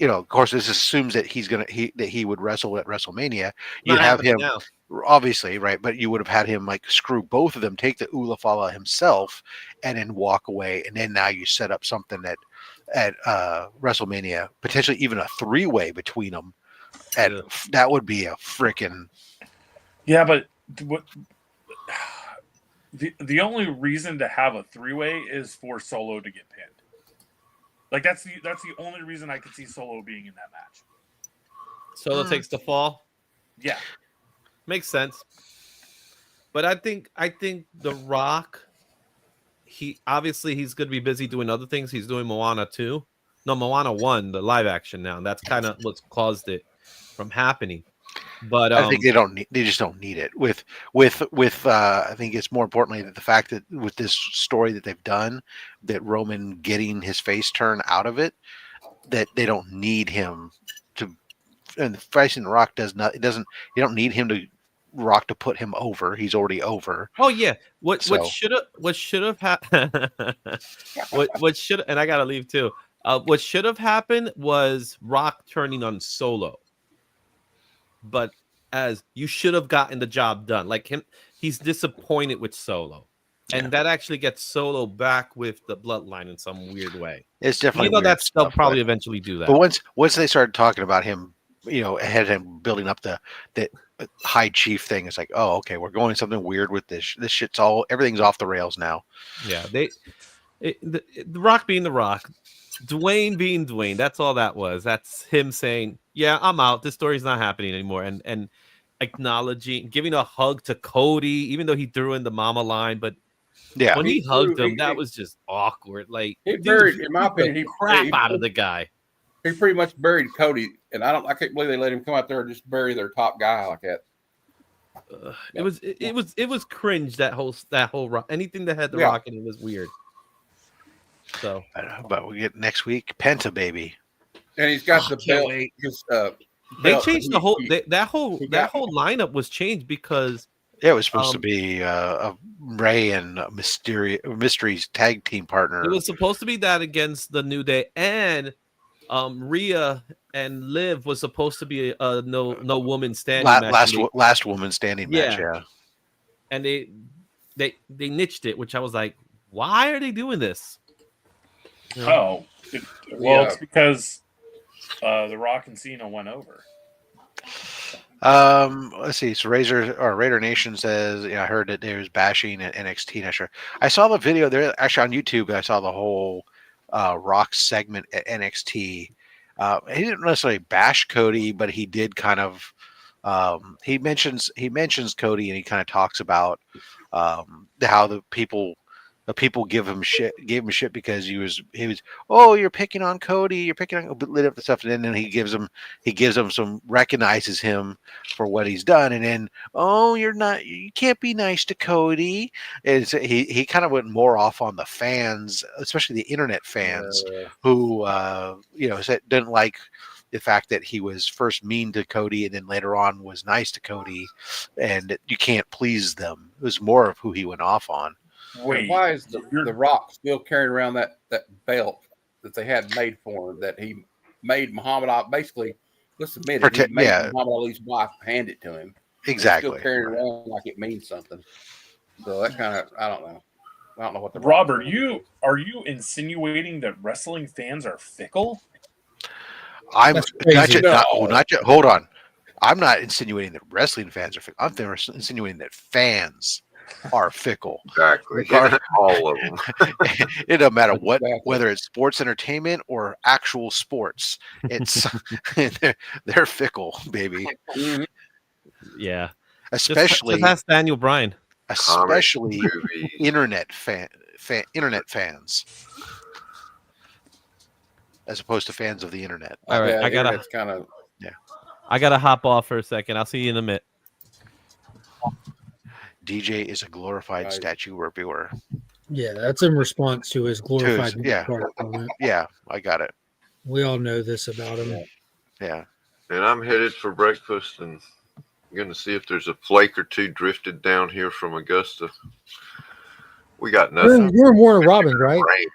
Of course, this assumes that he would wrestle at WrestleMania. You'd have him, obviously, right? But you would have had him like screw both of them, take the Ula Fala himself, and then walk away. And then now you set up something at WrestleMania, potentially even a 3-way between them. And that would be a freaking. Yeah, but the only reason to have a 3-way is for Solo to get pinned. Like that's the only reason I could see Solo being in that match. Solo takes the fall. Yeah, makes sense. But I think The Rock, he's going to be busy doing other things. He's doing Moana 2. No, Moana 1, the live action now. And that's kind of what's caused it from happening. But I think they just don't need it. With I think it's more importantly that the fact that with this story that they've done, that Roman getting his face turned out of it, that they don't need him to. And facing The Rock does not. It doesn't. You don't need him to Rock to put him over. He's already over. Oh yeah. What should have happened? what should, and I gotta leave too. What should have happened was Rock turning on Solo. But as you should have gotten the job done, like he's disappointed with Solo, and that actually gets Solo back with the bloodline in some weird way. It's definitely they'll probably eventually do that. But once they started talking about him, ahead of him building up the high chief thing, it's like, oh, okay, we're going something weird with this. This shit's everything's off the rails now. Yeah, the Rock being The Rock, Dwayne being Dwayne. That's all that was. That's him saying, yeah, I'm out. This story's not happening anymore. And acknowledging, giving a hug to Cody, even though he threw in the mama line. But yeah, when he hugged him, that was just awkward. Like, he buried, in my opinion, he crap out of the guy. He pretty much buried Cody, and I can't believe they let him come out there and just bury their top guy like that. It was cringe, that whole Rock. Anything that had the Rock in it was weird. So, but we get next week Penta baby, and he's got the belt. They changed the whole that whole lineup was changed because it was supposed to be Ray and Mystery's tag team partner. It was supposed to be that against the New Day, and Rhea and Liv was supposed to be a no woman standing match. Last woman standing match, yeah. And they niched it, which I was like, why are they doing this? It's because The Rock and Cena went over. Let's see. So Raider Nation says, I heard that there was bashing at NXT. Not sure. I saw the video there actually on YouTube. I saw the whole Rock segment at NXT. He didn't necessarily bash Cody, but he did kind of. He mentions Cody, and he kind of talks about how the people gave him shit because he was, oh, you're picking on Cody, you're picking on, lit up the stuff, and then he gives him some, recognizes him for what he's done, and then, oh, you can't be nice to Cody, and so he kind of went more off on the fans, especially the internet fans, who didn't like the fact that he was first mean to Cody and then later on was nice to Cody, and you can't please them. It was more of who he went off on. Wait, why is the Rock still carrying around that belt that they had made for him, that he made Muhammad Ali? Basically, let's admit it, he made Muhammad Ali's wife hand it to him. Exactly. He's still carrying it around like it means something. So that kind of, I don't know what the Robert, are you insinuating that wrestling fans are fickle? I'm hold on. I'm not insinuating that wrestling fans are fickle. I'm insinuating that fans are fickle. Exactly. All of them. It doesn't matter whether it's sports entertainment or actual sports. It's they're fickle, baby. Yeah. Especially just ask Daniel Bryan. Especially internet fans, as opposed to fans of the internet. All right, I gotta hop off for a second. I'll see you in a minute. DJ is a glorified statue reviewer. Yeah, that's in response to his glorified yeah. comment. Yeah, I got it. We all know this about him. Yeah. And I'm headed for breakfast, and I'm going to see if there's a flake or two drifted down here from Augusta. We got nothing. You're in Warner Robins, right? Rain.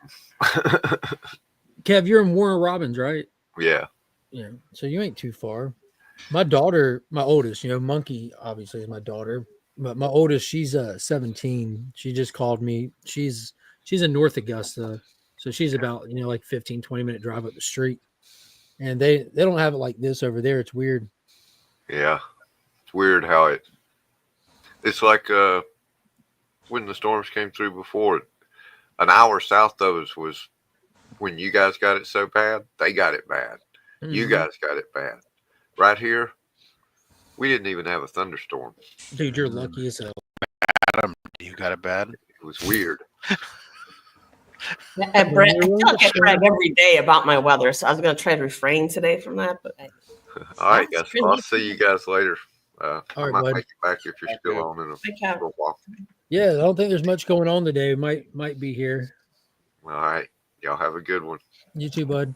Kev, you're in Warner Robins, right? Yeah. Yeah. So you ain't too far. My daughter, my oldest, Monkey obviously is my daughter, but my oldest, she's 17. She just called me. She's in North Augusta. So she's about, like 15, 20-minute drive up the street. And they don't have it like this over there. It's weird. Yeah. It's weird how it's like when the storms came through before, an hour south of us was when you guys got it so bad, they got it bad. Mm-hmm. You guys got it bad. Right here, we didn't even have a thunderstorm. Dude, you're lucky as hell. Adam, you got it bad? It was weird. And Brett, I feel like I brag every day about my weather, so I was going to try to refrain today from that. But all right, guys. Well, I'll see you guys later. I right, might bud. make it back if you're still on in a little while. Yeah, I don't think there's much going on today. Might be here. All right. Y'all have a good one. You too, bud.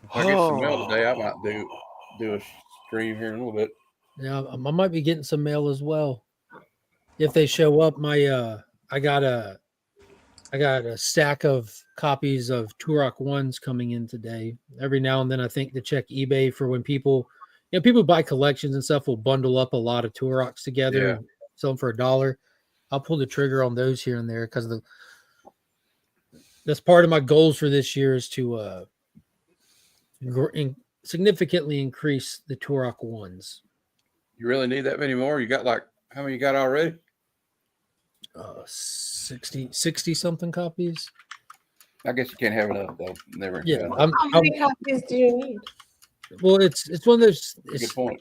If I get some mail today, I might do a stream here in a little bit. Yeah, I might be getting some mail as well. If they show up, I got a stack of copies of Turok 1s coming in today. Every now and then I think to check eBay for when people buy collections and stuff will bundle up a lot of Turoks together and sell them for $1. I'll pull the trigger on those here and there because that's part of my goals for this year is to significantly increase the Turok 1s. You really need that many more? You got how many you got already? 60 something copies. I guess you can't have enough though. Never. Yeah. how many copies do you need? Well, it's one of those. Good point.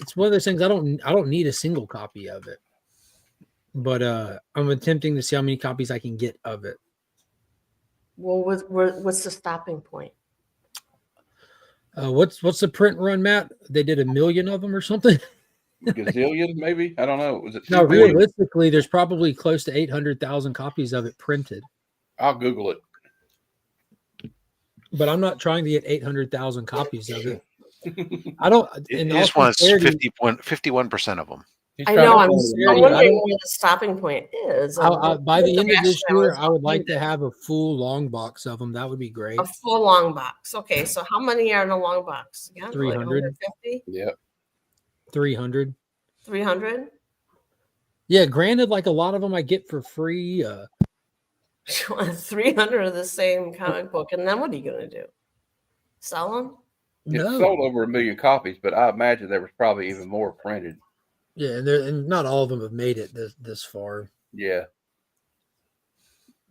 It's one of those things. I don't need a single copy of it, but I'm attempting to see how many copies I can get of it. Well, what's the stopping point? What's the print run, Matt? They did 1 million of them or something. Gazillion, maybe? I don't know. Was it? No, realistically, there's probably close to 800,000 copies of it printed. I'll Google it. But I'm not trying to get 800,000 copies of it. I don't. He just wants 51% of them. I know. I'm wondering where the stopping point is. By the end of this year, I would like to have a full long box of them. That would be great. A full long box. Okay, so how many are in a long box? Yeah, 300. 150? Yep. 300. 300? Yeah, granted, like a lot of them I get for free. 300 of the same comic book, and then what are you going to do? Sell them? It sold over 1 million copies, but I imagine there was probably even more printed. Yeah, and not all of them have made it this far. Yeah.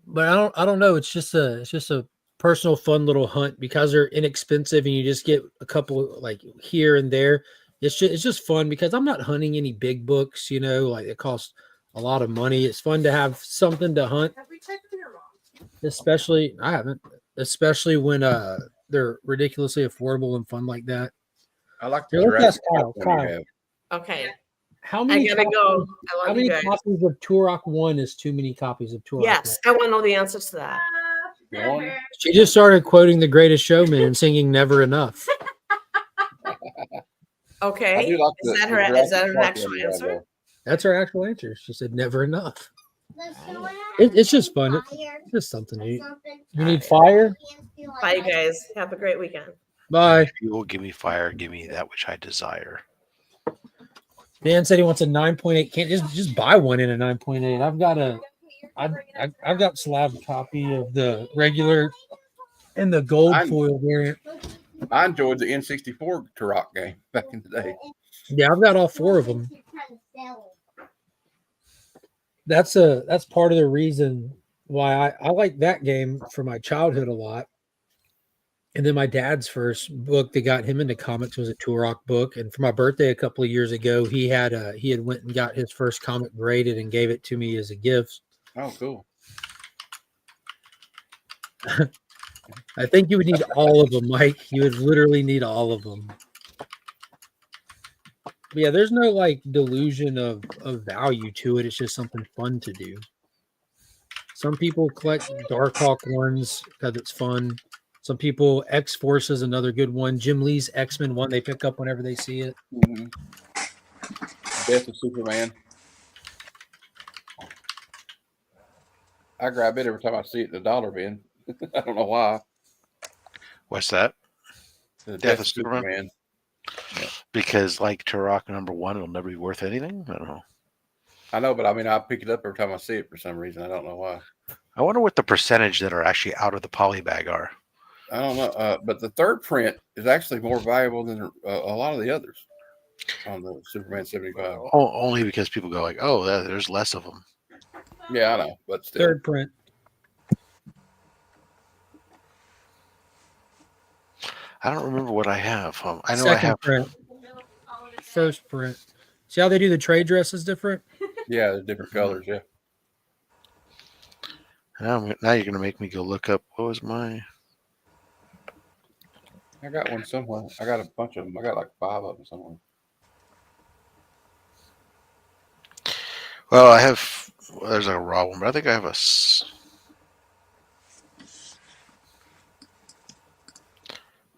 But I don't know. It's just a personal fun little hunt because they're inexpensive and you just get a couple like here and there. It's just fun because I'm not hunting any big books, like it costs a lot of money. It's fun to have something to hunt. Have we checked with your mom? Especially when they're ridiculously affordable and fun like that. I like the Jurassic Park one you have. Okay. How many? I gotta go. How many copies of Turok 1 is too many copies of Turok? Yes, I want to know the answer to that. She just started quoting The Greatest Showman and singing "Never Enough." Okay, is that her actual answer? That's her actual answer. She said "Never enough." It's just fun. It's just something neat. You need fire? Bye, guys. Have a great weekend. Bye. If you will give me fire, give me that which I desire. Dan said he wants a 9.8. Can't just buy one in a 9.8. I've got slab copy of the regular and the gold foil variant. I enjoyed the N64 Turok game back in the day. Yeah, I've got all 4 of them. That's part of the reason why I like that game for my childhood a lot. And then my dad's first book that got him into comics was a Turok book. And for my birthday a couple of years ago, he had went and got his first comic graded and gave it to me as a gift. Oh, cool. I think you would need all of them, Mike. You would literally need all of them. But yeah, there's no like delusion of value to it. It's just something fun to do. Some people collect Darkhawk ones because it's fun. Some people, X Force is another good one. Jim Lee's X-Men one they pick up whenever they see it. Mm-hmm. Death of Superman. I grab it every time I see it in the dollar bin. I don't know why. What's that? The Death of Superman. Yeah. Because like Turok #1, it'll never be worth anything. I don't know. I know, but I mean, I pick it up every time I see it for some reason. I don't know why. I wonder what the percentage that are actually out of the poly bag are. I don't know. But the third print is actually more valuable than a lot of the others on the Superman 75. Only because people go like, oh, there's less of them. Yeah, I know, but still. Third print. I don't remember what I have. I know Second I have. Print. First print. See how they do the trade dresses different? Yeah, the different colors. Yeah. Now you're gonna make me go look up what was my. I got one somewhere. I got a bunch of them. I got like 5 of them somewhere. Well, I have. There's like a raw one, but I think I have a.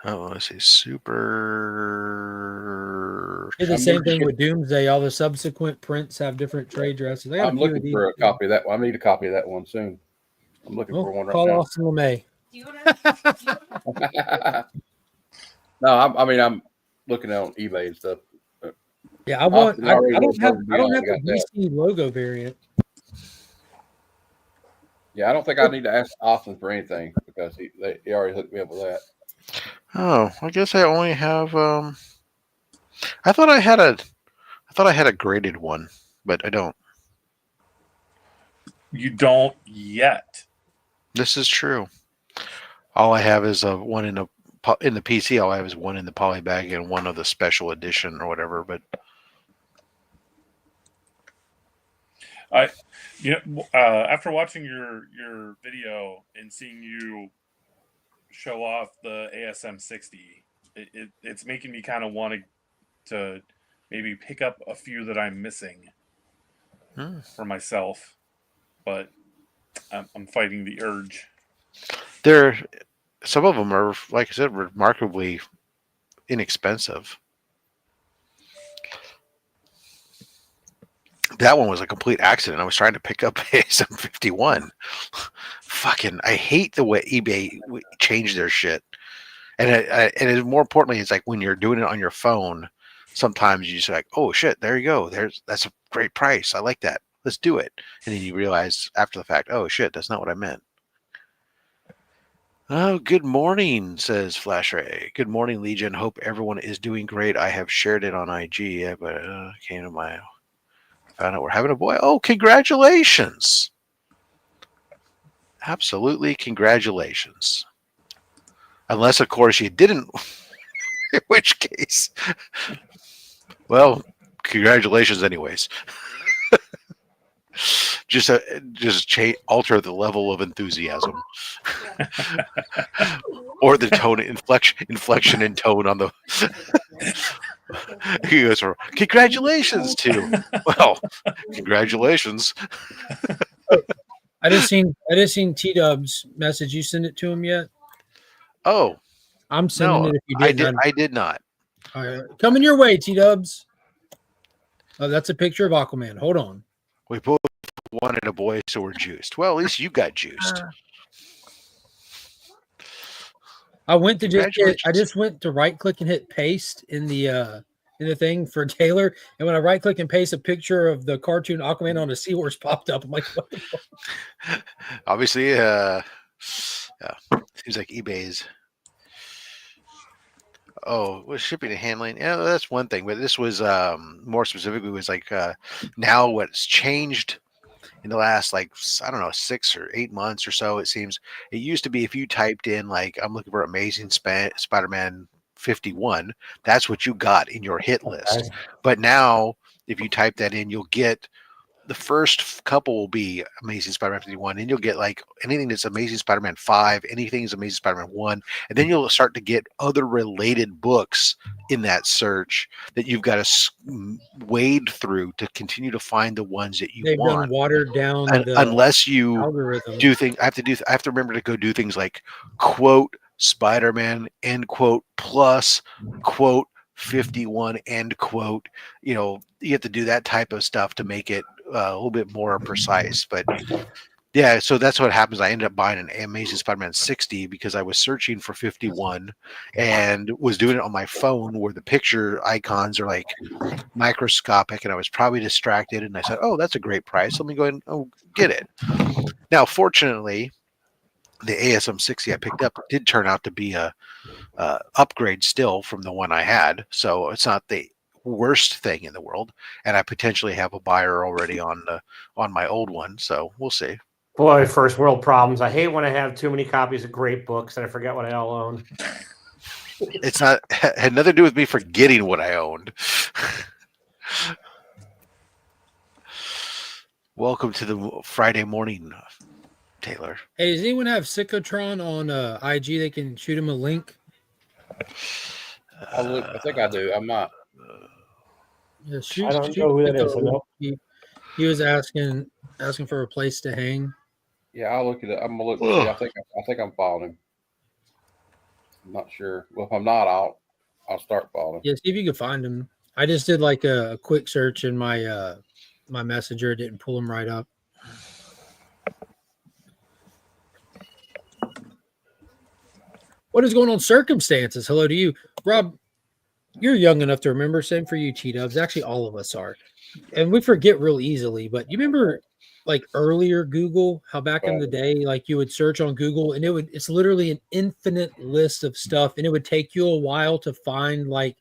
Oh, let's see. Super. Did the same thing with Doomsday. All the subsequent prints have different trade dresses. I'm looking for a copy of that one. I need a copy of that one soon. I'm looking for one right call now. Austin LeMay. No, I mean I'm looking on eBay and stuff. Yeah, I want. I don't have the DC logo variant. Yeah, I don't think I need to ask Austin for anything because he already hooked me up with that. Oh, I guess I only have. I thought I had a graded one, but I don't. You don't yet. This is true. All I have is one in the PC. All I have is one in the poly bag and one of the special edition or whatever. But after watching your video and seeing you show off the ASM 60, it's making me kind of want to maybe pick up a few that I'm missing for myself, but I'm fighting the urge. Some of them are, like I said, remarkably inexpensive. That one was a complete accident. I was trying to pick up ASM 51. Fucking, I hate the way eBay changed their shit. And more importantly, it's like when you're doing it on your phone, sometimes you just like, oh shit, there you go. That's a great price. I like that. Let's do it. And then you realize after the fact, oh shit, that's not what I meant. Oh, good morning, says Flash Ray. Good morning, Legion. Hope everyone is doing great. I have shared it on IG, but came to my found out we're having a boy. Oh, congratulations! Absolutely, congratulations. Unless, of course, you didn't. In which case, well, congratulations, anyways. Just alter the level of enthusiasm, or the tone, inflection and tone on the. He goes for congratulations to. Well, congratulations. I just seen T-Dub's message. You send it to him yet? Oh, I'm sending it. If you didn't, I did not. All right, coming your way, T-Dubs. Oh, that's a picture of Aquaman. Hold on. We both wanted a boy, so we're juiced. Well, at least you got juiced. I went to right click and hit paste in the thing for Taylor, and when I right click and paste, a picture of the cartoon Aquaman on a seahorse popped up. I'm like, what the fuck? Obviously, yeah, seems like eBay's. Oh, with shipping and handling, yeah, that's one thing. But this was more specifically was like now what's changed in the last, like, I don't know, 6 or 8 months or so. It seems it used to be if you typed in like I'm looking for Amazing Spider-Man 51, that's what you got in your hit list. But now if you type that in, you'll get the first couple will be Amazing Spider-Man 51, and you'll get like anything that's Amazing Spider-Man 5, anything is Amazing Spider-Man 1, and then you'll start to get other related books in that search that you've got to wade through to continue to find the ones that you They've want. done watered down Unless you algorithm. do things, I have to remember to go do things like quote Spider-Man end quote plus quote 51 end quote. You know, you have to do that type of stuff to make it a little bit more precise. But yeah, so that's what happens. I ended up buying an Amazing Spider-Man 60 because I was searching for 51 and was doing it on my phone where the picture icons are like microscopic, and I was probably distracted, and I said, oh, that's a great price, let me go ahead and get it. Now fortunately, the ASM 60 I picked up did turn out to be a upgrade still from the one I had, so it's not the worst thing in the world, and I potentially have a buyer already on my old one, so we'll see. Boy, first world problems. I hate when I have too many copies of great books and I forget what I all own. It's not had nothing to do with me forgetting what I owned. Welcome to the Friday morning, Taylor. Hey, does anyone have Psychotron on IG? They can shoot him a link. I'll look. I think I do. I'm not. Yeah, shoot, I don't know who that is. I know. He was asking for a place to hang. Yeah, I'll look at it. I'm gonna look. See, I think I'm following him. I'm not sure. Well, if I'm not, I'll start following. Yeah, see if you can find him. I just did like a quick search in my my messenger. It didn't pull him right up. What is going on? Circumstances. Hello to you, Rob. You're young enough to remember. Same for you, T-Dubs. Actually, all of us are, and we forget real easily. But you remember, like earlier Google, how back in the day, like you would search on Google, and it's literally an infinite list of stuff, and it would take you a while to find like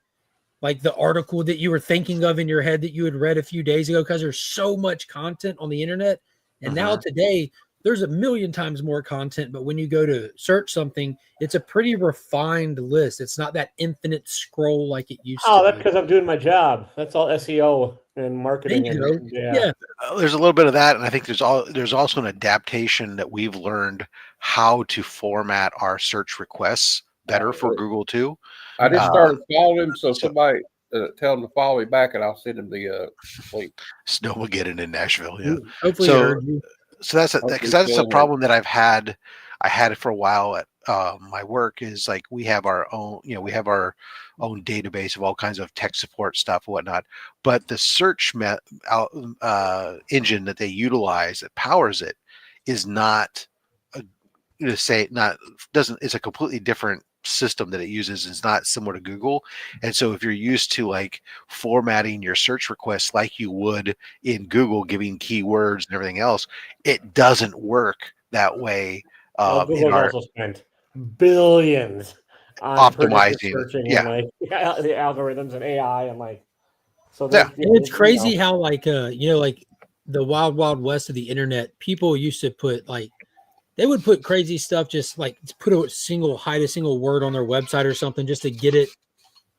the article that you were thinking of in your head that you had read a few days ago, because there's so much content on the internet. And now today, there's a million times more content, but when you go to search something, it's a pretty refined list. It's not that infinite scroll like it used to be. Oh, that's because I'm doing my job. That's all SEO and marketing. Yeah. There's a little bit of that, and I think there's also an adaptation that we've learned how to format our search requests better for Google too. I just started following him, so somebody tell him to follow me back, and I'll send him the link. Snowmageddon in Nashville, yeah. Hopefully, so that's a problem that I've had. I had it for a while at my work. Is like we have our own database of all kinds of tech support stuff and whatnot. But the search engine that they utilize that powers it is not it's a completely different system that it uses. It's not similar to Google. And so if you're used to like formatting your search requests like you would in Google, giving keywords and everything else, it doesn't work that way. Google's also spent billions on optimizing searching and like the algorithms and AI and like so and it's crazy how like like the wild west of the internet, people used to put like they would put crazy stuff, just like hide a single word on their website or something just to get it,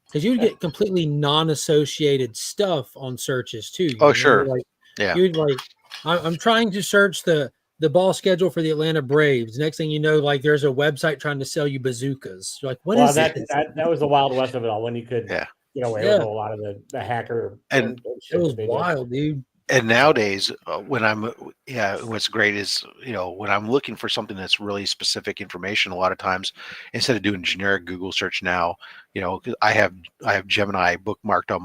because you would get completely non-associated stuff on searches too. Sure. Like, yeah. You'd like, I'm trying to search the ball schedule for the Atlanta Braves. Next thing you know, like there's a website trying to sell you bazookas. You're like, what is that? this? That was the wild west of it all, when you could get away with a lot of the hacker. And it was wild, dude. And nowadays, what's great is, when I'm looking for something that's really specific information, a lot of times, instead of doing generic Google search now, I have Gemini bookmarked on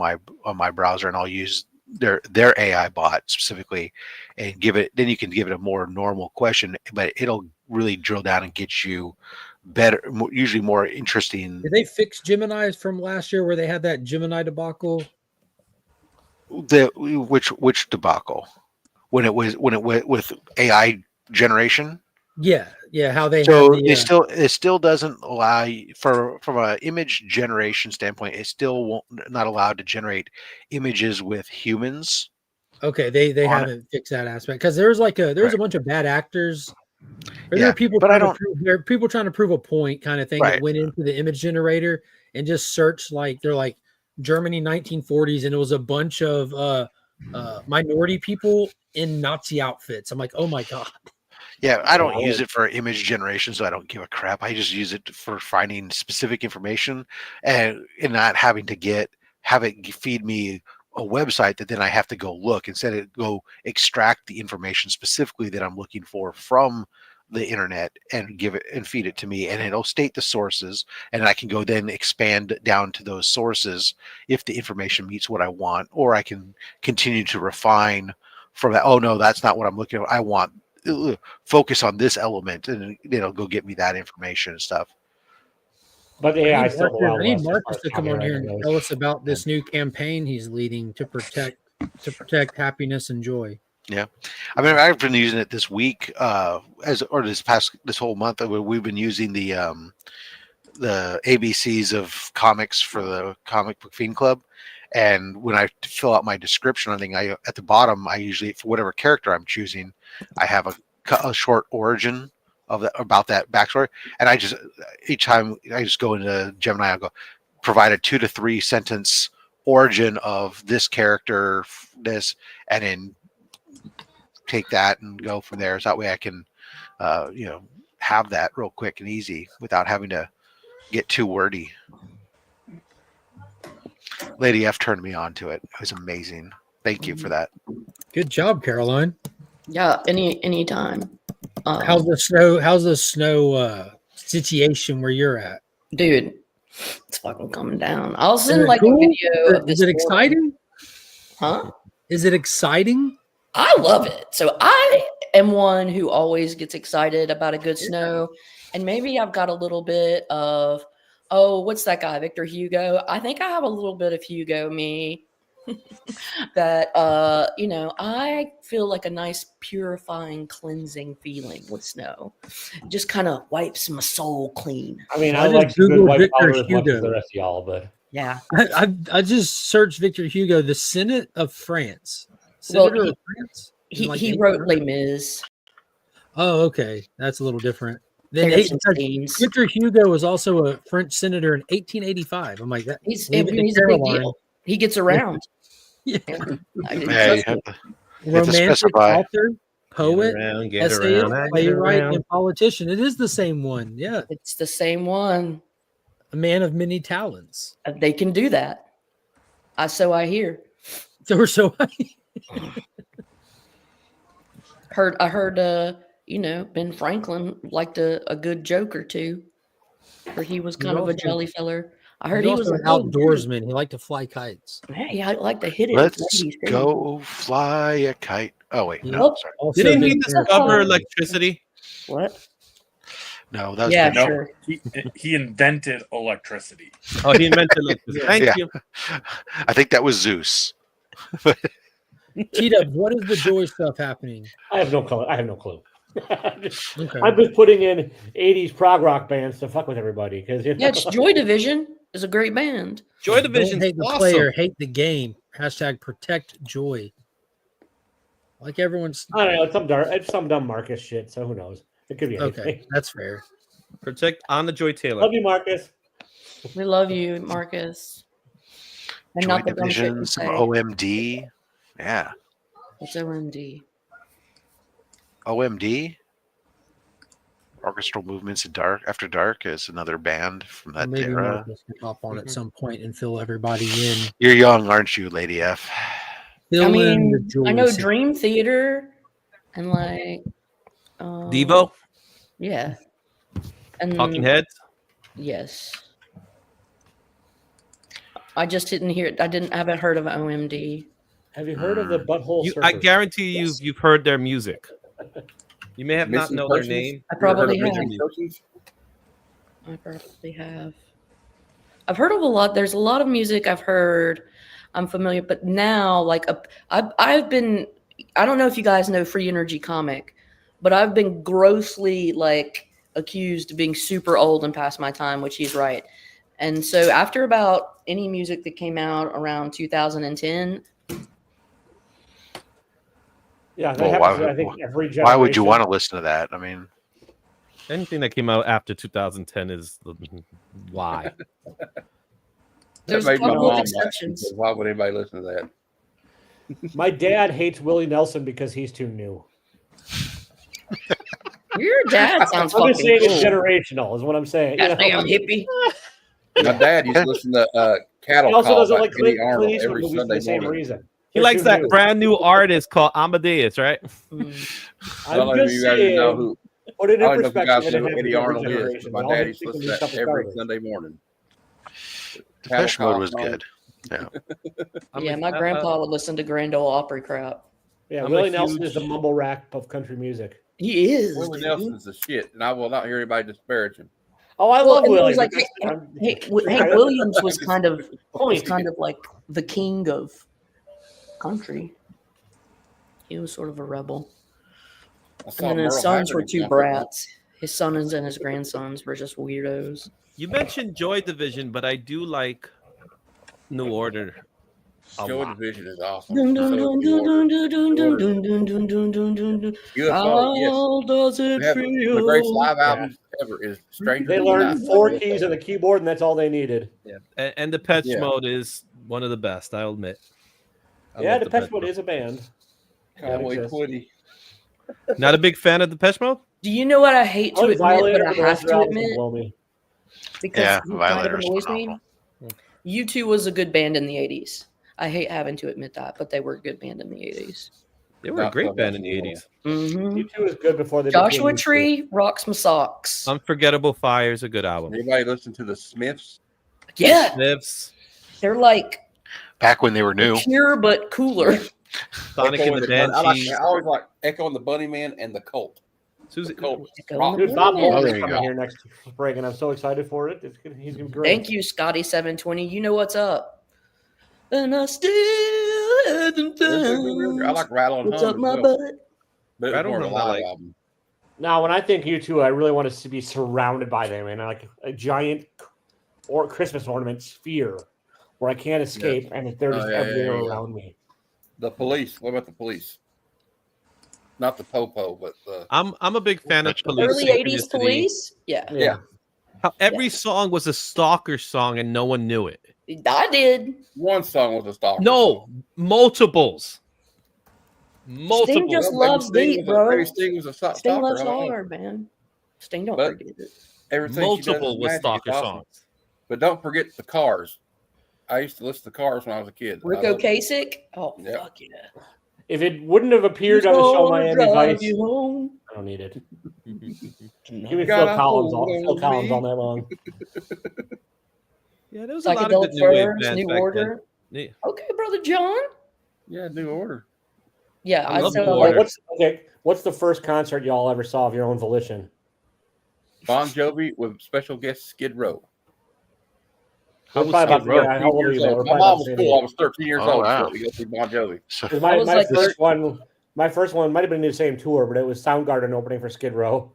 my browser, and I'll use their AI bot specifically and then you can give it a more normal question, but it'll really drill down and get you better, usually more interesting. Did they fix Gemini's from last year where they had that Gemini debacle? Which debacle? When it went with AI generation? Yeah, how they it still doesn't allow you, from an image generation standpoint, it still not allowed to generate images with humans. Okay, they haven't fixed that aspect, because there's a bunch of bad actors. There are people trying to prove a point kind of thing that went into the image generator and just searched they're like Germany 1940s, and it was a bunch of minority people in Nazi outfits. I'm like, oh my god. Yeah, I don't use it for image generation, so I don't give a crap. I just use it for finding specific information and not having to have it feed me a website that then I have to go look. Instead of go extract the information specifically that I'm looking for from the internet and give it and feed it to me, and it'll state the sources, and I can go then expand down to those sources if the information meets what I want, or I can continue to refine from that. Oh no, that's not what I'm looking at. I want focus on this element, and it'll go get me that information and stuff. But the AI still I need Marcus to come on here and tell us about this new campaign he's leading to protect happiness and joy. Yeah, I mean, I've been using it this week, this whole month. We've been using the ABCs of comics for the Comic Book Fiend Club, and when I fill out my description, at the bottom, I usually, for whatever character I'm choosing, I have a short origin about that backstory, and each time I just go into Gemini, I'll go provide a 2 to 3 sentence origin of this character, and then take that and go from there. So that way I can, have that real quick and easy without having to get too wordy. Lady F turned me on to it. It was amazing. Thank you for that. Good job, Caroline. Yeah, anytime. How's the snow situation where you're at? Dude, it's fucking coming down. I'll send like a video of this. Is it exciting? Huh? Is it exciting? I love it. So I am one who always gets excited about a good snow. And maybe I've got a little bit of, what's that guy, Victor Hugo? I think I have a little bit of Hugo me that, I feel like a nice purifying, cleansing feeling with snow. Just kind of wipes my soul clean. I mean, I like to good white powder as much as the rest of y'all, but yeah. I just searched Victor Hugo, the Senate of France. Senator of France? He wrote Les Mis. Oh, okay. That's a little different. Then Victor Hugo was also a French senator in 1885. I'm like, he's a big deal. He gets around. Yeah. Romantic author, poet, essayist, playwright, and politician. It is the same one. Yeah. It's the same one. A man of many talents. They can do that. So I hear. I heard Ben Franklin liked a good joke or two, or he was kind of a jolly feller. I heard he was an outdoorsman. He liked to fly kites. Hey, I like to hit it. Let's go fly a kite. Oh wait, no, sorry. Didn't he discover electricity? What? No, that was sure. He invented electricity. Oh, he invented electricity. Thank you. I think that was Zeus. T-Dub, what is the joy stuff happening? I have no clue. I've been putting in 80s prog rock bands to fuck with everybody because it's Joy Division is a great band. Joy Division, hate the player, hate the game. #protect joy. Like everyone's. I don't know. It's some dumb Marcus shit. So who knows? It could be anything. Okay, that's fair. Protect Anna Joy Taylor. Love you, Marcus. We love you, Marcus. And Joy Division, some OMD. Yeah. What's OMD? OMD? Orchestral Movements After Dark is another band from that Maybe era. Marcus can hop on at some point and fill everybody in. You're young, aren't you, Lady F? I know Dream Theater and like Devo? Yeah. And Talking Heads? Yes. I just didn't hear it. I haven't heard of OMD. Have you heard of the Butthole Surfers? I guarantee you've heard their music. You may have not known their name. I probably have. I probably have. I've heard of a lot. There's a lot of music I've heard. I'm familiar, but now, like, I've been. I don't know if you guys know Free Energy Comic, but I've been grossly accused of being super old and past my time, which he's right. And so after about any music that came out around 2010. Yeah, I think every generation. Why would you want to listen to that? I mean, anything that came out after 2010 is why. There's a couple of exceptions. Why would anybody listen to that? My dad hates Willie Nelson because he's too new. Your dad sounds I'm fucking just saying cool. it's generational, is what I'm saying. You know? Goddamn hippie. My dad used to listen to Cattle He also Call doesn't by like Eddie Clint Arnold Eastwood every movies for Sunday the same morning. reason. He They're likes too that new. brand new artist called Amadeus, right? I I'm don't know if just you guys know saying. who. Put it I in don't know if you perspective. guys When know it who happens Eddie every Arnold is, generation. but We my all dad need used to to listen do to stuff that with every covers. Sunday morning. Depeche Mode was good. Yeah. Yeah, my grandpa would listen to Grand Ole Opry crap. Yeah, I'm a Willie Nelson is huge- the mumble rap of country music. He is. Willie dude. Nelson's the shit, and I will not hear anybody disparage him. Oh, I Well, love and it Willie. was like, because Hank Williams was kind of Point. like the king of country. He was sort of a rebel. I saw And then his Merle sons were Haggard two jump in that. brats. His sons and his grandsons were just weirdos. You mentioned Joy Division, but I do like New Order. a Joy lot. Division is awesome. Dun, So dun, is dun, New Order. dun, dun, New dun, Order. dun, dun, dun, dun, dun, dun. UFO, yes. How does it They have one of the greatest live feel? albums ever is Stranger They Than learned That. 4 keys on the keyboard, and that's all they needed. Yeah, and Depeche Yeah. Mode is one of the best. I'll admit. I Yeah, love Depeche Mode is a band. Cowboy exists. Quitty. Not a big fan of Depeche Mode. Do you know what I hate to I like admit, Violator, but I but the rest have of their to albums don't admit? blow me. Because Yeah, it kind of Violator's annoys me. phenomenal. U2 was a good band in the 80s. I hate having to admit that, but they were a good band in the 80s. They were a Not great so band much in the anymore. 80s. Mm-hmm. U2 was good before they Joshua became U2. Tree rocks my socks. Unforgettable Fire is a good album. Anybody listen to the Smiths? Yeah, Sniffs, they're like Back when they were new. pure but cooler. Sonic Echo and the Bunny- Banshees. I always like Echo and the Bunnymen and the Cult. Susie, The Cult. Echo and the Dude, Bob Bunnymen. Mould Oh, is there you coming go. here next spring, and I'm so excited for it. He's gonna be great. Thank you, Scotty720. You know what's up. And I still haven't This is a good record. I found like Rattle and what's Hum up as my well, butt. but it's Rattle more of a and Hum I live like. album. Now, when I think U2, I really want to be surrounded by them, and like a giant or Christmas ornament sphere where I can't escape, and they're just everywhere around me. The Police. What about the Police? Not the Popo, but the I'm a big fan of Police. Early 80s Synchronicity. Police? Yeah. yeah. How every song was a stalker song and no one knew it. I did. One song was a stalker. No, song. multiples. Sting Multiples. just Well, maybe loves Sting beat, was a- bro. maybe Sting was a stalker. Sting loves I don't know. hard, man. Sting don't But- forget it. Everything she does Multiple is was magic. stalker It's awesome. songs. But don't forget the Cars. I used to listen to Cars when I was a kid. I Rico loved it. Kasich? Oh, Yep. fuck yeah. If it wouldn't have appeared on the show Miami Vice, You home. I don't need it. Give me Phil Got a Collins, hold Phil on Collins me. all night long. Yeah, there was a lot of good Psychedelic new wave Furs, bands New back Order. then. Yeah. Okay, brother John. Yeah, New Order. Yeah, I I love said New I Order. like What's the first concert y'all ever saw of your own volition? Bon Jovi with special guest Skid Row. How We're was probably Skid about- Row? yeah, how old were you? We're My probably mom about was the same cool. I age. was 13 years Oh, old wow. before we go see Bon Jovi. So 'Cause That was my like first one might have been the same tour, but it was Soundgarden opening for Skid Row.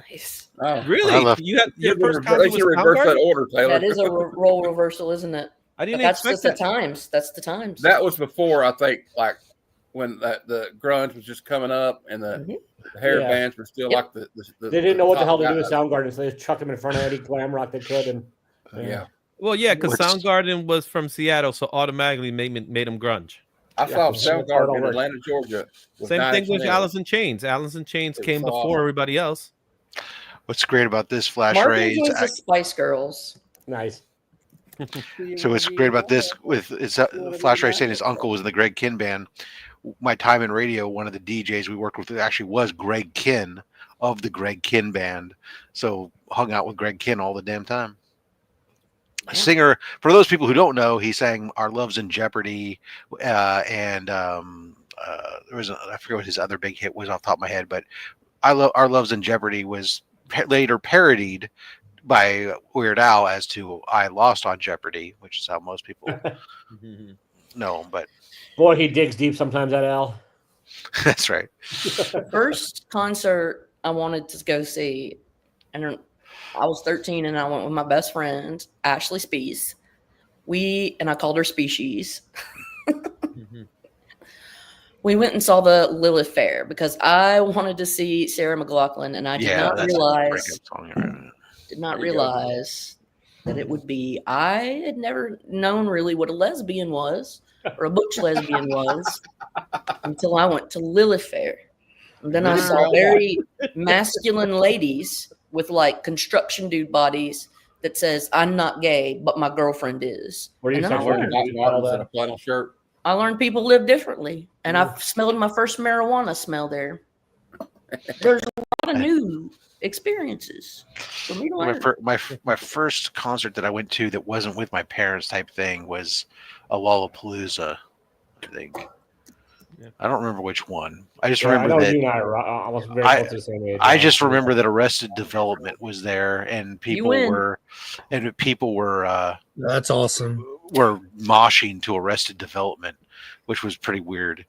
nice. Oh. Really? I love- You had your They first should concert was reverse that Soundgarden? order, Taylor. That is a role reversal, isn't it? I But didn't that's expect just the that. times. That's the times. That was before, I think, like when the grunge was just coming up and the hair Yeah. bands were still Yep. like the They didn't know what the hell to do top with guys. Soundgarden, so they just chucked them in front of any glam rock they could. And Yeah. Well, yeah, because Which- Soundgarden was from Seattle, so automatically made them grunge. I saw Yeah. Soundgarden in Atlanta, Georgia. with Same Nine thing Inch with Nails. Alice in Chains. Alice in Chains It's came so before awesome. everybody else. What's great about this Flash Mark Rays? enjoys the Spice Girls. nice. So what's great about this with is Flash Ray saying his uncle was in the Greg Kinn band. My time in radio, one of the DJs we worked with actually was Greg Kinn of the Greg Kinn band. So hung out with Greg Kinn all the damn time. A singer, for those people who don't know, he sang "Our Love's in Jeopardy," and there was I forget what his other big hit was off the top of my head, but "Our Love's in Jeopardy" was later parodied by Weird Al as to "I Lost on Jeopardy," which is how most people know him. But Boy, he digs deep sometimes, that Al. that's right. First concert I wanted to go see, and I was 13, and I went with my best friend Ashley Spees. And I called her Species. We went and saw the Lilith Fair because I wanted to see Sarah McLachlan, and I did not that's a realize breakup song, right? did not There you go. realize that it would be. I had never known really what a lesbian was or a butch lesbian was until I went to Lilith Fair. And then I saw very masculine ladies with like construction dude bodies that says, "I'm not gay, but my girlfriend is." Were you And then I sexual? learned, in a flannel shirt. I learned people live differently. And I've smelled my first marijuana smell there. There's a lot of new experiences for me to learn. My first concert that I went to that wasn't with my parents type thing was a Lollapalooza, I think. I don't remember which one. I just remember that you and I are almost very close to the same age. I just remember that Arrested Development was there, and people were that's awesome. Were moshing to Arrested Development, which was pretty weird.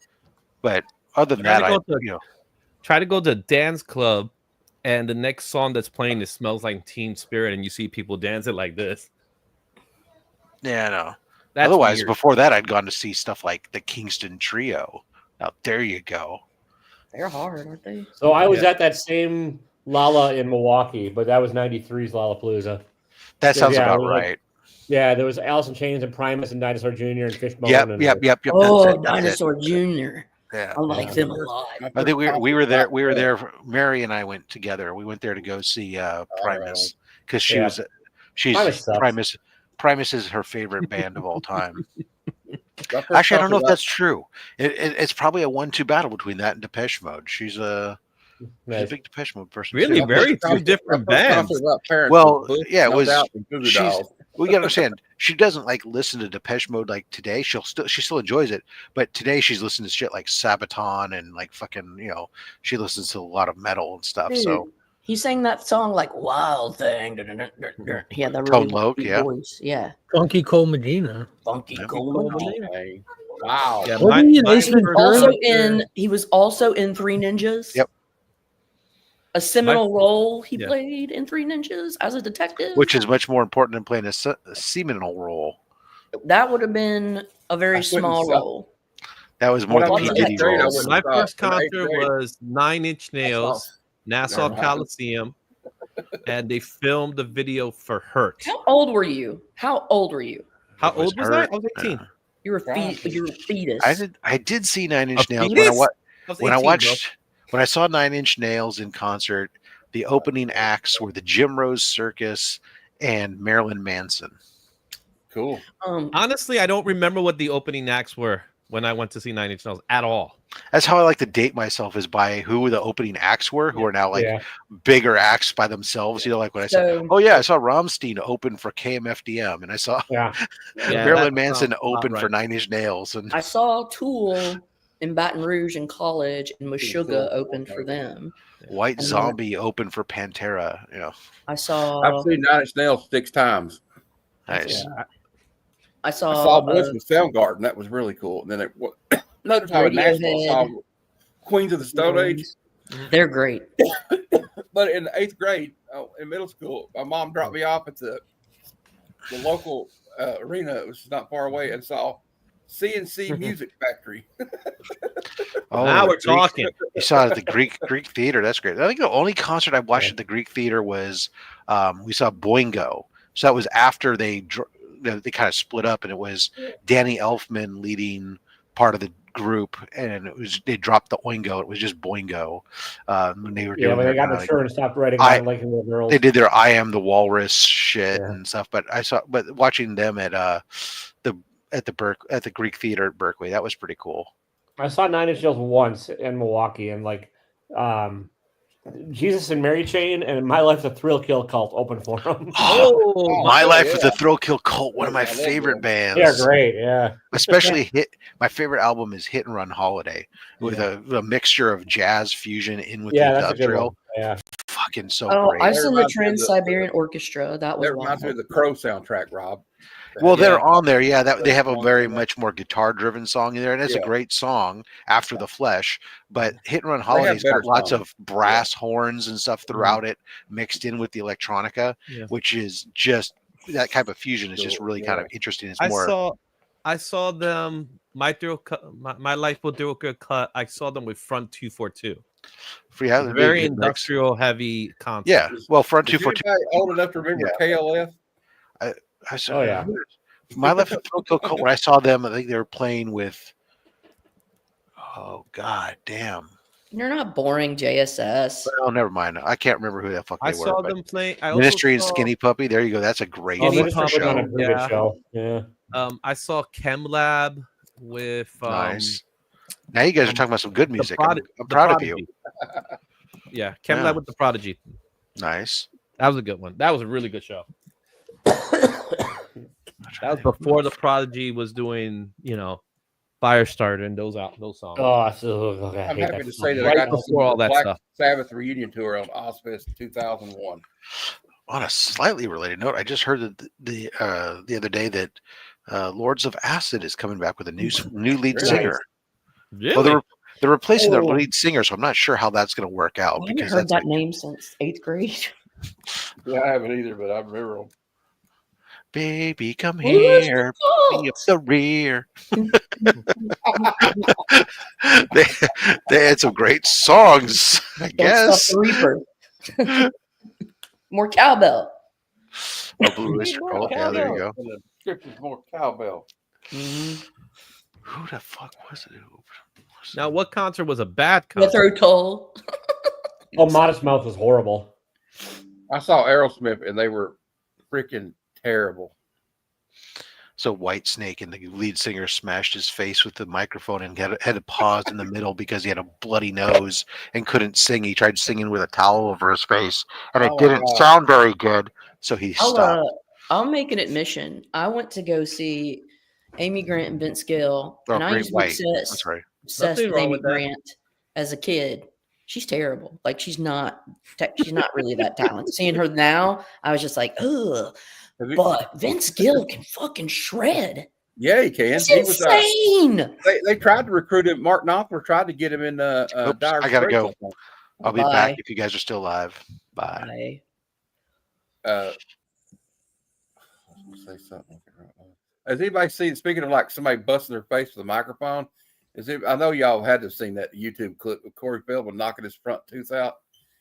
But other than that, try to go to a dance club, and the next song that's playing is "Smells Like Teen Spirit," and you see people dancing like this. Yeah, no. That's Otherwise, weird. before that, I'd gone to see stuff like the Kingston Trio. Now, there you go. They're hard, aren't they? So I was at that same Lala in Milwaukee, but that was 93's Lollapalooza. That sounds about right. Yeah, there was Alice in Chains and Primus and Dinosaur Jr. and Fishbone. Yep. Oh, Dinosaur Jr. Yeah. I like them a lot. I think we were there. We were there. Mary and I went together. We went there to go see Primus because she's Primus is her favorite band of all time. Actually, I don't know if that's true. It's probably a 1-2 battle between that and Depeche Mode. She's a big Depeche Mode person. Really, too. very two different bands. Well, yeah, it was. We gotta understand. She doesn't like listen to Depeche Mode like today. She still enjoys it, but today she's listening to shit like Sabaton and like fucking she listens to a lot of metal and stuff. Dude, so he sang that song like Wild Thing. He had that Tone really Loc, deep yeah. voice. Yeah. Funky Cole Medina. Funky Cole Medina. Wow. Yeah, He was also in Three Ninjas. Yep. A seminal role he played in Three Ninjas as a detective. which is much more important than playing a seminal role. That would have been a very small role. That was more than P. Diddy roles. My first concert was 9 Inch Nails, Nassau Coliseum, and they filmed the video for Hurt. How old were you? How old was I? I was 18. You were a fetus. I did see 9 Inch Nails when I saw 9 Inch Nails in concert. The opening acts were the Jim Rose Circus and Marilyn Manson. Cool. Honestly, I don't remember what the opening acts were when I went to see 9 Inch Nails at all. That's how I like to date myself, is by who the opening acts were, who are now like bigger acts by themselves. Like when I said, I saw Rammstein open for KMFDM, and I saw Marilyn Manson open for 9 Inch Nails, and I saw Tool in Baton Rouge in college, and Meshuggah opened for them. White Zombie open for Pantera. I saw. I've seen 9 Inch Nails 6 times. Nice. Yeah. I saw Boys from Soundgarden. That was really cool. And then another time in Nashville, I saw Queens of the Stone Age. They're great. But in the 8th grade, in middle school, my mom dropped me off at the local arena, which is not far away, and saw CNC Music Factory. Now we're talking. You saw it at the Greek Theater. That's great. I think the only concert I watched at the Greek Theater was we saw Boingo. So that was after they kind of split up, and it was Danny Elfman leading part of the group, and they dropped the Oingo. It was just Boingo when they were doing. When they got the shirt and stopped writing Lincoln Little Girls. They did their "I Am the Walrus" shit and stuff. But watching them at the Greek Theater at Berkeley, that was pretty cool. I saw 9 Inch Nails once in Milwaukee, and Jesus and Mary Chain and My Life the Thrill Kill Cult open for them. My Life with the Thrill Kill Cult, one of my favorite bands. Yeah, great. Yeah, especially my favorite album is Hit and Run Holiday, with a mixture of jazz fusion in with the industrial. Yeah, fucking so great. I saw the Trans-Siberian Orchestra. That was reminds me of the Crow soundtrack, Rob. Well, they're on there. Yeah, they have a very much more guitar-driven song in there, and it's a great song, After the Flesh. But Hit and Run Holiday's got lots of brass horns and stuff throughout it, mixed in with the electronica, which is just that type of fusion is just really kind of interesting. It's more. I saw them. My Life with Thrill Kill Cut. I saw them with Front 242. Yeah, very industrial heavy concert. Yeah, well, Front 242. Old enough to remember KLF? I saw. Oh, yeah. My Left Foot Cult, where I saw them, I think they were playing with. Oh God, damn! You're not boring, JSS. Oh, never mind. I can't remember who the fuck I they were. saw but them playing. I also Ministry and saw Skinny Puppy. There you go. That's a great Oh, Skinny Ministry fucking put on a Puppy, pretty good show. Yeah. I saw ChemLab with nice. Now you guys are talking about some good music. I'm The proud of you. Prodigy. Yeah, ChemLab Yeah. with the Prodigy. Nice. That was a good one. That was a really good show. That was before the Prodigy was doing, Firestarter and those songs. Oh, I'm happy to say that right I got to see before all the that Black stuff. Sabbath reunion tour on Ozfest 2001. On a slightly related note, I just heard that the other day that Lords of Acid is coming back with a new lead Really? singer. Really? Well, they're replacing their Oh. lead singer, so I'm not sure how that's going to work out. I haven't because heard that's that name since 8th grade. Yeah, I haven't either, but I remember them. Baby, come Where's here, the be up the rear. they had some great songs, I Don't guess. stop the Reaper. More cowbell. Oh, Blue Oyster Cult. Yeah, there you go. And the script is more cowbell. Mm-hmm. Who the fuck was it? Now, what concert was a bad concert? Jethro Tull. Oh, Modest Mouth was horrible. I saw Aerosmith and they were freaking terrible. So Whitesnake and the lead singer smashed his face with the microphone and had to pause in the middle because he had a bloody nose and couldn't sing. He tried singing with a towel over his face, and it didn't sound very good. So he stopped. I'll make an admission. I went to go see Amy Grant and Vince Gill, Oh, and I Great used to White. be That's right. obsessed Nothing with wrong Amy with that. Grant as a kid. She's terrible. Like she's not really that talented. Seeing her now, I was just like, ugh. But Vince Gill can fucking shred. Yeah, he can. He's He was insane. they tried to recruit him. Mark Knopfler tried to get him in Oops, Dire I gotta Straits. go. I'll be back if you guys are still live. Bye. Say something. Has anybody seen? Speaking of like somebody busting their face with a microphone, I know y'all had to have seen that YouTube clip of Corey Feldman knocking his front tooth out.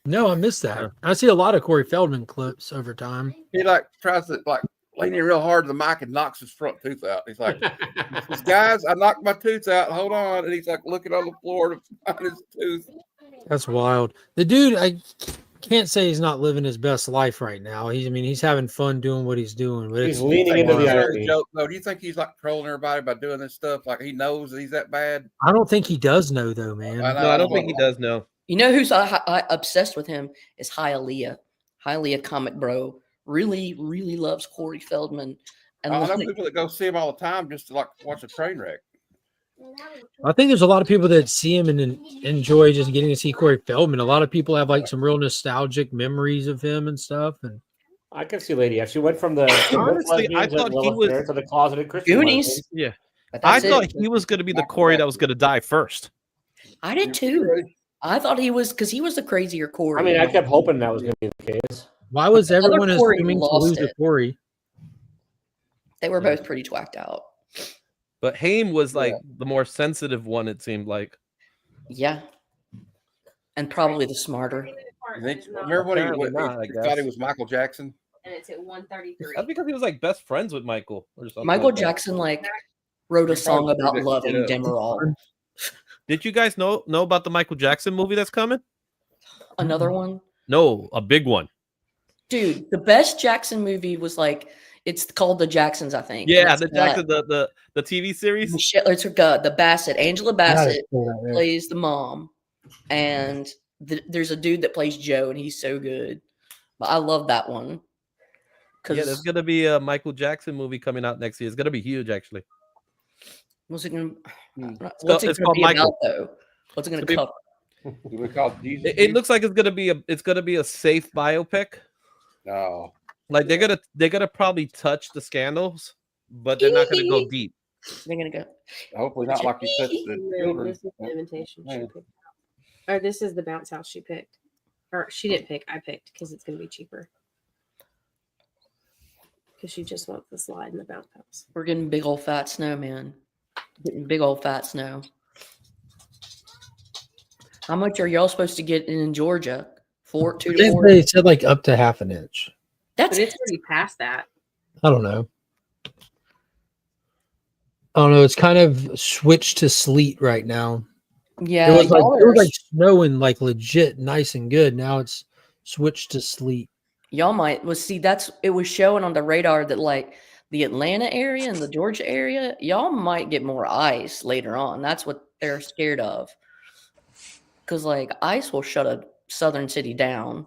No, I missed that. I see a lot of Corey Feldman clips over time. He like tries to like lean in real hard to the mic and knocks his front tooth out. He's like, "Guys, I knocked my tooth out. Hold on!" And he's like looking on the floor to find his tooth. That's wild. The dude, I can't say he's not living his best life right now. He's having fun doing what he's doing. But He's leaning into the irony. Joke, though. Do you think he's like trolling everybody by doing this stuff? Like he knows that he's that bad? I don't think he does know, though, man. No, I don't think he does know. You know who's I obsessed with him is Hialeah. Hialeah Comic Bro really, really loves Corey Feldman. And I know people that go see him all the time just to like watch a train wreck. I think there's a lot of people that see him and enjoy just getting to see Corey Feldman. A lot of people have like some real nostalgic memories of him and stuff. And I can see Lady F. She went from the Honestly, I thought he was to the closeted Christian. Goonies. Yeah, I thought he was going to be the Corey that was going to die first. I did too. I thought he was because he was the crazier Corey. I mean, I kept hoping that was going to be the case. why was everyone Other Corey assuming to lost lose to it. Corey? They were both pretty twacked out. But Haim was like the more sensitive one, it seemed like. Yeah. And probably the smarter. Remember when Apparently he not, I thought he guess. was Michael Jackson? And it's at 133. That's because he was like best friends with Michael or something. Michael like that. Jackson like wrote a song about loving Demerol. Did you guys know about the Michael Jackson movie that's coming? Another one? No, a big one. Dude, the best Jackson movie was like it's called The Jacksons, I think. Yeah, And the it's Jackson, the TV series. It's the Bassett. Angela Bassett Yeah. plays the mom, and there's a dude that plays Joe, and he's so good. But I love that one. Yeah, there's gonna be a Michael Jackson movie coming out next year. It's gonna be huge, actually. What's it gonna? It's called be Michael. about though? What's it gonna cover? It looks like it's gonna be a safe biopic. No, like they're gonna probably touch the scandals, but they're not gonna go deep. They're gonna go. Hopefully not like you touched the children. This is the invitation she picked. Or this is the bounce house she picked. Or she didn't pick, I picked because it's going to be cheaper. Because she just wants the slide in the bounce house. We're getting big old fat snow, man. Getting big old fat snow. How much are y'all supposed to get in Georgia? 2 to 4? They said like up to half an inch. But it's already past that. I don't know. I don't know. It's kind of switched to sleet right now. Yeah, it was like snowing, like legit nice and good. Now it's switched to sleet. Y'all might see it was showing on the radar that like the Atlanta area and the Georgia area, y'all might get more ice later on. That's what they're scared of. Because like ice will shut a southern city down.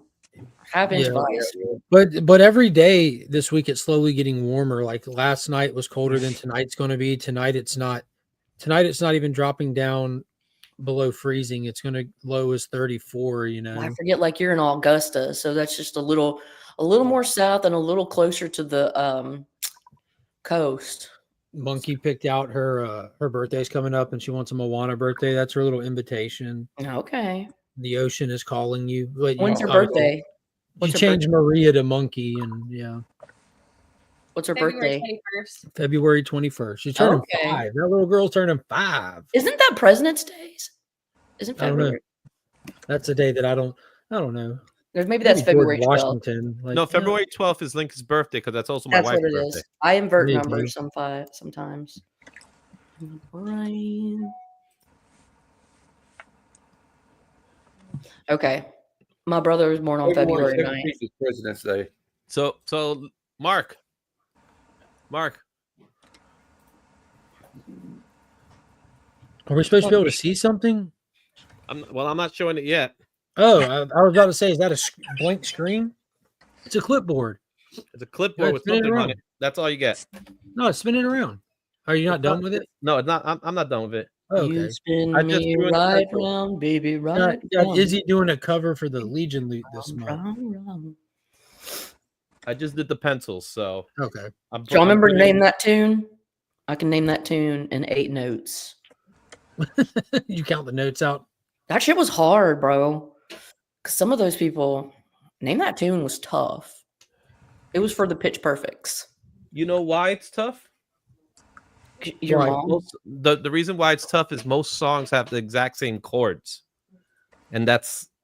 Half inch of ice. But every day this week it's slowly getting warmer. Like last night was colder than tonight's going to be. Tonight it's not even dropping down below freezing. It's going to low as 34, you know. I forget, like you're in Augusta, so that's just a little more south and a little closer to the coast. Monkey picked out her birthday's coming up and she wants a Moana birthday. That's her little invitation. Okay. The ocean is calling you. When's her birthday? You change Maria to Monkey, and yeah. What's her February birthday? 21st. February 21st. She's turning 5. That little girl's turning 5. Isn't that President's Day? Isn't February? That's a day that I don't know. Maybe that's February 12th. Washington. No, February 12th is Lincoln's birthday because that's also my That's wife's what it birthday. is. I invert numbers sometimes. Brian. Okay. My brother was born on February 9th. Is President's Day. So Mark. Are we supposed to be able to see something? I'm not showing it yet. Oh, I was about to say, is that a blank screen? It's a clipboard. It's a clipboard with something on it. That's all you get. No, it's spinning around. Are you not done with it? No, it's not. I'm not done with it. Oh, okay. You spin me right round, baby, right round. Izzy doing a cover for the Legion loot this month. I just did the pencils, so okay. Do y'all remember to name that tune? I can name that tune in 8 notes. You count the notes out? That shit was hard, bro. Because some of those people, name that tune was tough. It was for the pitch perfects. You know why it's tough? Your mom? The reason why it's tough is most songs have the exact same chords, and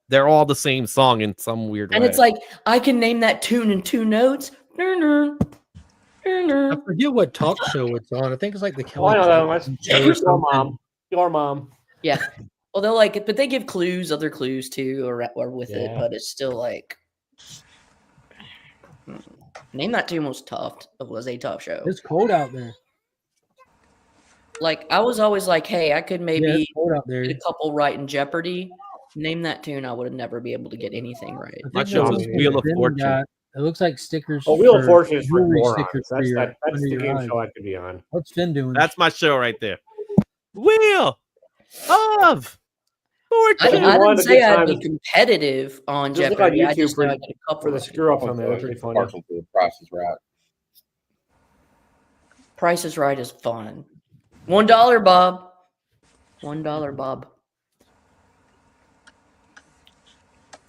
they're all the same song in some weird way. And it's like, I can name that tune in 2 notes. I forget what talk show it's on. I think it's like the Kelly. I don't know. That's your mom. Yeah. Well, they'll like it, but they give other clues too, or with it. But it's still like, name that tune was tough. It was a tough show. It's cold out there. Like I was always like, hey, I could maybe get a couple right in Jeopardy. Name that tune, I would have never be able to get anything right. My show was Wheel of Fortune. It looks like stickers. Oh, Wheel of Fortune is for jewelry morons. stickers That's for the game eyes. show I could be on. What's Finn doing? That's my show right there. Wheel of Fortune. I didn't say I'd be competitive on Just Jeopardy. look on I just YouTube know I get a couple for the screw ups on there. They're pretty funny. Price is Right. Price is Right is fun. $1, Bob. $1, Bob.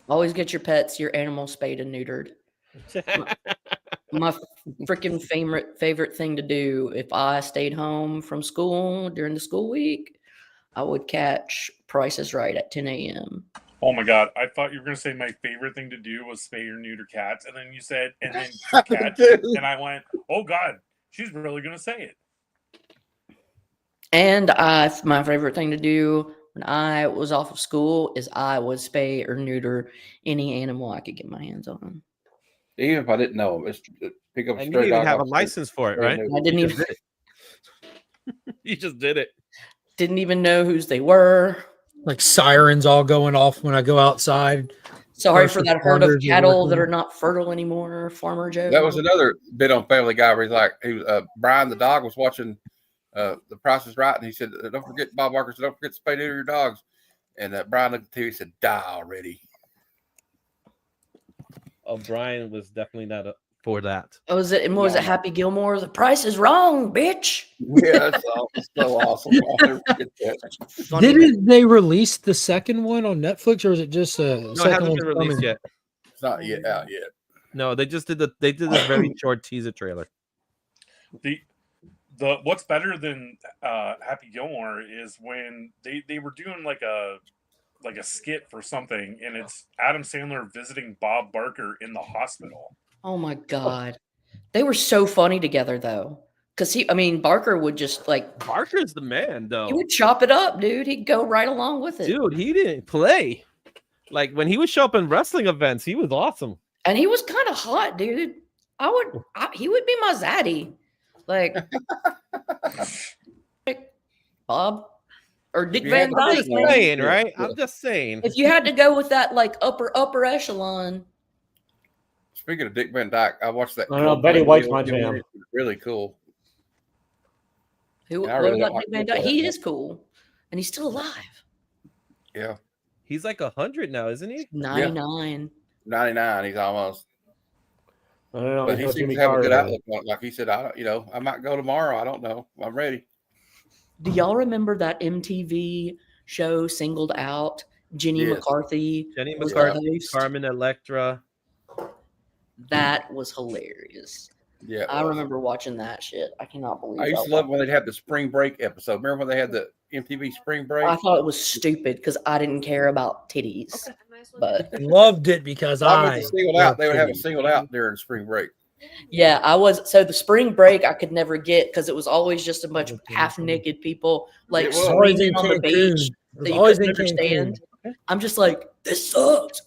Always get your pets, your animals spayed and neutered. My freaking favorite thing to do if I stayed home from school during the school week, I would catch Price is Right at 10 a.m. Oh my God. I thought you were going to say my favorite thing to do was spay or neuter cats. And then you said, and then cats. And I went, oh God, she's really going to say it. And my favorite thing to do when I was off of school is I would spay or neuter any animal I could get my hands on. Even if I didn't know them, pick up. And you didn't even have a license for it, right? I didn't even. You just did it. Didn't even know whose they were. Like sirens all going off when I go outside. Sorry for that herd of cattle that are not fertile anymore, Farmer Joe. That was another bit on Family Guy where Brian the dog was watching The Price is Right, and he said, "Don't forget, Bob Barker said, don't forget to spay neuter your dogs." And Brian looked at the TV and said, "Die already." Oh, Brian was definitely not for that. Oh, was it Happy Gilmore? The price is wrong, bitch. Yeah, that's so awesome. Didn't they release the second one on Netflix, or is it just No, it hasn't been released yet. It's not yet out yet. No, they just did this very short teaser trailer. The what's better than Happy Gilmore is when they were doing like a skit for something, and it's Adam Sandler visiting Bob Barker in the hospital. Oh my God. They were so funny together though. Because Barker would just like Barker's the man, though. he would chop it up, dude. He'd go right along with it. Dude, he didn't play. Like when he would show up in wrestling events, he was awesome. And he was kind of hot, dude. He would be my zaddy. Like Bob or Dick Van I'm Dyke. just saying, right? I'm just saying. If you had to go with that like upper echelon. Speaking of Dick Van Dyke, I watched that. I know Betty White's my jam. Really cool. What really about like Dick Van Dyke? He is cool, and he's still alive. Yeah, he's like 100 now, isn't he? 99. 99. He's almost. I don't know. But he seems to have a good outlook. Like he said, I might go tomorrow. I don't know. I'm ready. Do y'all remember that MTV show Singled Out? Jenny McCarthy. Jenny McCarthy, Carmen Electra. That was hilarious. Yeah, I remember watching that shit. I cannot believe. I used to love when they'd have the spring break episode. Remember when they had the MTV spring break? I thought it was stupid because I didn't care about titties, but loved it because They would have a singled out during spring break. Yeah, the spring break I could never get because it was always just a bunch of half naked people like swinging on the beach that you couldn't understand. I'm just like, this sucks.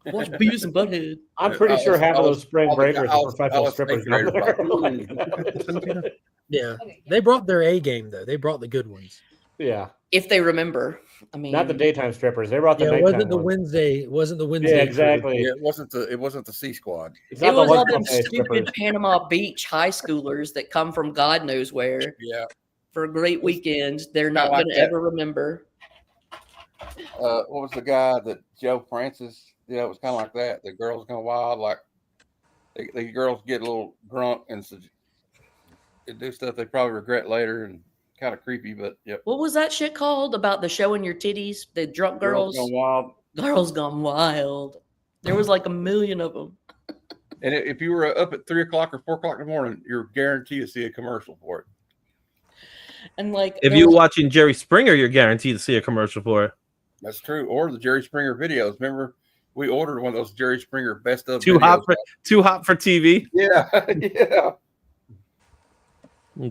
Watch Beavis and Butthead. I'm pretty sure half of those spring breakers are professional strippers. Yeah, they brought their A game though. They brought the good ones. Yeah, if they remember. I mean, not the daytime strippers. They brought the nighttime. It wasn't the Wednesday. Yeah, exactly. Yeah, it wasn't the C Squad. It was all them stupid Panama Beach high schoolers that come from God knows where. Yeah. For a great weekend, they're not going to ever remember. What was the guy that Joe Francis? Yeah, it was kind of like that. The girls go wild, like the girls get a little drunk and they do stuff they probably regret later, and kind of creepy. But yep. What was that shit called about the showing your titties? The drunk girls. Girls Gone Wild. Girls Gone Wild. There was like 1 million of them. And if you were up at 3 o'clock or 4 o'clock in the morning, you're guaranteed to see a commercial for it. And like, if you're watching Jerry Springer, you're guaranteed to see a commercial for it. That's true. Or the Jerry Springer videos. Remember, we ordered one of those Jerry Springer best of too hot for TV. Yeah, yeah.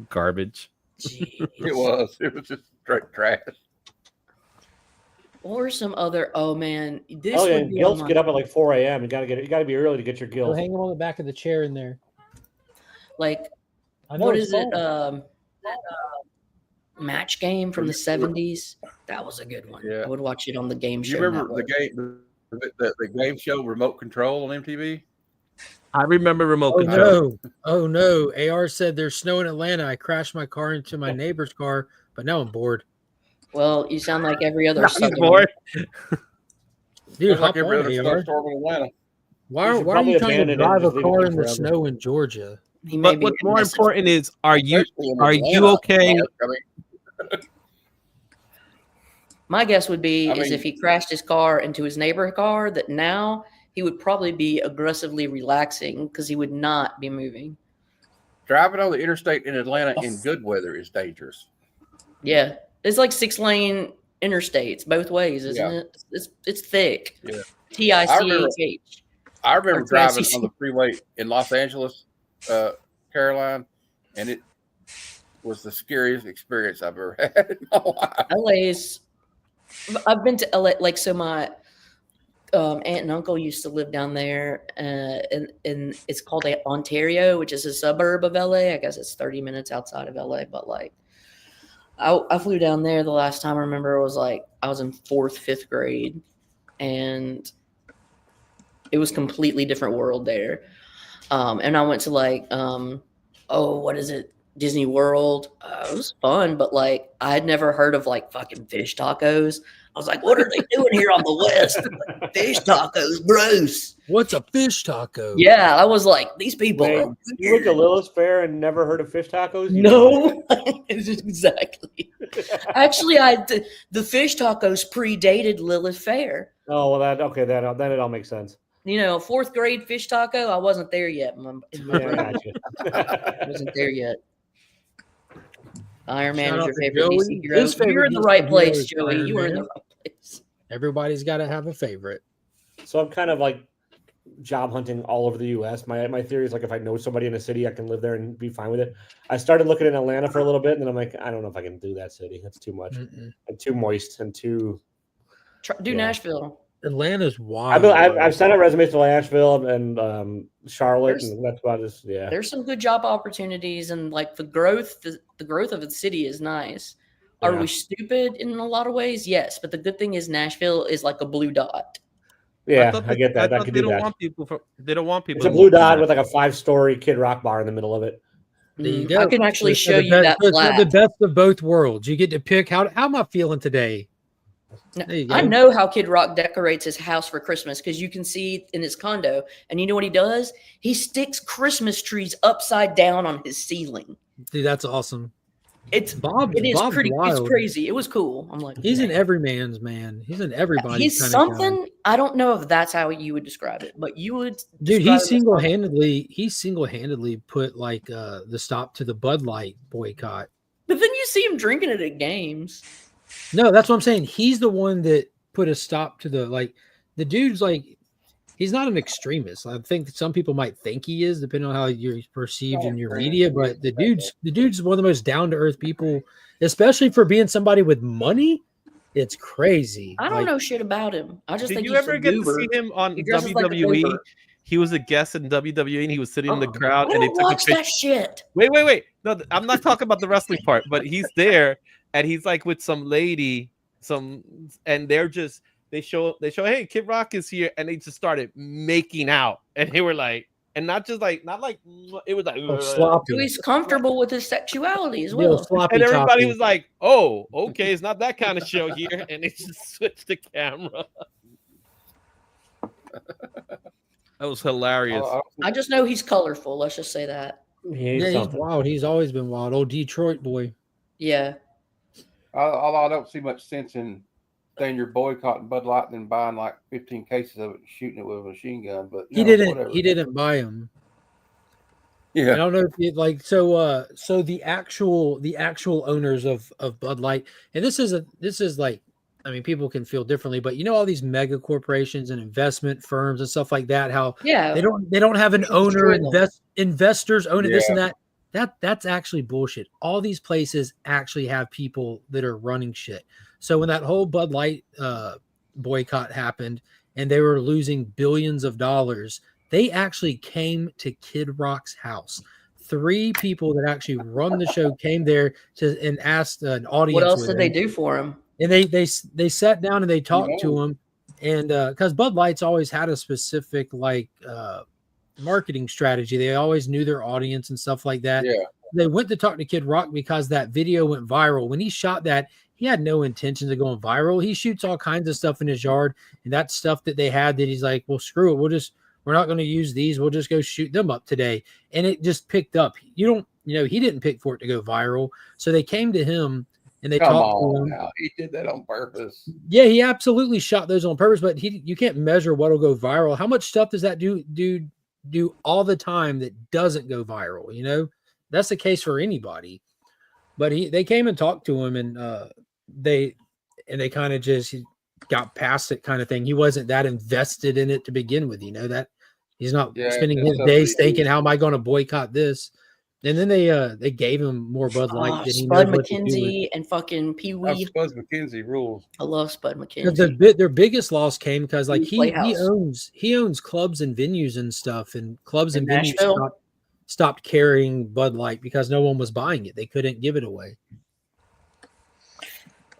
Garbage. It was just straight trash. Or some other. Oh man, this. Oh yeah, gilts get up at like 4 a.m. You gotta be early to get your Go gilts. hang them on the back of the chair in there. Like, I know what it's is it? Match Game from the 70s. That was a good one. Yeah. I would watch it on the game show. You remember the game show Remote Control on MTV? I remember Remote Control. Oh no! AR said there's snow in Atlanta. I crashed my car into my neighbor's car, but now I'm bored. Well, you sound like every other. Bored. Dude, like hop every on, other AR. snowstorm in Atlanta. Why are you trying to drive a car in the snow in Georgia? But what's more important is, are you okay? My guess would be is if he crashed his car into his neighbor's car, that now he would probably be aggressively relaxing because he would not be moving. Driving on the interstate in Atlanta in good weather is dangerous. Yeah, it's like 6-lane interstates both ways, isn't it? It's thick. Yeah. TICH. I remember driving on the freeway in Los Angeles, Caroline, and it was the scariest experience I've ever had in my life. LA's. I've been to LA. Like, so my aunt and uncle used to live down there, and it's called Ontario, which is a suburb of LA. I guess it's 30 minutes outside of LA, but like, I flew down there the last time I remember. It was like I was in 4th, 5th grade, and it was completely different world there. And I went to like, what is it? Disney World. It was fun, but like I had never heard of like fucking fish tacos. I was like, what are they doing here on the West? Fish tacos, gross. What's a fish taco? Yeah, I was like, these people. Wait, are you went to Lilith Fair and never heard of fish tacos? No, exactly. Actually, the fish tacos predated Lilith Fair. Oh well, then it all makes sense. You know, 4th grade fish taco. I wasn't there yet. I wasn't there yet. Iron Man is your favorite DC hero. You're in the right place, Joey. You were in the right place. Everybody's got to have a favorite. So I'm kind of like job hunting all over the U.S. My theory is like if I know somebody in a city, I can live there and be fine with it. I started looking in Atlanta for a little bit, and then I'm like, I don't know if I can do that city. That's too much. And too moist and too. Do Nashville. Atlanta's wild. I've sent out resumes to Nashville and Charlotte, and that's about it. Yeah, there's some good job opportunities, and like the growth of the city is nice. Are we stupid in a lot of ways? Yes, but the good thing is Nashville is like a blue dot. Yeah, I get that. I thought they don't want people from. They don't want people. It's a blue dot with like a 5-story Kid Rock bar in the middle of it. There you go. I can actually show you that It's flat. the best of both worlds. You get to pick how am I feeling today. I know how Kid Rock decorates his house for Christmas because you can see in his condo. And you know what he does? He sticks Christmas trees upside down on his ceiling. Dude, that's awesome. It's Bob's it's wild. crazy. It was cool. I'm like, he's an everyman's man. He's an everybody. He's something. I don't know if that's how you would describe it, but you would. Dude, he single-handedly put like the stop to the Bud Light boycott. But then you see him drinking it at games. No, that's what I'm saying. He's the one that put a stop to the dude's like, he's not an extremist. I think some people might think he is, depending on how you're perceived in your media. But the dude's one of the most down-to-earth people, especially for being somebody with money. It's crazy. I don't know shit about him. I just think Did you ever get to see him on WWE? He was a guest in WWE, and he was sitting in the crowd. I don't watch that shit. Wait. No, I'm not talking about the wrestling part, but he's there, and he's like with some lady, and they're just. They show, hey, Kid Rock is here, and they just started making out, and they were like, and not like, it was like, sloppy. So he's comfortable with his sexuality as well. And everybody was like, oh, okay, it's not that kind of show here, and they just switched the camera. That was hilarious. I just know he's colorful. Let's just say that. He's wild. He's always been wild. Old Detroit boy. Yeah. Although I don't see much sense in saying you're boycotting Bud Light and buying like 15 cases of it and shooting it with a machine gun, but he didn't buy them. Yeah, I don't know if you like so the actual owners of Bud Light, and this is like, I mean, people can feel differently, but you know, all these mega corporations and investment firms and stuff like that, how they don't have an owner, investors own it, this and that. That's actually bullshit. All these places actually have people that are running shit. So when that whole Bud Light boycott happened and they were losing billions of dollars, they actually came to Kid Rock's house. 3 people that actually run the show came there and asked an audience. What else did they do for him? And they sat down and they talked to him. And because Bud Light's always had a specific marketing strategy. They always knew their audience and stuff like that. Yeah. They went to talk to Kid Rock because that video went viral. When he shot that, he had no intentions of going viral. He shoots all kinds of stuff in his yard, and that's stuff that they had that he's like, well, screw it. We're not going to use these. We'll just go shoot them up today. And it just picked up. He didn't pick for it to go viral. So they came to him and they talked to him. Now. He did that on purpose. Yeah, he absolutely shot those on purpose, but you can't measure what'll go viral. How much stuff does that do all the time that doesn't go viral? You know, that's the case for anybody. But they came and talked to him, and they kind of just got past it, kind of thing. He wasn't that invested in it to begin with, you know, that he's not spending his days thinking, how am I going to boycott this? And then they gave him more Bud Light. Spud McKenzie and fucking Pee Wee. Spud McKenzie rules. I love Spud McKenzie. Their biggest loss came because like he owns clubs and venues and stuff, and clubs and venues stopped carrying Bud Light because no one was buying it. They couldn't give it away.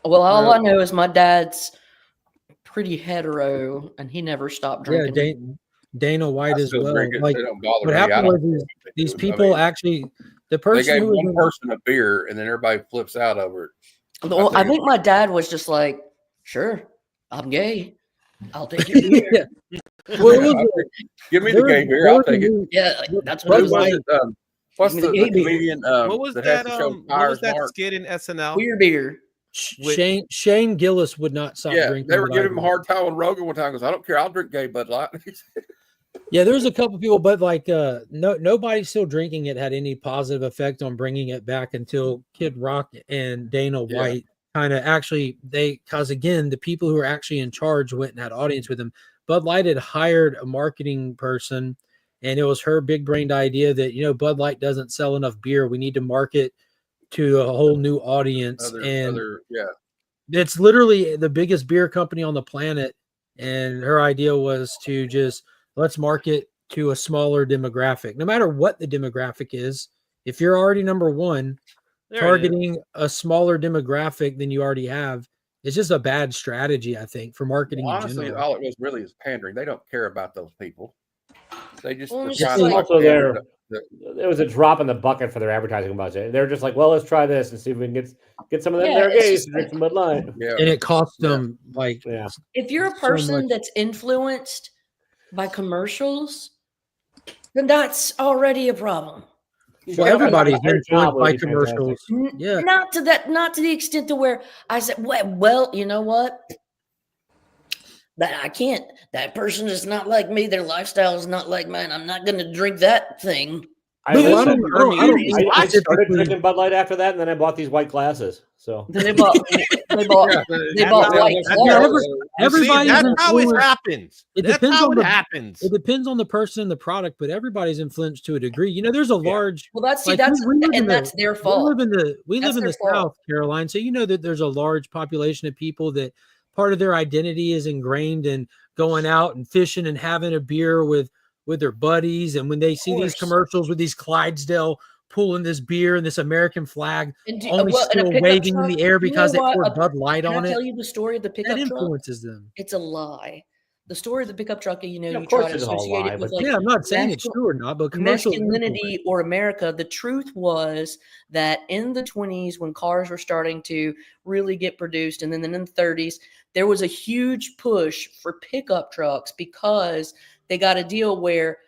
Well, all I know is my dad's pretty hetero, and he never stopped drinking. Yeah, Dana White as well. Like what happened was these people actually, the person they gave who one person a beer, and then everybody flips out over it. Well, I think my dad was just like, "Sure, I'm gay. I'll take your beer." Well, give me the gay beer. I'll take it. Yeah, that's what it was like. What's the comedian? What was that? What was that skit in SNL? Queer beer. Shane Gillis would not stop drinking. They were giving him a hard time on Rogan one time. Goes, I don't care. I'll drink gay Bud Light. Yeah, there's a couple people, but like nobody still drinking it had any positive effect on bringing it back until Kid Rock and Dana White kind of actually because again, the people who are actually in charge went and had audience with him. Bud Light had hired a marketing person, and it was her big brained idea that, Bud Light doesn't sell enough beer. We need to market to a whole new audience. It's literally the biggest beer company on the planet. And her idea was to just let's market to a smaller demographic, no matter what the demographic is. If you're already number one, targeting a smaller demographic than you already have is just a bad strategy, I think, for marketing. Well, honestly, in general. all it was really is pandering. They don't care about those people. They just also there. It was a drop in the bucket for their advertising budget. They're just like, well, let's try this and see if we can get some of them there gays to drink some Bud Light. And it cost them If you're a person that's influenced by commercials, then that's already a problem. Well, everybody's influenced by commercials. Yeah. Not to the extent to where I said, well, you know what? That I can't. That person is not like me. Their lifestyle is not like mine. I'm not going to drink that thing. I started drinking Bud Light after that, and then I bought these white glasses. So then they bought white glasses. Everybody. That's how it happens. It That's depends how on it happens. It depends on the person and the product, but everybody's influenced to a degree. There's a large. Well, that's their fault. We live in the South, Caroline. So that there's a large population of people that part of their identity is ingrained in going out and fishing and having a beer with their buddies. And when they see these commercials with these Clydesdale pulling this beer and this American flag still waving in the air because they poured Bud Light on it. Can I tell you the story of the pickup truck? That influences them. It's a lie. The story of the pickup truck, you of try course to it's all associate lie, it with but I'm not saying it's true or not, but commercials masculinity or America. The truth was that in the 20s, when cars were starting to really get produced, and then in the 30s, there was a huge push for pickup trucks because they got a deal where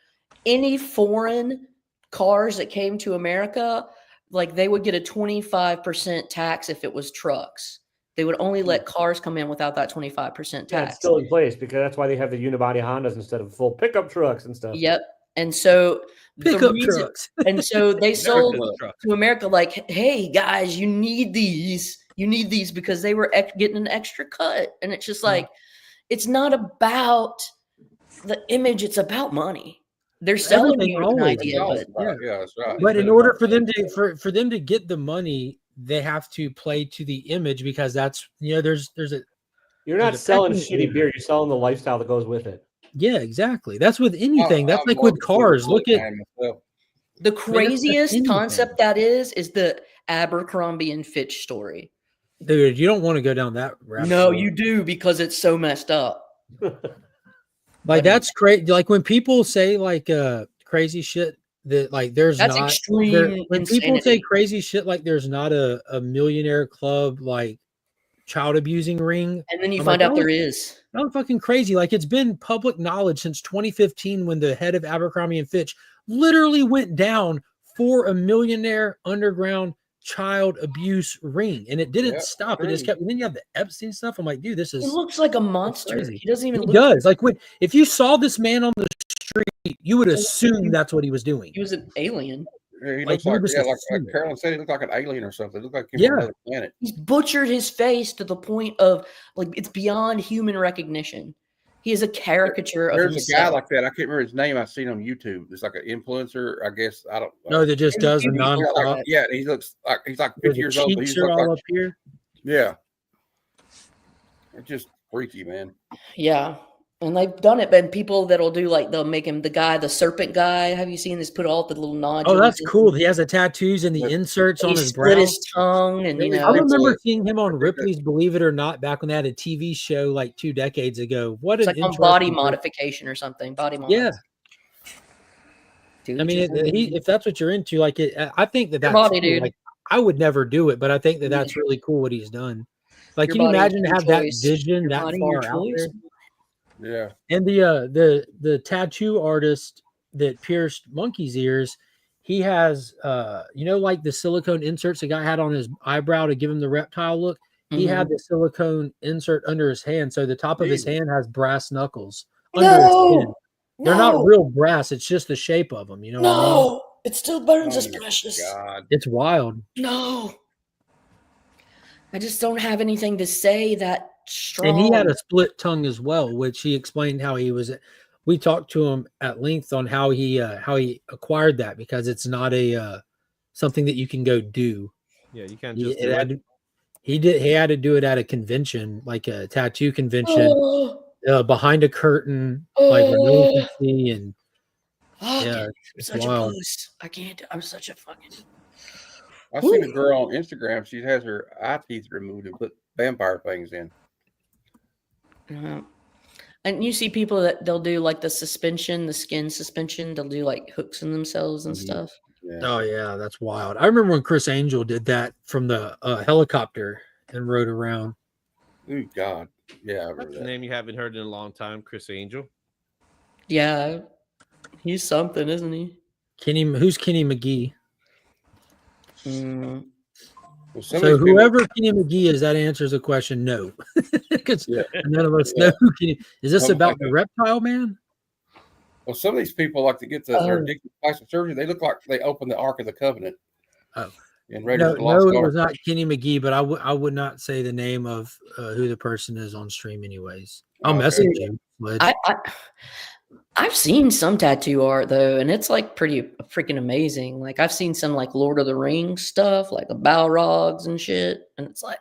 any foreign cars that came to America, like they would get a 25% tax if it was trucks. They would only let cars come in without that 25% tax. Yeah, it's still in place because that's why they have the unibody Hondas instead of full pickup trucks and stuff. Yep. And so trucks. And so they sold to America like, hey guys, you need these. You need these because they were getting an extra cut. And it's just like, it's not about the image, it's about money. They're selling you an idea, that's right. But in order for them to get the money, they have to play to the image because that's there's a you're not selling shitty beer, you're selling the lifestyle that goes with it. Yeah, exactly. That's with anything. That's like with cars. Look at the craziest concept that is the Abercrombie and Fitch story. Dude, you don't want to go down that route. No, you do because it's so messed up. Like that's crazy. Like when people say like crazy shit that like there's that's not extreme when people say crazy shit like there's not a millionaire club like child abusing ring, and then you find out there is. I'm fucking crazy. Like it's been public knowledge since 2015 when the head of Abercrombie and Fitch literally went down for a millionaire underground child abuse ring, and it didn't stop. It just kept. And then you have the Epstein stuff. I'm like, dude, this is. He looks like a monster. He doesn't even. He does. Like if you saw this man on the street, you would assume that's what he was doing. He was an alien. Yeah, he looks like Carolyn said, he looked like an alien or something. He looked like he from another planet. He's butchered his face to the point of like it's beyond human recognition. He is a caricature of himself. There's a guy like that. I can't remember his name. I've seen on YouTube. It's like an influencer, I guess. I don't know. No, that just does a non-stop. Yeah, he looks like he's like 50 years old. Cheeks are all up here. Yeah. It's just freaky, man. Yeah. And they've done it, but people that'll do like they'll make him the serpent guy. Have you seen this? Put all the little nodules. Oh, that's cool. He has the tattoos and the inserts on his brow. Split his tongue, and I remember seeing him on Ripley's Believe It or Not back when they had a TV show like 2 decades ago. What it's like on body modification or something. Body modification. Yeah. Dude, I mean, if that's what you're into, like I think that's body, cool. dude. Like, I would never do it, but I think that's really cool what he's done. Like, can you imagine to have that vision that far out there? Yeah. And the tattoo artist that pierced monkey's ears, he has like the silicone inserts the guy had on his eyebrow to give him the reptile look. He had the silicone insert under his hand, so the top of his hand has brass knuckles under his skin. They're not real brass, it's just the shape of them, you know what I mean? It still burns us precious. God. It's wild. No. I just don't have anything to say that strong. And he had a split tongue as well, which he explained how he was. We talked to him at length on how he acquired that, because it's not a something that you can go do. Yeah, you can't just do it. He had to do it at a convention, like a tattoo convention, behind a curtain, like where no one can see. And yeah, it's such wild. a puss. I can't. I'm such a fucking. I seen a girl on Instagram. She has her eye teeth removed and put vampire things in. And you see people that they'll do like the suspension, the skin suspension. They'll do like hooks in themselves and stuff. Yeah. Oh yeah, that's wild. I remember when Chris Angel did that from the helicopter and rode around. Oh God, yeah, I remember That's a that. name you haven't heard in a long time, Chris Angel. Yeah, he's something, isn't he? Who's Kenny McGee? Mm. Well, So whoever Kenny McGee is, that answers the question no, because none of us know who Kenny. Is this about the reptile man? Well, some of these people like to get their addictive plastic surgery. They look like they opened the Ark of the Covenant. Oh, and no, it was not Kenny McGee, but I would not say the name of who the person is on stream. Anyways, I'll message you. I've seen some tattoo art though, and it's like pretty freaking amazing. Like I've seen some like Lord of the Rings stuff, like the Balrogs and shit, and it's like,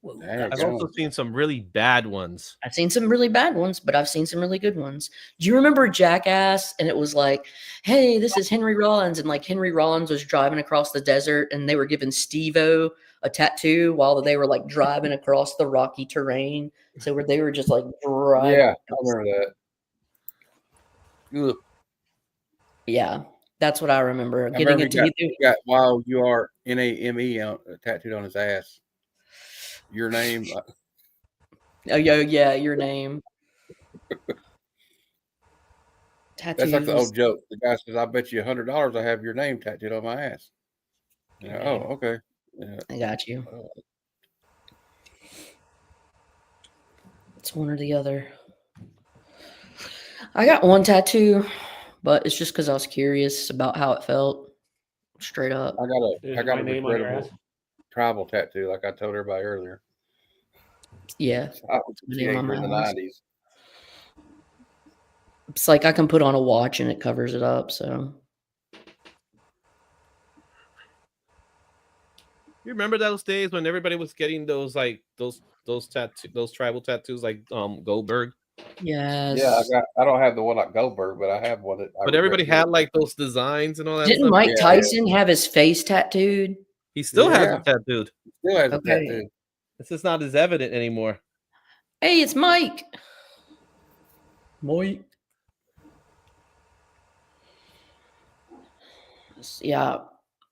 whoa. I've also seen some really bad ones. I've seen some really bad ones, but I've seen some really good ones. Do you remember Jackass? And it was like, hey, this is Henry Rollins, and like Henry Rollins was driving across the desert, and they were giving Steve-O a tattoo while they were like driving across the rocky terrain. So where they were just like driving. Yeah, I remember that. Ugh. Yeah, that's what I remember. I remember he got while you are NAME tattooed on his ass. Your name. Oh, yeah, your name. That's like the old joke. The guy says, "I bet you $100 I have your name tattooed on my ass." Yeah, oh, okay. Yeah. I got you. It's one or the other. I got one tattoo, but it's just because I was curious about how it felt. Straight up. I got a incredible tribal tattoo, like I told everybody earlier. Yeah. I was a teenager in the 90s. It's like I can put on a watch and it covers it up. So you remember those days when everybody was getting those like those tribal tattoos like Goldberg? Yes. Yeah, I don't have the one like Goldberg, but I have one that. But everybody had like those designs and all that. Didn't stuff. Mike Tyson have his face tattooed? He still has it tattooed. Still has it tattooed. It's just not as evident anymore. Hey, it's Mike. Mike. Yeah,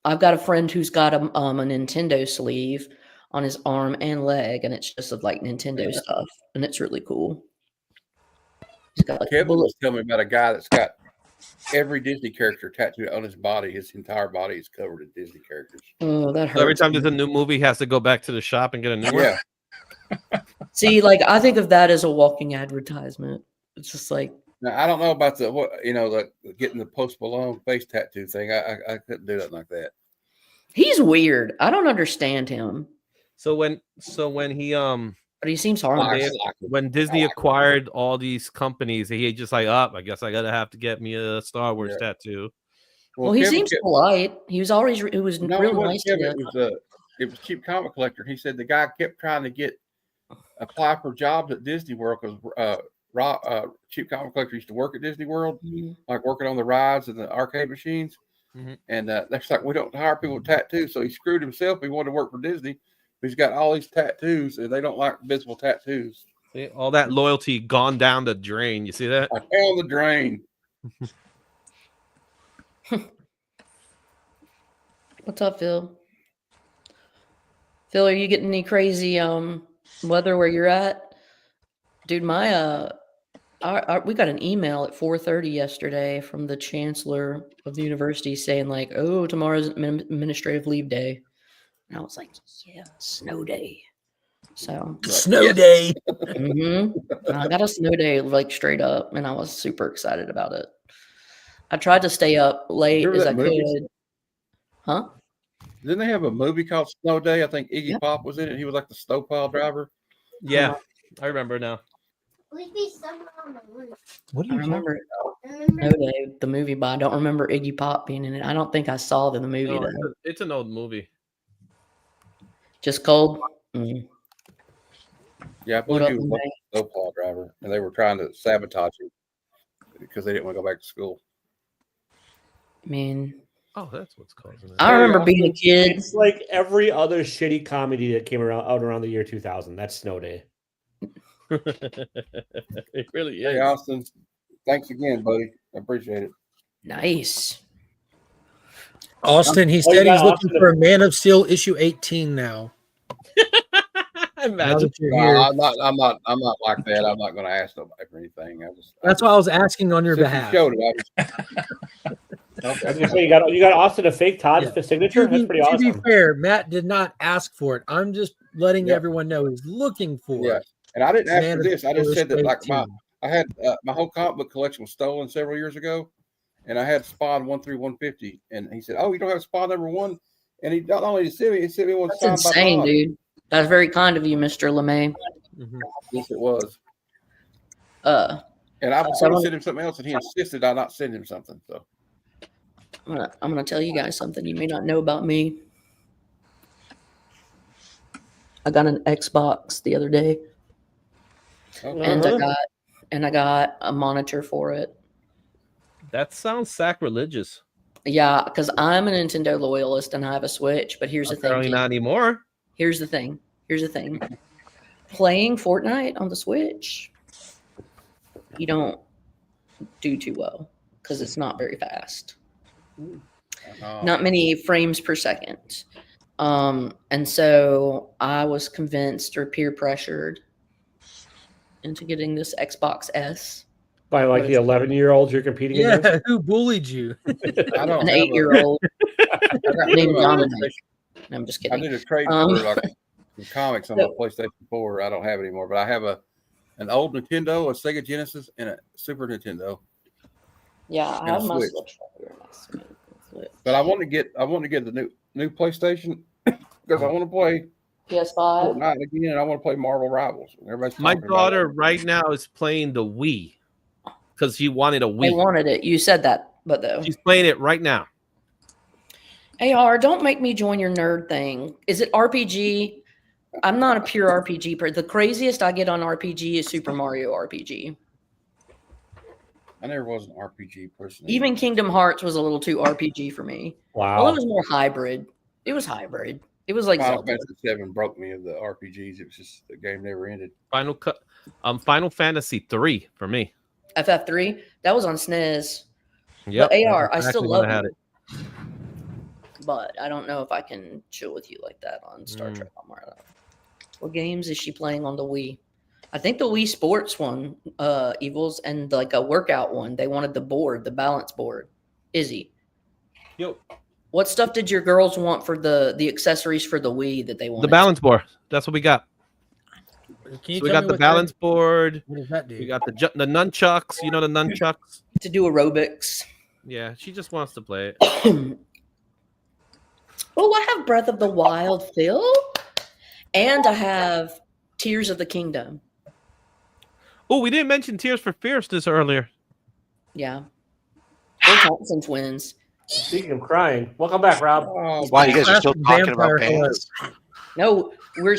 I've got a friend who's got a Nintendo sleeve on his arm and leg, and it's just of like Nintendo stuff, and it's really cool. Kevin was telling me about a guy that's got every Disney character tattooed on his body. His entire body is covered in Disney characters. Oh, that hurts. So every time there's a new movie, he has to go back to the shop and get a new one. See, like I think of that as a walking advertisement. It's just like. Now, I don't know about like getting the Post Malone face tattoo thing. I couldn't do nothing like that. He's weird. I don't understand him. So when he but he seems harmless. When Disney acquired all these companies, he just like, I guess I have to get me a Star Wars tattoo. Well, he seems polite. He was always real nice to it was Cheap Comic Collector. He said the guy kept trying to apply for jobs at Disney World because Cheap Comic Collector used to work at Disney World, like working on the rides and the arcade machines. And that's like, we don't hire people with tattoos. So he screwed himself. He wanted to work for Disney. He's got all these tattoos, and they don't like visible tattoos. See, all that loyalty gone down the drain. You see that? Down the drain. What's up, Phil? Phil, are you getting any crazy weather where you're at? Dude, my we got an email at 4:30 yesterday from the chancellor of the university saying like, oh, tomorrow's administrative leave day. And I was like, yeah, snow day. So snow day. I got a snow day like straight up, and I was super excited about it. I tried to stay up late as I could. Huh? Didn't they have a movie called Snow Day? I think Iggy Pop was in it. He was like the snowplow driver. Yeah. I remember now. What I remember Snow Day, the movie, but I don't remember Iggy Pop being in it. I don't think I saw the movie No, though. it's an old movie. Just cold. Mm. Yeah, I What believe up, he was Renee? a snowplow driver, and they were trying to sabotage him because they didn't want to go back to school. I mean, Oh, that's what's causing it. I remember being a kid. It's like every other shitty comedy that came out around the year 2000. That's Snow Day. It really is. Hey, Austin, thanks again, buddy. I appreciate it. Nice. Austin, he Oh, you said got he's looking Austin for a Man of Steel issue 18 now. Now Imagine. that you're No, here. I'm not like that. I'm not going to ask nobody for anything. That's why I was asking on your since behalf. you showed it. I was gonna say you got Austin to fake Todd's signature. That's pretty To be awesome. fair, Matt did not ask for it. I'm just letting Yep. everyone know he's looking for Yeah, and I didn't ask Man for of this. I Steel just said that issue like 18. I had my whole comic book collection was stolen several years ago, and I had Spawn 1 through 150, and he said, "Oh, you don't have Spawn number 1," and he not only sent me, he sent me one That's signed by insane, Todd. dude. That's very kind of you, Mr. LeMay. Yes, it was. And I was So going to send him something else, and he insisted I not send him something. So I'm gonna tell you guys something you may not know about me. I got an Xbox the other day, and I got a monitor for it. That sounds sacrilegious. Yeah, because I'm a Nintendo loyalist and I have a Switch. But here's the thing. Apparently not anymore. Here's the thing. Playing Fortnite on the Switch, you don't do too well because it's not very fast. Not many frames per second. And so I was convinced or peer pressured into getting this Xbox S. By like the 11-year-olds you're competing against? Yeah, who bullied you? I don't An have 8-year-old named Dominic. No, I'm just I kidding. did a trade for like some comics on my PlayStation 4. I don't have it anymore, but I have an old Nintendo, a Sega Genesis, and a Super Nintendo. Yeah, I and a have my Switch. Switch. But I want to get the new PlayStation because I want to play PS5. Fortnite again, and I want to play Marvel Rivals. Everybody's My talking about daughter right now is playing the Wii because she wanted a Wii. They wanted it. You said that, but though. She's playing it right now. AR, don't make me join your nerd thing. Is it RPG? I'm not a pure RPG person. The craziest I get on RPG is Super Mario RPG. I never was an RPG person. Even Kingdom Hearts was a little too RPG for me. Wow. Well, it was more hybrid. It was hybrid. It was like Final Zelda. Fantasy 7 broke me of the RPGs. It was just the game never ended. Final Fantasy 3 for me. FF3, that was on SNES. Yep, But AR, that's I still exactly when love I had it. But I don't know if I can chill with you like that on Star Trek. What games is she playing on the Wii? I think the Wii Sports one, Evils, and like a workout one. They wanted the board, the balance board. Izzy. Yo. What stuff did your girls want for the accessories for the Wii that they wanted? The balance board. That's what we got. Can you So we tell got me the what balance board. What does that do? We got the nunchucks. You know the nunchucks? To do aerobics. Yeah, she just wants to play it. Oh, I have Breath of the Wild, Phil. And I have Tears of the Kingdom. Oh, we didn't mention Tears for Fears this earlier. Yeah. We're Thompson twins. Speaking of crying, welcome back, Rob. Wow, you guys are still talking about bands? No, we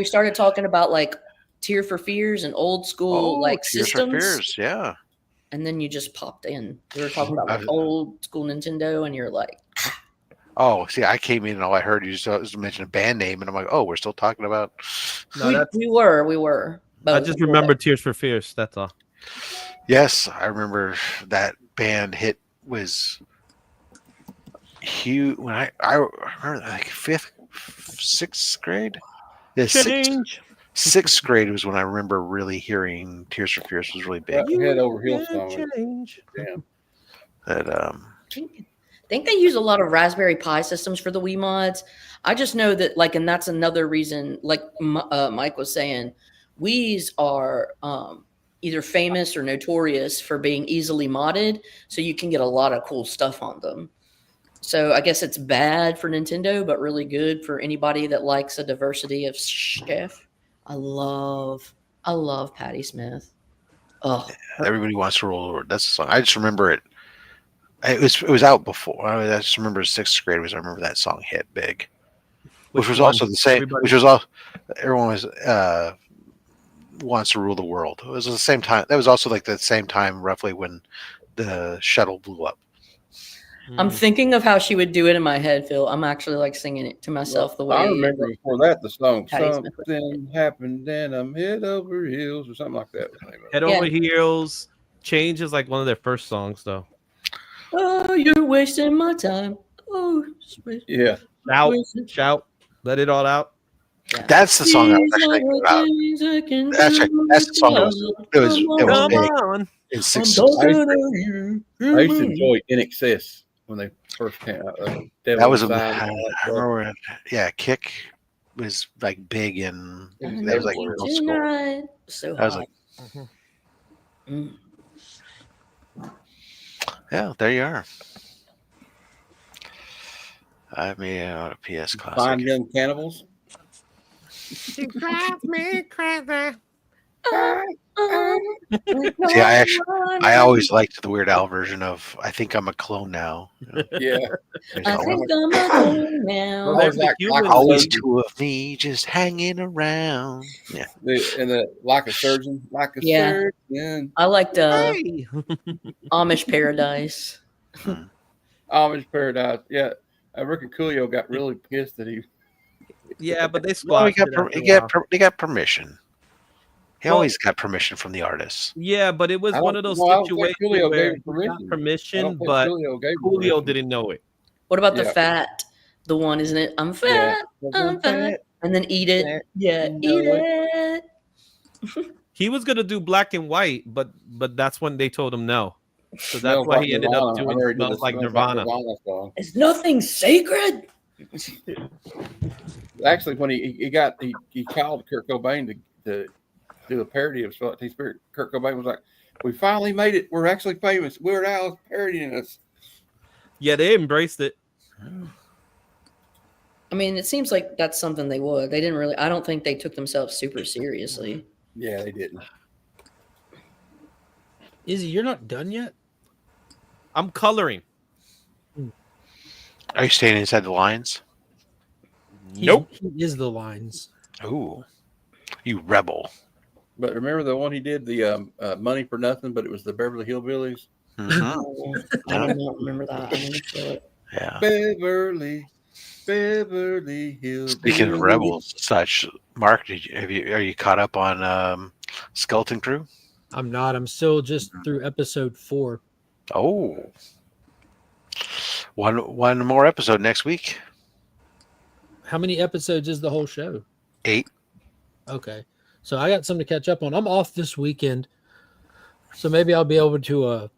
started talking about like Tear for Fears and old school like Tears systems. for Fears, yeah. And then you just popped in. We were talking about like old school Nintendo, and you're like, Oh, see, I came in and all I heard you just mention a band name, and I'm like, oh, we're still talking about. No, we were. I just remember Tears for Fears. That's all. Yes, I remember that band hit was huge when I remember like sixth grade. Yeah, sixth grade was when I remember really hearing Tears for Fears was really big. Head over heels song. Damn. That I think they use a lot of Raspberry Pi systems for the Wii mods. I just know that, like, and that's another reason, like Mike was saying, Wiis are either famous or notorious for being easily modded, so you can get a lot of cool stuff on them. So I guess it's bad for Nintendo, but really good for anybody that likes a diversity of stuff. I love I love Patti Smith. Oh, Everybody Wants to Rule the World. That's the song. I just remember it. It was out before. I just remember 6th grade I remember that song hit big, which was one? also the same. Everybody- Which was all everyone was wants to rule the world. It was the same time. That was also like the same time roughly when the shuttle blew up. I'm thinking of how she would do it in my head, Phil. I'm actually like singing it to myself the way I remember before that the song Patti Smith would "Something Happened and I'm Head Over Heels" or something like that. Head Over Heels. Change is like one of their first songs, though. Oh, you're wasting my time. Oh, yeah. Shout, let it all out. Yeah. That's the song I was actually thinking about. That's the song it was big in 6th grade. I used to enjoy In Excess when they first came out. That was Kick was like big in that was like middle school. So I was like, yeah, there you are. I mean, a PS classic. Fine Young Cannibals. She drives me crazy. See, I always liked the Weird Al version of "I Think I'm a Clone Now." Yeah, I think I'm a clone now. Well, there's like always two of me just hanging around. Yeah, like a surgeon, surgeon. I liked Amish Paradise. Amish Paradise. Yeah, Rick and Coolio got really pissed that he. Yeah, but they well, squashed he got permission. He always got permission from the artists. Yeah, but it was one of those situations where he got permission, but Coolio didn't know it. What about the fat? The one, isn't it? I'm fat. I'm fat. And then eat it. Yeah, eat it. He was gonna do Black and White, but that's when they told him no. So that's why he ended up doing Smells Like Nirvana. Is nothing sacred? Actually, when he called Kurt Cobain to do a parody of Sweat Tea Spirit, Kurt Cobain was like, "We finally made it. We're actually famous. Weird Al's parodying us." Yeah, they embraced it. I mean, it seems like that's something they would. They didn't really. I don't think they took themselves super seriously. Yeah, they didn't. Izzy, you're not done yet? I'm coloring. Are you staying inside the lines? Nope. He is the lines. Ooh, you rebel. But remember the one he did, the Money for Nothing, but it was the Beverly Hillbillies? Mm-hmm. I do not remember that. I'm gonna show it. Yeah. Beverly Hillbillies. Speaking of rebels, such Mark, are you caught up on Skeleton Crew? I'm not. I'm still just through episode 4. Oh, one more episode next week. How many episodes is the whole show? 8. Okay, so I got something to catch up on. I'm off this weekend, so maybe I'll be able to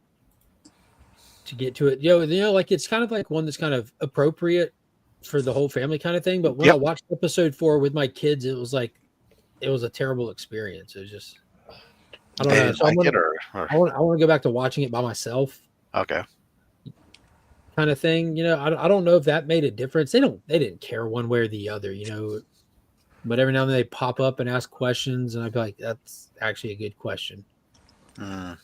get to it. Like it's kind of like one that's kind of appropriate for the whole family kind of thing. But when I watched episode 4 with my kids, it was a terrible experience. It was just, I don't know. So I want to go back to watching it by myself. Okay. Kind of thing. I don't know if that made a difference. They didn't care one way or the other, but every now and then they pop up and ask questions, and I'd be like, that's actually a good question. I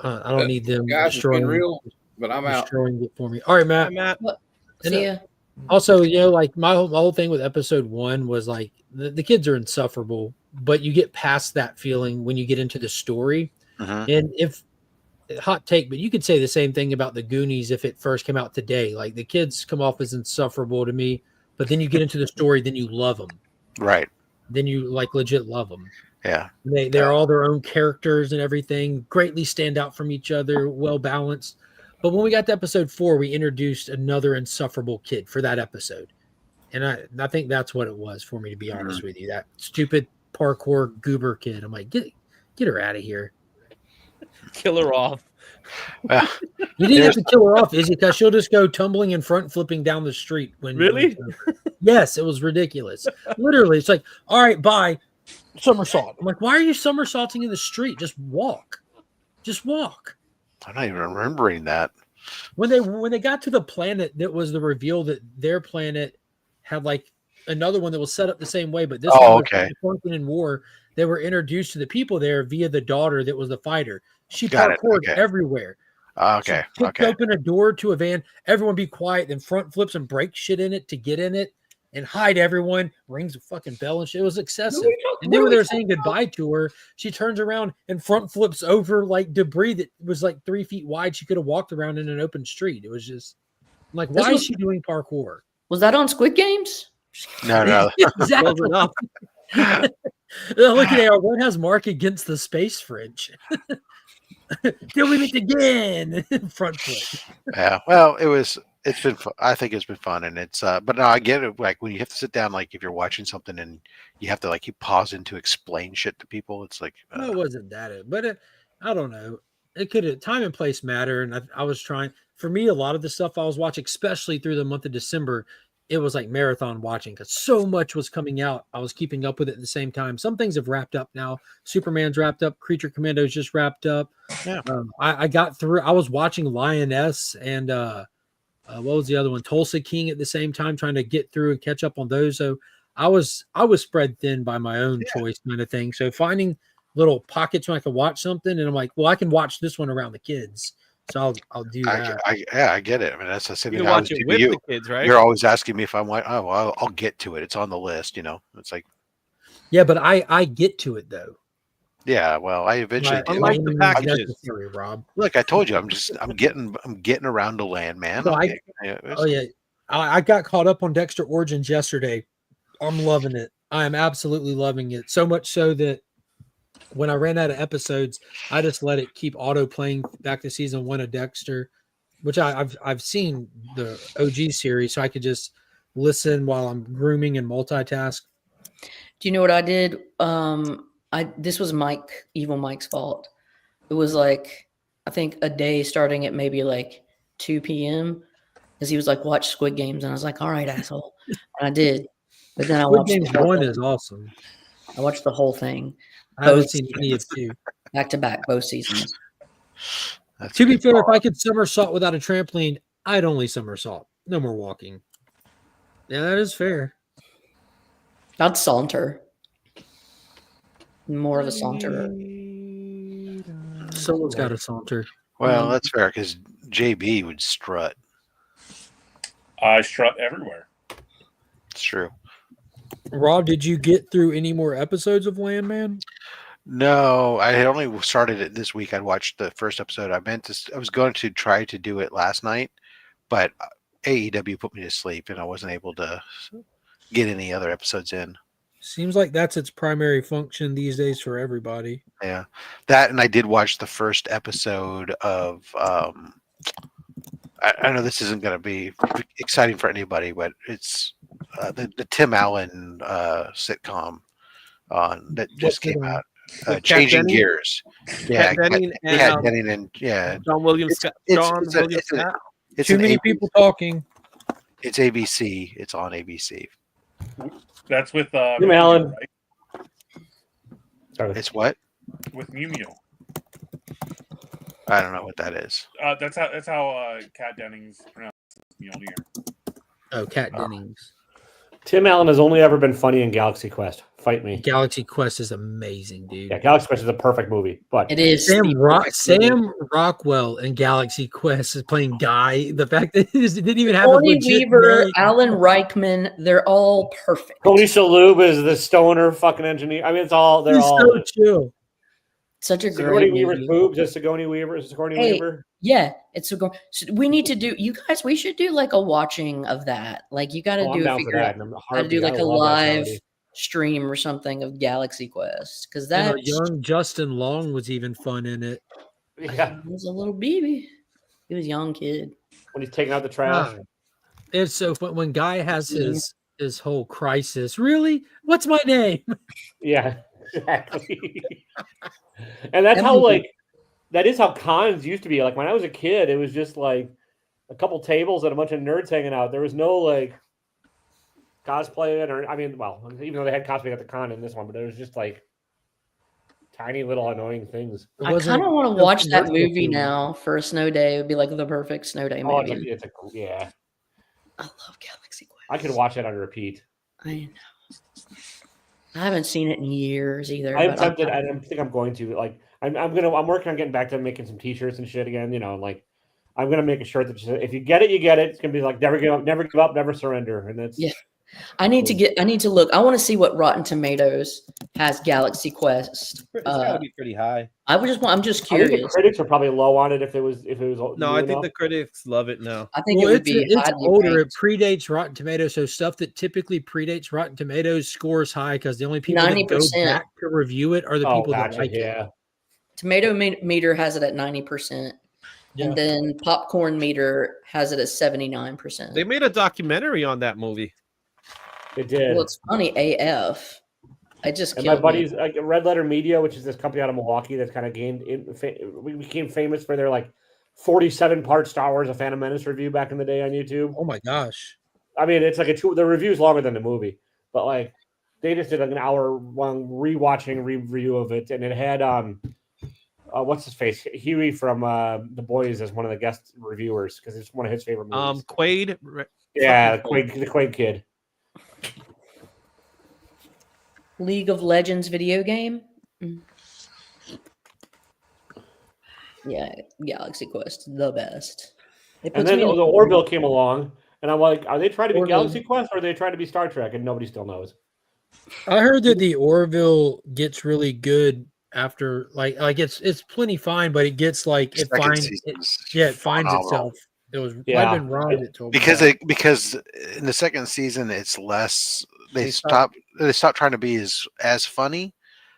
don't need them destroying but I'm out. Destroying it for me. All right, Matt. See ya. Also, like my whole thing with episode 1 was like the kids are insufferable, but you get past that feeling when you get into the story. And if hot take, but you could say the same thing about the Goonies if it first came out today. Like the kids come off as insufferable to me, but then you get into the story, then you love them. Right. Then you like legit love them. Yeah. They're all their own characters and everything, greatly stand out from each other, well balanced. But when we got to episode 4, we introduced another insufferable kid for that episode. And I think that's what it was for me, to be honest with you. That stupid parkour goober kid. I'm like, get her out of here. Kill her off. You didn't have to kill her off, Izzy, because she'll just go tumbling and front flipping down the street. Really? Yes, it was ridiculous. Literally, it's like, all right, bye. Somersault. I'm like, why are you somersaulting in the street? Just walk. Just walk. I'm not even remembering that. When they got to the planet, that was the reveal that their planet had like another one that was set up the same way, but this Oh, one was okay. Funkin' in War. They were introduced to the people there via the daughter that was the fighter. She Got it. parkoured Okay. everywhere. Okay. She kicked open a door to a van. Everyone be quiet. Then front flips and break shit in it to get in it and hide everyone. Rings a fucking bell and shit. It was excessive. And then when they were saying goodbye to her, she turns around and front flips over like debris that was like 3 feet wide. She could have walked around in an open street. It was just like, why is she doing parkour? Was that on Squid Games? No. Exactly. Look at AR. One has Mark against the space fridge. Doing it again. Front flip. Yeah. Well, it's been fun. I think it's been fun, and it's but no, I get it. Like when you have to sit down, like if you're watching something and you have to like keep pausing to explain shit to people, it's like No, it wasn't that, but I don't know. It could time and place matter, and I was trying. For me, a lot of the stuff I was watching, especially through the month of December, it was like marathon watching because so much was coming out. I was keeping up with it at the same time. Some things have wrapped up now. Superman's wrapped up. Creature Commando's just wrapped up. Yeah. I got through. I was watching Lioness and what was the other one? Tulsa King at the same time, trying to get through and catch up on those. So I was spread thin by my own choice kind of thing. So finding little pockets when I could watch something, and I'm like, well, I can watch this one around the kids. So I'll do that. I get it. I mean, that's the same You thing. watch it with the kids, right? You're always asking me if I'm like, oh, well, I'll get to it. It's on the list, you know. It's like, yeah, but I get to it though. yeah. Well, I eventually I do. like the packages. Rob. Look, I told you, I'm getting around to land, man. So I got caught up on Dexter Origins yesterday. I'm loving it. I am absolutely loving it. So much so that when I ran out of episodes, I just let it keep auto playing back to season 1 of Dexter, which I've seen the OG series, so I could just listen while I'm grooming and multitask. Do you know what I did? This was Evil Mike's fault. It was like, I think a day starting at maybe like 2 p.m. because he was like, watch Squid Games. And I was like, all right, asshole. And I did. But then Squid Games 1 is awesome. I watched the whole thing. I haven't seen any of 2. Back to back, both seasons. To be fair, if I could somersault without a trampoline, I'd only somersault. No more walking. Yeah, that is fair. I'd saunter. More of a saunterer. Someone's got to saunter. Well, that's fair because JB would strut. I strut everywhere. It's true. Rob, did you get through any more episodes of Landman? No, I had only started it this week. I watched the first episode. I was going to try to do it last night, but AEW put me to sleep, and I wasn't able to get any other episodes in. Seems like that's its primary function these days for everybody. Yeah, that, and I did watch the first episode of. I know this isn't going to be exciting for anybody, but it's the Tim Allen sitcom that just came out. Changing Gears. Yeah, Kat Denning and John Williams. It's too many people talking. It's ABC. It's on ABC. That's with Tim Allen. Right? It's what? With Mew Mew. I don't know what that is. That's how Kat Dennings pronounces Mjolnir. Oh, Kat Dennings. Tim Allen has only ever been funny in Galaxy Quest. Fight me. Galaxy Quest is amazing, dude. Yeah, Galaxy Quest is a perfect movie. But it is. Sam Rockwell in Galaxy Quest is playing Guy. The fact that he didn't even have Tony a legit Weaver, name. Alan Reichman, they're all perfect. Tony Shalhoub is the stoner fucking engineer. I mean, it's all they're He's all so chill. Such a Sigourney great Weaver's movie. boobs. Is Sigourney Weaver? Is Sigourney Weaver? Yeah, it's so we need to do. You guys, we should do like a watching of that. Like you got to figure out how to do like a live stream or something of Galaxy Quest because that young Justin Long was even fun in it. Yeah, he was a little baby. He was a young kid when he's taking out the trash. It's so fun when Guy has his whole crisis. Really, what's my name? Yeah, exactly. And that's how that is how cons used to be. Like when I was a kid, it was just like a couple tables and a bunch of nerds hanging out. There was no like cosplaying or even though they had cosplay at the con in this one, but it was just like tiny little annoying things. I kind of want to watch that movie now for a snow day. It would be like the perfect snow day movie. Yeah. I love Galaxy Quest. I could watch it on repeat. I haven't seen it in years either. I'm but tempted. I don't think I'm going to. Like, I'm working on getting back to making some T-shirts and shit again. You know, like I'm gonna make a shirt that just, if you get it, you get it. It's gonna be like never give up, never surrender. And that's I need to look. I want to see what Rotten Tomatoes has Galaxy Quest. It's got to be pretty high. I'm just I think the curious. critics are probably low on it if it was No, I think the critics love it now. I think Well, it would be it's highly older. ranked. It predates Rotten Tomatoes, so stuff that typically predates Rotten Tomatoes scores high because the only people that go 90%. back to review it are the people that like it. Tomato meter has it at 90%. Yeah. And then popcorn meter has it at 79%. They made a documentary on that movie. They did. Well, it's funny AF. I just And my killed me. buddies, like Red Letter Media, which is this company out of Milwaukee that's kind of we became famous for their like 47-part Star Wars: A Phantom Menace review back in the day on YouTube. Oh my gosh! I mean, it's like the review's longer than the movie, but like they just did like an hour-long rewatching review of it, and it had what's his face, Huey from The Boys as one of the guest reviewers because it's one of his favorite movies. Quaid. Yeah, the Quaid kid. League of Legends video game. Yeah, Galaxy Quest, the best. And then the Orville came along, and I'm like, are they trying to be Orville. Galaxy Quest or are they trying to be Star Trek? And nobody still knows. I heard that the Orville gets really good after like it's plenty fine, but it gets like it Second finds season's it finds phenomenal. itself. It was Yeah. I've been wrong that told me because that. because in the second season it's less they stop- stop trying to be as funny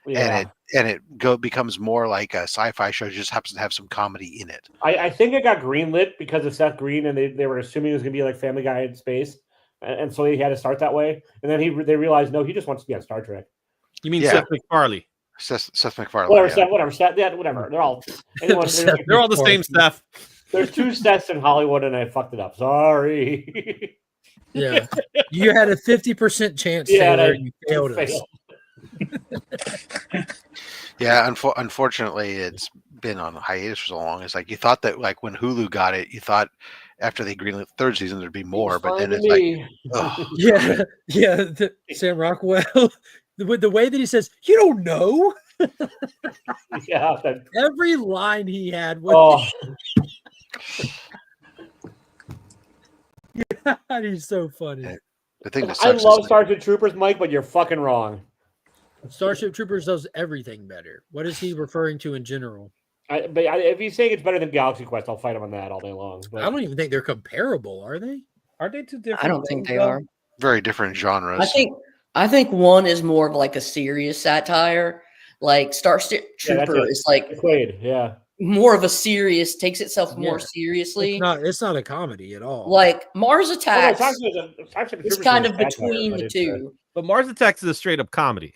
Yeah. and it becomes more like a sci-fi show. It just happens to have some comedy in it. I think it got greenlit because of Seth Green, and they were assuming it was going to be like Family Guy in space, and so he had to start that way. And then they realized no, he just wants to be on Star Trek. You mean Yeah. Seth MacFarlane? Seth MacFarlane. Whatever, yeah. Seth, whatever, Seth, yeah, whatever. They're all anyone. They're all the same Seth. There's two Seths in Hollywood, and I fucked it up. Sorry. Yeah, you had a 50% chance. Yeah, Taylor, and and you failed us. Yeah, unfortunately, it's been on hiatus for so long. It's like you thought that, like when Hulu got it, you thought after they greenlit the third season there'd be more, but then it's like, ugh. Yeah. Sam Rockwell, the way that he says, "You don't know." Yeah, every line he had was. God, he's so funny. The thing that I sucks love is Starship Troopers, Mike, but you're fucking wrong. Starship Troopers does everything better. What is he referring to in general? If he's saying it's better than Galaxy Quest, I'll fight him on that all day long. But I don't even think they're comparable, are they? Are they two different? I don't think they things, though? are. very different genres. I think one is more of like a serious satire. Like Starship Yeah, Trooper is like Quaid, yeah. more of a serious, takes itself more Yeah. seriously. It's not a comedy at all. Like Mars Attacks Starship is Troopers kind is of satire, between but the it's, two. But Mars Attacks is a straight up comedy.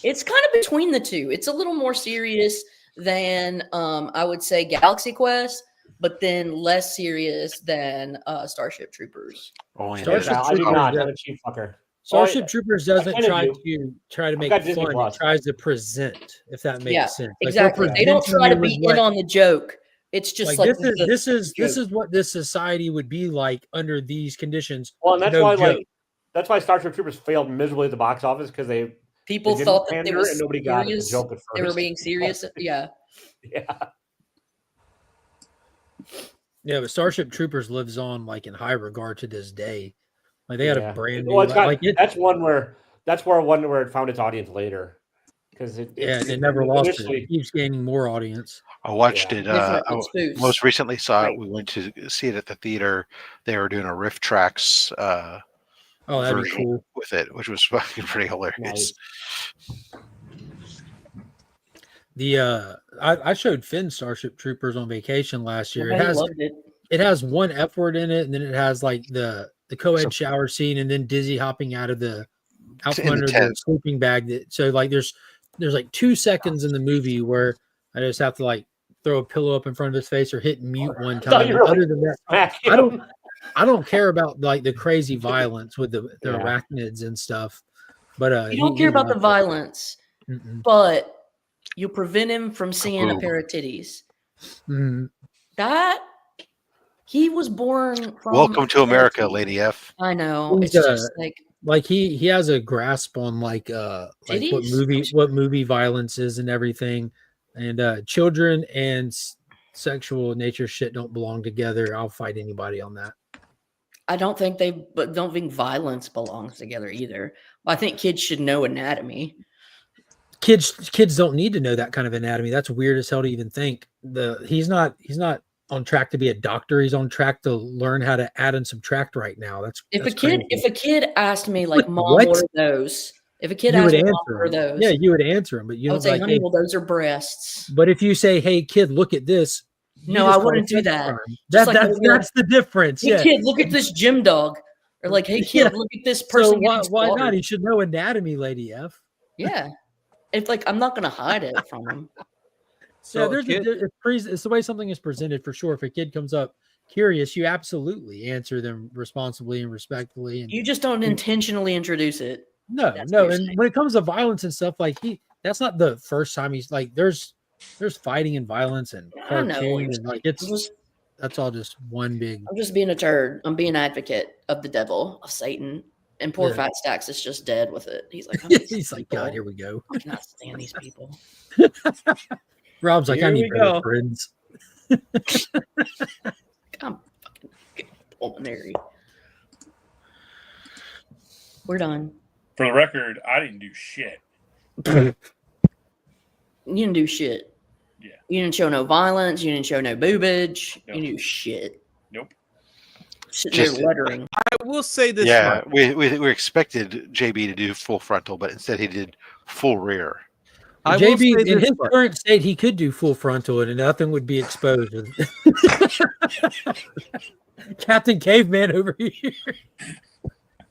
It's kind of between the two. It's a little more serious than I would say Galaxy Quest, but then less serious than Starship Troopers. Starship I do not. Troopers, I'm a cheap fucker. Starship Troopers doesn't kinda try do. to make got it Disney fun. Plus. It tries to present, if that makes Yeah, sense. exactly. They don't try to be in on the joke. It's just like this is what this society would be like under these conditions. Well, and that's no why joke. that's why Starship Troopers failed miserably at the box office because people didn't thought that they pander was and nobody got the serious. joke at They were first. being serious. Yeah. Yeah, but Starship Troopers lives on like in high regard to this day. Like they had a brand new. Well, it's got, like it, that's one where it found its audience later because it never lost initially- it. It keeps gaining more audience. I watched it. Different I spoofs. most recently saw it. We went to see it at the theater. They were doing a Riff Tracks Oh, that'd be version cool. with it, which was fucking pretty hilarious. I showed Finn Starship Troopers on vacation last year. I loved it. It has one F word in it, and then it has like the co-ed shower scene, and then Dizzy hopping out from in under the the tent. sleeping bag. So like there's like 2 seconds in the movie where I just have to like throw a pillow up in front of his face or hit mute one thought time. you But were other than that, smack I don't care about like the crazy violence with the Yeah. arachnids and stuff. But You don't care about the liked it. violence, Mm-mm. but you prevent him from seeing a Kaboom. pair of titties. Mhm. That he was born from. Welcome to America, Lady F. I know. He's, It's just like like he has a grasp on like what movie violence is and everything, and children and sexual nature shit don't belong together. I'll fight anybody on that. I don't think violence belongs together either. I think kids should know anatomy. Kids don't need to know that kind of anatomy. That's weird as hell to even think. He's not on track to be a doctor. He's on track to learn how to add and subtract right now. If a kid asked me like, Mom, what are those? If a kid asked me, Mom, what are those? Yeah, you would answer him, but you would say, honey, well, those are breasts. But if you say, hey kid, look at this. No, I wouldn't do that. That's the difference. Hey kid, look at this gym dog. Or like, hey kid, look at this person. So why not? He should know anatomy, Lady F. Yeah. It's like I'm not gonna hide it from him. So it's the way something is presented for sure. If a kid comes up curious, you absolutely answer them responsibly and respectfully. And you just don't intentionally introduce it. No. And when it comes to violence and stuff, like that's not the first time he's like there's fighting and violence and cartoons and like that's all just one big. I'm just being a turd. I'm being an advocate of the devil, of Satan. And poor Fat Stacks is just dead with it. He's like, God, here we go. I cannot stand these people. Rob's like, I need better friends. I'm fucking pulmonary. We're done. For the record, I didn't do shit. You didn't do shit. Yeah. You didn't show no violence. You didn't show no boobage. Nope. You didn't do shit. Nope. Sitting there lettering. I will say this. Yeah, we expected JB to do full frontal, but instead he did full rear. JB, in his current state, he could do full frontal and nothing would be exposed. Captain Caveman over here.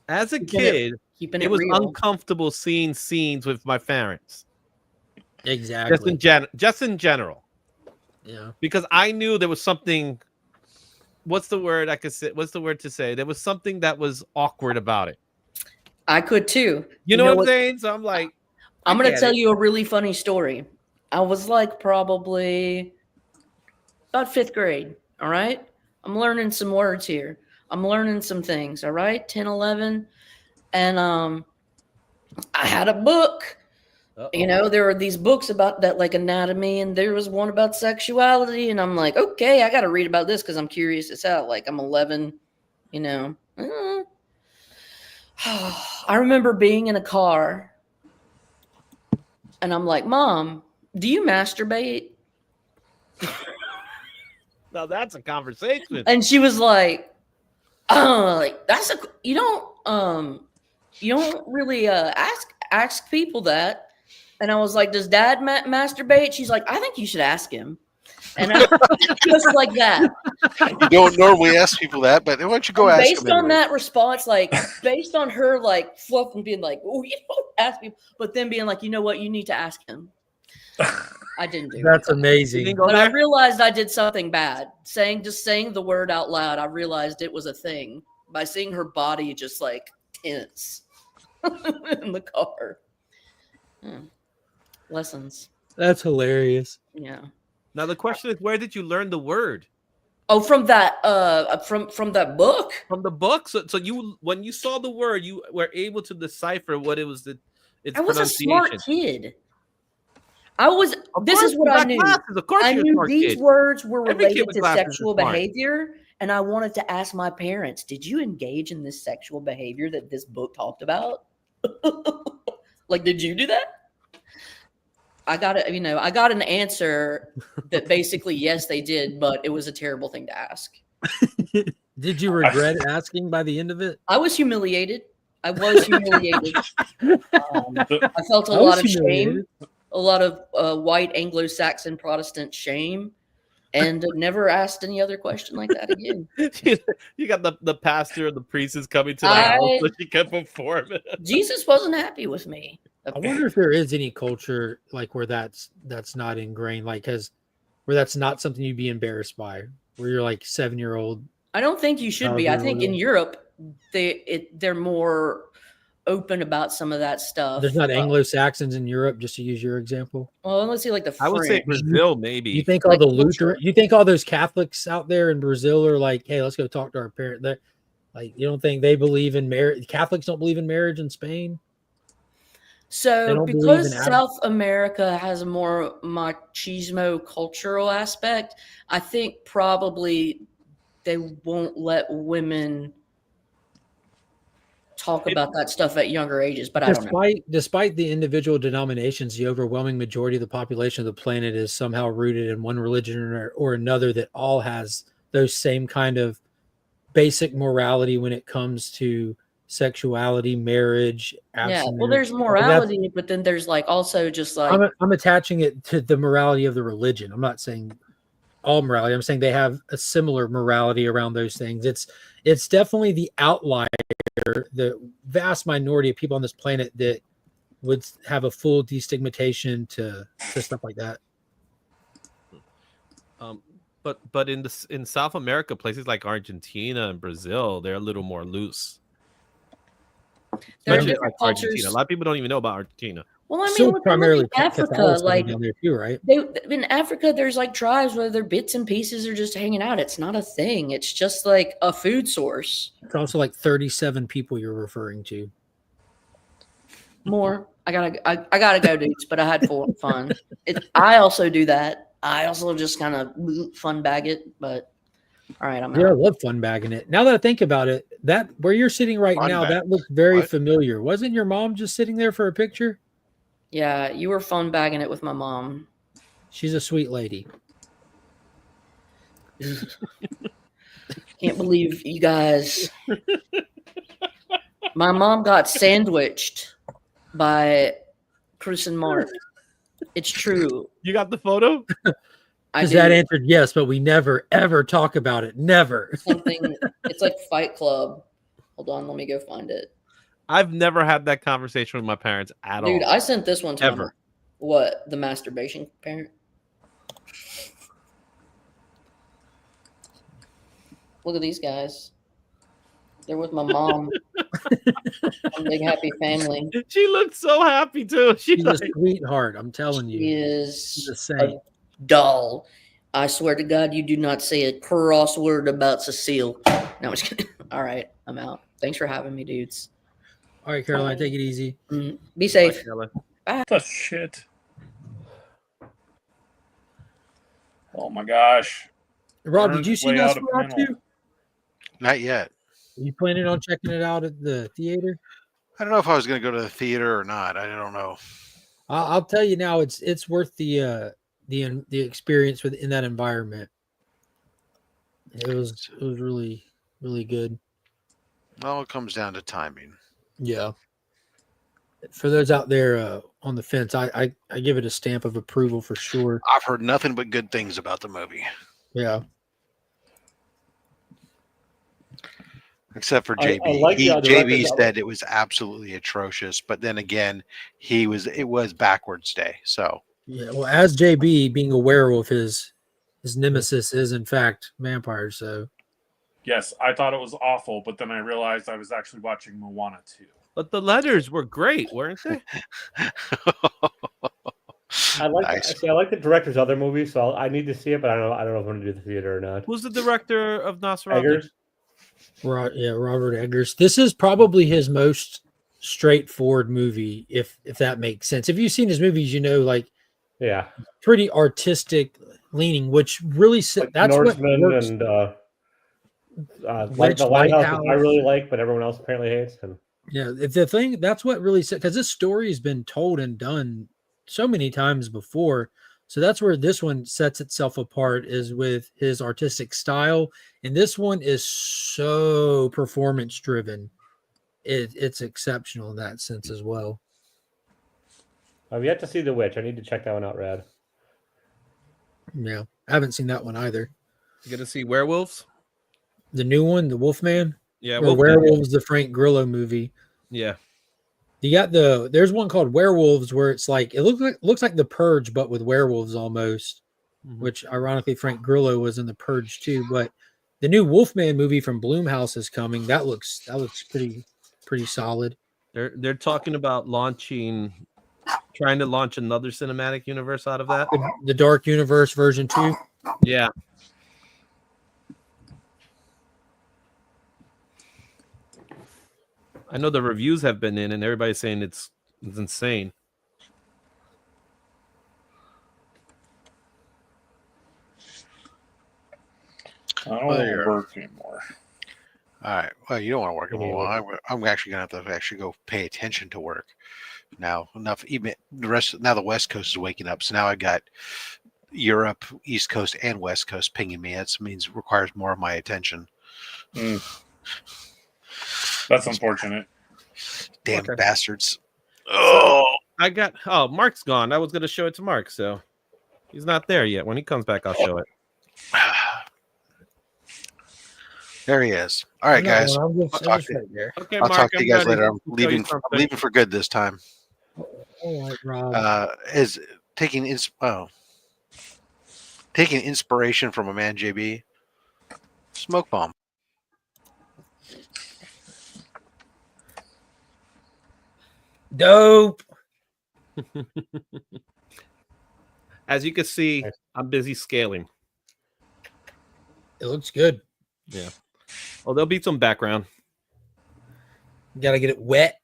As a kid, it was uncomfortable seeing scenes with my parents. Exactly. Just in general. Yeah. Because I knew there was something. What's the word I could say? What's the word to say? There was something that was awkward about it. I could too. You know what I'm saying? So I'm like, I'm going to tell you a really funny story. I was like probably about 5th grade. All right. I'm learning some words here. I'm learning some things. All right. 10, 11. And I had a book. Uh-oh. You know, there were these books about that, like anatomy, and there was one about sexuality. And I'm like, okay, I got to read about this because I'm curious as hell. Like, I'm 11, you know. I remember being in a car, and I'm like, Mom, do you masturbate? Now that's a conversation. And she was like, that's you don't really ask people that. And I was like, does Dad masturbate? She's like, I think you should ask him. And just like that. You don't normally ask people that, but why don't you go ask based them on anyway. that response, like based on her like fluff and being like, oh, you don't ask people, but then being like, you know what, you need to ask him. I didn't do That's amazing. But I realized I did something bad. Just saying the word out loud, I realized it was a thing by seeing her body just like tense in the car. Lessons. That's hilarious. Yeah. Now the question is, where did you learn the word? Oh, from that from that book. From the book. So you, when you saw the word, you were able to decipher what it was. Its I was a smart kid. This is what I knew. Of course, I knew these words were related to glasses sexual behavior, and I wanted to ask my parents, did you engage in this sexual behavior that this book talked about? Like, did you do that? I got it. You know, I got an answer that basically, yes, they did, but it was a terrible thing to ask. Did you regret asking by the end of it? I was humiliated. I felt a lot of shame, a lot of white Anglo-Saxon Protestant shame, and never asked any other question like that again. You got the pastor and the priest is coming to the house so she can perform. Jesus wasn't happy with me. I wonder if there is any culture like where that's not ingrained, like where that's not something you'd be embarrassed by, where you're like 7-year-old. I don't think you should be. I think in Europe they're more open about some of that stuff. There's not Anglo-Saxons in Europe, just to use your example. Well, let's see, like the French. I would say Brazil, maybe. You think all the Lutheran? You think all those Catholics out there in Brazil are like, hey, let's go talk to our parent? Like, you don't think they believe in marriage? Catholics don't believe in marriage in Spain. They So don't believe because in South America has a more machismo cultural aspect, I think probably they won't let women talk about that stuff at younger ages, but I don't know. Despite the individual denominations, the overwhelming majority of the population of the planet is somehow rooted in one religion or another that all has those same kind of basic morality when it comes to sexuality, marriage, Yeah, abstinence. well, there's morality, but then there's like also just like I'm attaching it to the morality of the religion. I'm not saying all morality. I'm saying they have a similar morality around those things. It's definitely the outlier, the vast minority of people on this planet that would have a full destigmatization to stuff like that. But in South America, places like Argentina and Brazil, they're a little more loose. Especially like Argentina. A lot of people don't even know about Argentina. Well, I mean, So look at primarily Africa, Catholicism like down there too, right? in Africa, there's like tribes where their bits and pieces are just hanging out. It's not a thing. It's just like a food source. It's also like 37 people you're referring to. More. I gotta go, dudes. But I had fun. I also do that. I also just kind of fun bag it. But all right, I'm Yeah, I out. love fun bagging it. Now that I think about it, that where you're sitting right Fun now, bag. that looks very familiar. Wasn't your mom just sitting there for a picture? Yeah, you were fun bagging it with my mom. She's a sweet lady. Can't believe you guys. My mom got sandwiched by Chris and Mark. It's true. You got the photo? Because that answered yes, but we never ever talk about it. Never. Something. It's like Fight Club. Hold on, let me go find it. I've never had that conversation with my parents at all. Dude, I sent this one to my Ever. mom. What? The masturbation parent? Look at these guys. They're with my mom. One big happy family. She looks so happy too. She's a sweetheart. I'm telling you. She is She's a saint. doll. I swear to God, you do not say a cross word about Cecile. No, I'm just kidding. All right, I'm out. Thanks for having me, dudes. All right, Caroline, take it easy. Be safe. What the shit? Oh my gosh. Rob, Burned did you his see way out of Nosferatu? mental. Not yet. Are you planning on checking it out at the theater? I don't know if I was going to go to the theater or not. I don't know. I'll tell you now, it's worth the experience in that environment. It was really, really good. Well, it comes down to timing. Yeah. For those out there on the fence, I give it a stamp of approval for sure. I've heard nothing but good things about the movie. Yeah. Except for JB. I like the JB director's- said it was absolutely atrocious, but then again, it was backwards day. So Yeah. Well, as JB being a werewolf, his nemesis is in fact vampires. So Yes, I thought it was awful, but then I realized I was actually watching Moana 2. But the letters were great, weren't they? I like the director's other movies, so I need to see it, but I don't know if I'm going to do the theater or not. Who's the director of Nosferatu? Eggers? Robert Eggers. This is probably his most straightforward movie, if that makes sense. If you've seen his movies, you know, like pretty artistic leaning, which really Like that's Norseman what works. and like the Lighthouse, which I really like, but everyone else apparently hates. And Yeah, that's what really said, because this story has been told and done so many times before. So that's where this one sets itself apart, is with his artistic style. And this one is so performance driven. It's exceptional in that sense as well. I've yet to see The Witch. I need to check that one out, Rad. Yeah, I haven't seen that one either. You gonna see Werewolves? The new one, the Wolfman. Yeah, or Wolfman. Werewolves, the Frank Grillo movie. Yeah. You got there's one called Werewolves where it's like it looks like The Purge but with werewolves almost, which ironically Frank Grillo was in The Purge too. But the new Wolfman movie from Blumhouse is coming. That looks pretty solid. They're talking about trying to launch another cinematic universe out of that. The Dark Universe version 2. Yeah. I know the reviews have been in, and everybody's saying it's insane. I don't want to work anymore. All right. Well, you don't want to work anymore. I'm actually gonna have to actually go pay attention to work now. Enough. Even the rest. Now the West Coast is waking up, so now I got Europe, East Coast, and West Coast pinging me. That means it requires more of my attention. That's unfortunate. Damn bastards. Oh, I got. Oh, Mark's gone. I was gonna show it to Mark, so he's not there yet. When he comes back, I'll show it. There he is. All right, guys. I'll talk to you guys later. I'm leaving for good this time. All right, Rob. Is taking inspiration from a man, JB. Smoke bomb. Dope. As you can see, I'm busy scaling. It looks good. Yeah. Oh, there'll be some background. You gotta get it wet.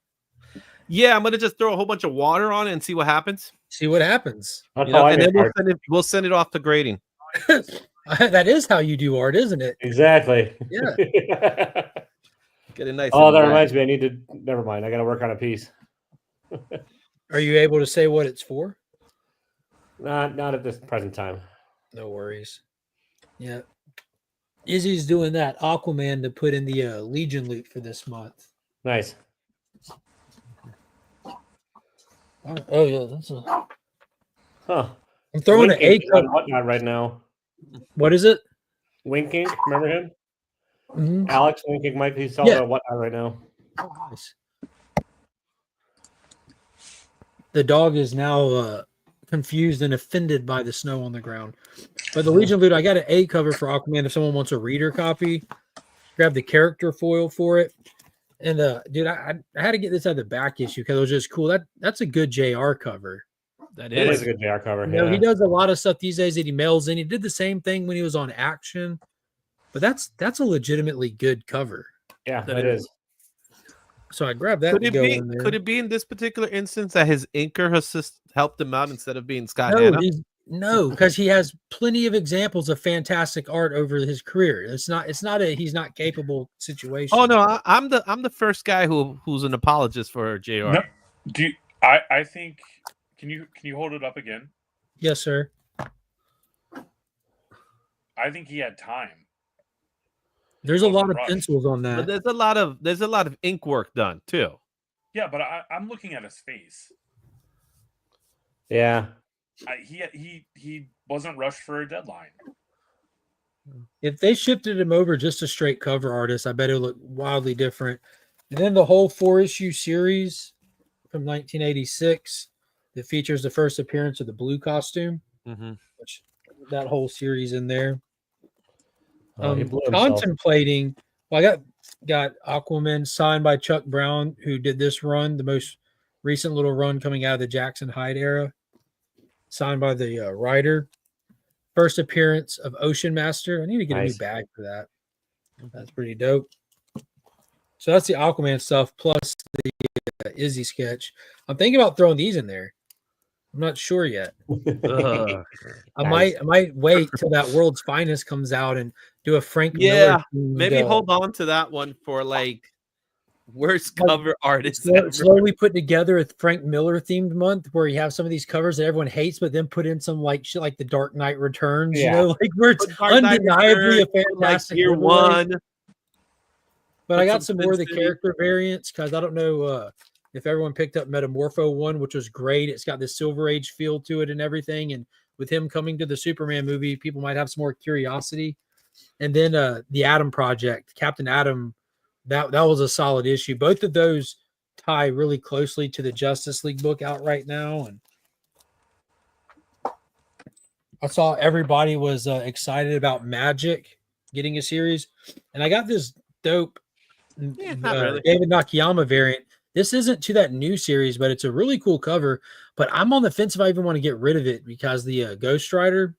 Yeah, I'm gonna just throw a whole bunch of water on it and see what happens. See what happens. You know, and then we'll send it off to grading. That is how you do art, isn't it? Exactly. Yeah. Get it nice. Oh, that reminds me. I need to. Never mind. I got to work on a piece. Are you able to say what it's for? Not at this present time. No worries. Yeah. Izzy's doing that Aquaman to put in the Legion loot for this month. Nice. Oh yeah, that's a. Huh. I'm throwing an A on Whatnot right now. What is it? Winking. Remember him? Mm-hmm. Alex Winking. Mike. He's selling on Whatnot right now. Oh, nice. The dog is now confused and offended by the snow on the ground. But the Legion loot, I got an A cover for Aquaman if someone wants a reader copy. Grab the character foil for it. And dude, I had to get this out of the back issue because it was just cool. That's a good JR cover. It is a good JR cover. You know, he does a lot of stuff these days that he mails in. He did the same thing when he was on Action. But that's a legitimately good cover. Yeah, it is. So I grabbed that. Could it be in this particular instance that his inker has helped him out instead of being Scott No, Hanna? No, because he has plenty of examples of fantastic art over his career. It's not a he's not capable situation. Oh no, I'm the first guy who's an apologist for JR. No, I think can you hold it up again? Yes, sir. I think he had time. There's a lot of pencils on that. But there's a lot of ink work done too. Yeah, but I'm looking at his face. Yeah. He wasn't rushed for a deadline. If they shifted him over just a straight cover artist, I bet it would look wildly different. And then the whole 4-issue series from 1986 that features the first appearance of the blue costume, which that whole series in there. Contemplating. Well, I got Aquaman signed by Chuck Brown, who did this run, the most recent little run coming out of the Jackson Hyde era. Signed by the writer. First appearance of Ocean Master. I need to get a new bag for that. That's pretty dope. So that's the Aquaman stuff plus the Izzy sketch. I'm thinking about throwing these in there. I'm not sure yet. I might wait till that World's Finest comes out and do a Frank Miller. Maybe hold on to that one for like worst cover artist. Slowly put together a Frank Miller themed month where you have some of these covers that everyone hates, but then put in some like shit like the Dark Knight Returns, you know, like where it's undeniably a fantastic year one. But I got some more of the character variants because I don't know if everyone picked up Metamorpho 1, which was great. It's got this Silver Age feel to it and everything. And with him coming to the Superman movie, people might have some more curiosity. And then the Atom Project, Captain Atom, that was a solid issue. Both of those tie really closely to the Justice League book out right now. And I saw everybody was excited about Magic getting a series. And I got this dope David Nakayama variant. This isn't to that new series, but it's a really cool cover. But I'm on the fence if I even want to get rid of it because the Ghost Rider,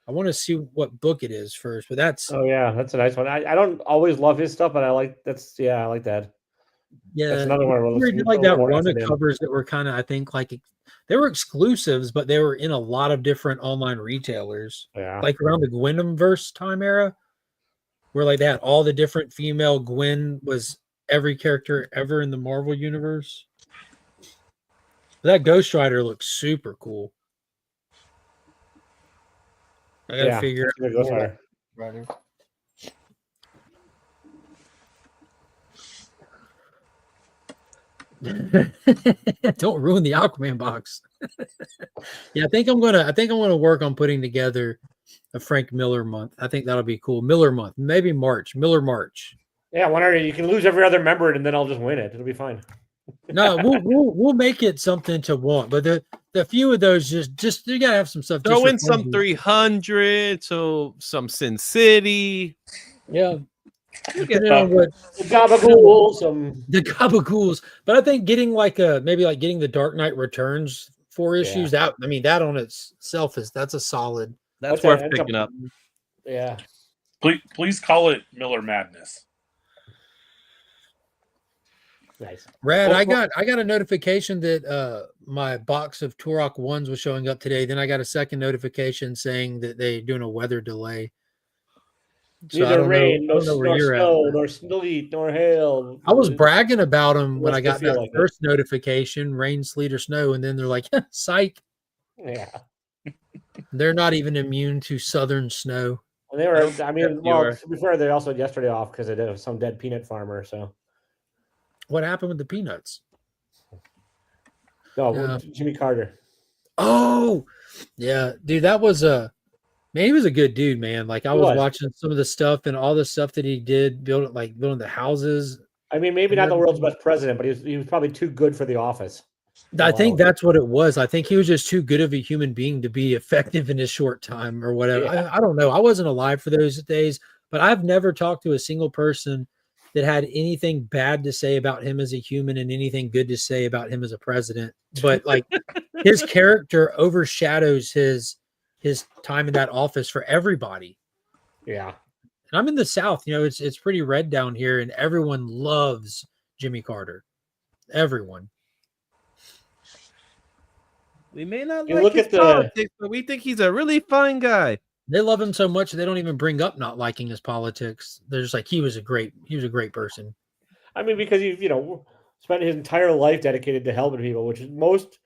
I want to see what book it is first. But that's that's a nice one. I don't always love his stuff, but I like that. Yeah, That's another one. we did like that run of covers that were kind of, I think, like they were exclusives, but they were in a lot of different online retailers. Yeah, like around the Gwenumverse time era, where like they had all the different female Gwen was every character ever in the Marvel universe. That Ghost Rider looks super cool. I gotta figure out Ghost Rider. Don't ruin the Aquaman box. Yeah, I think I'm gonna work on putting together a Frank Miller month. I think that'll be cool. Miller month, maybe March. Miller March. Yeah, whenever you can lose every other member and then I'll just win it. It'll be fine. No, we'll make it something to want, but the few of those just you gotta have some stuff. Throw in some 300, so some Sin City. Yeah. The Gabagools, the Gabagools. But I think getting like getting the Dark Knight Returns 4 issues, that on itself that's a solid. That's worth picking up. Yeah. Please call it Miller Madness. Nice. Rad, I got a notification that my box of Turok 1s was showing up today. Then I got a second notification saying that they're doing a weather delay. So Neither rain, nor snow, nor sleet, nor hail. I was bragging about them when I got that like first notification, rain, sleet, or snow, and then they're like, psych. Yeah. They're not even immune to southern snow. And they were, to be fair, they also had yesterday off because they did some dead peanut farmer. So what happened with the peanuts? No, Jimmy Carter. Oh, yeah, dude, that was man, he was a good dude, man. Like I was watching some of the stuff and all the stuff that he did, building the houses. I mean, maybe not the world's best president, but he was probably too good for the office. I think that's what it was. I think he was just too good of a human being to be effective in his short time or whatever. Yeah. I don't know. I wasn't alive for those days, but I've never talked to a single person that had anything bad to say about him as a human and anything good to say about him as a president. But like his character overshadows his time in that office for everybody. Yeah. And I'm in the South, it's pretty red down here and everyone loves Jimmy Carter. Everyone. We may not like his politics, but we think he's a really fine guy. They love him so much they don't even bring up not liking his politics. They're just like he was a great person. I mean, because he spent his entire life dedicated to helping people, which most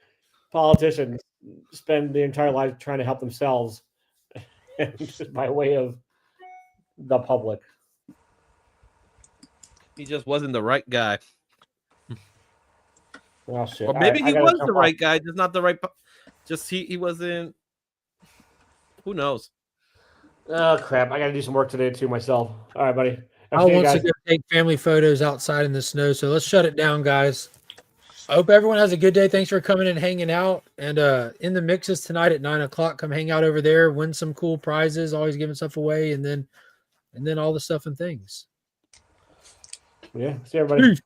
politicians spend their entire life trying to help themselves just by way of the public. He just wasn't the right guy. Well, shit. Or maybe he was the right guy, just not the right. Just he wasn't. Who knows? Oh crap! I got to do some work today too myself. All right, buddy. I want to go take family photos outside in the snow, so let's shut it down, guys. I hope everyone has a good day. Thanks for coming and hanging out. And in the mixes tonight at 9:00, come hang out over there, win some cool prizes, always giving stuff away, and then all the stuff and things. Yeah. See everybody. Peace.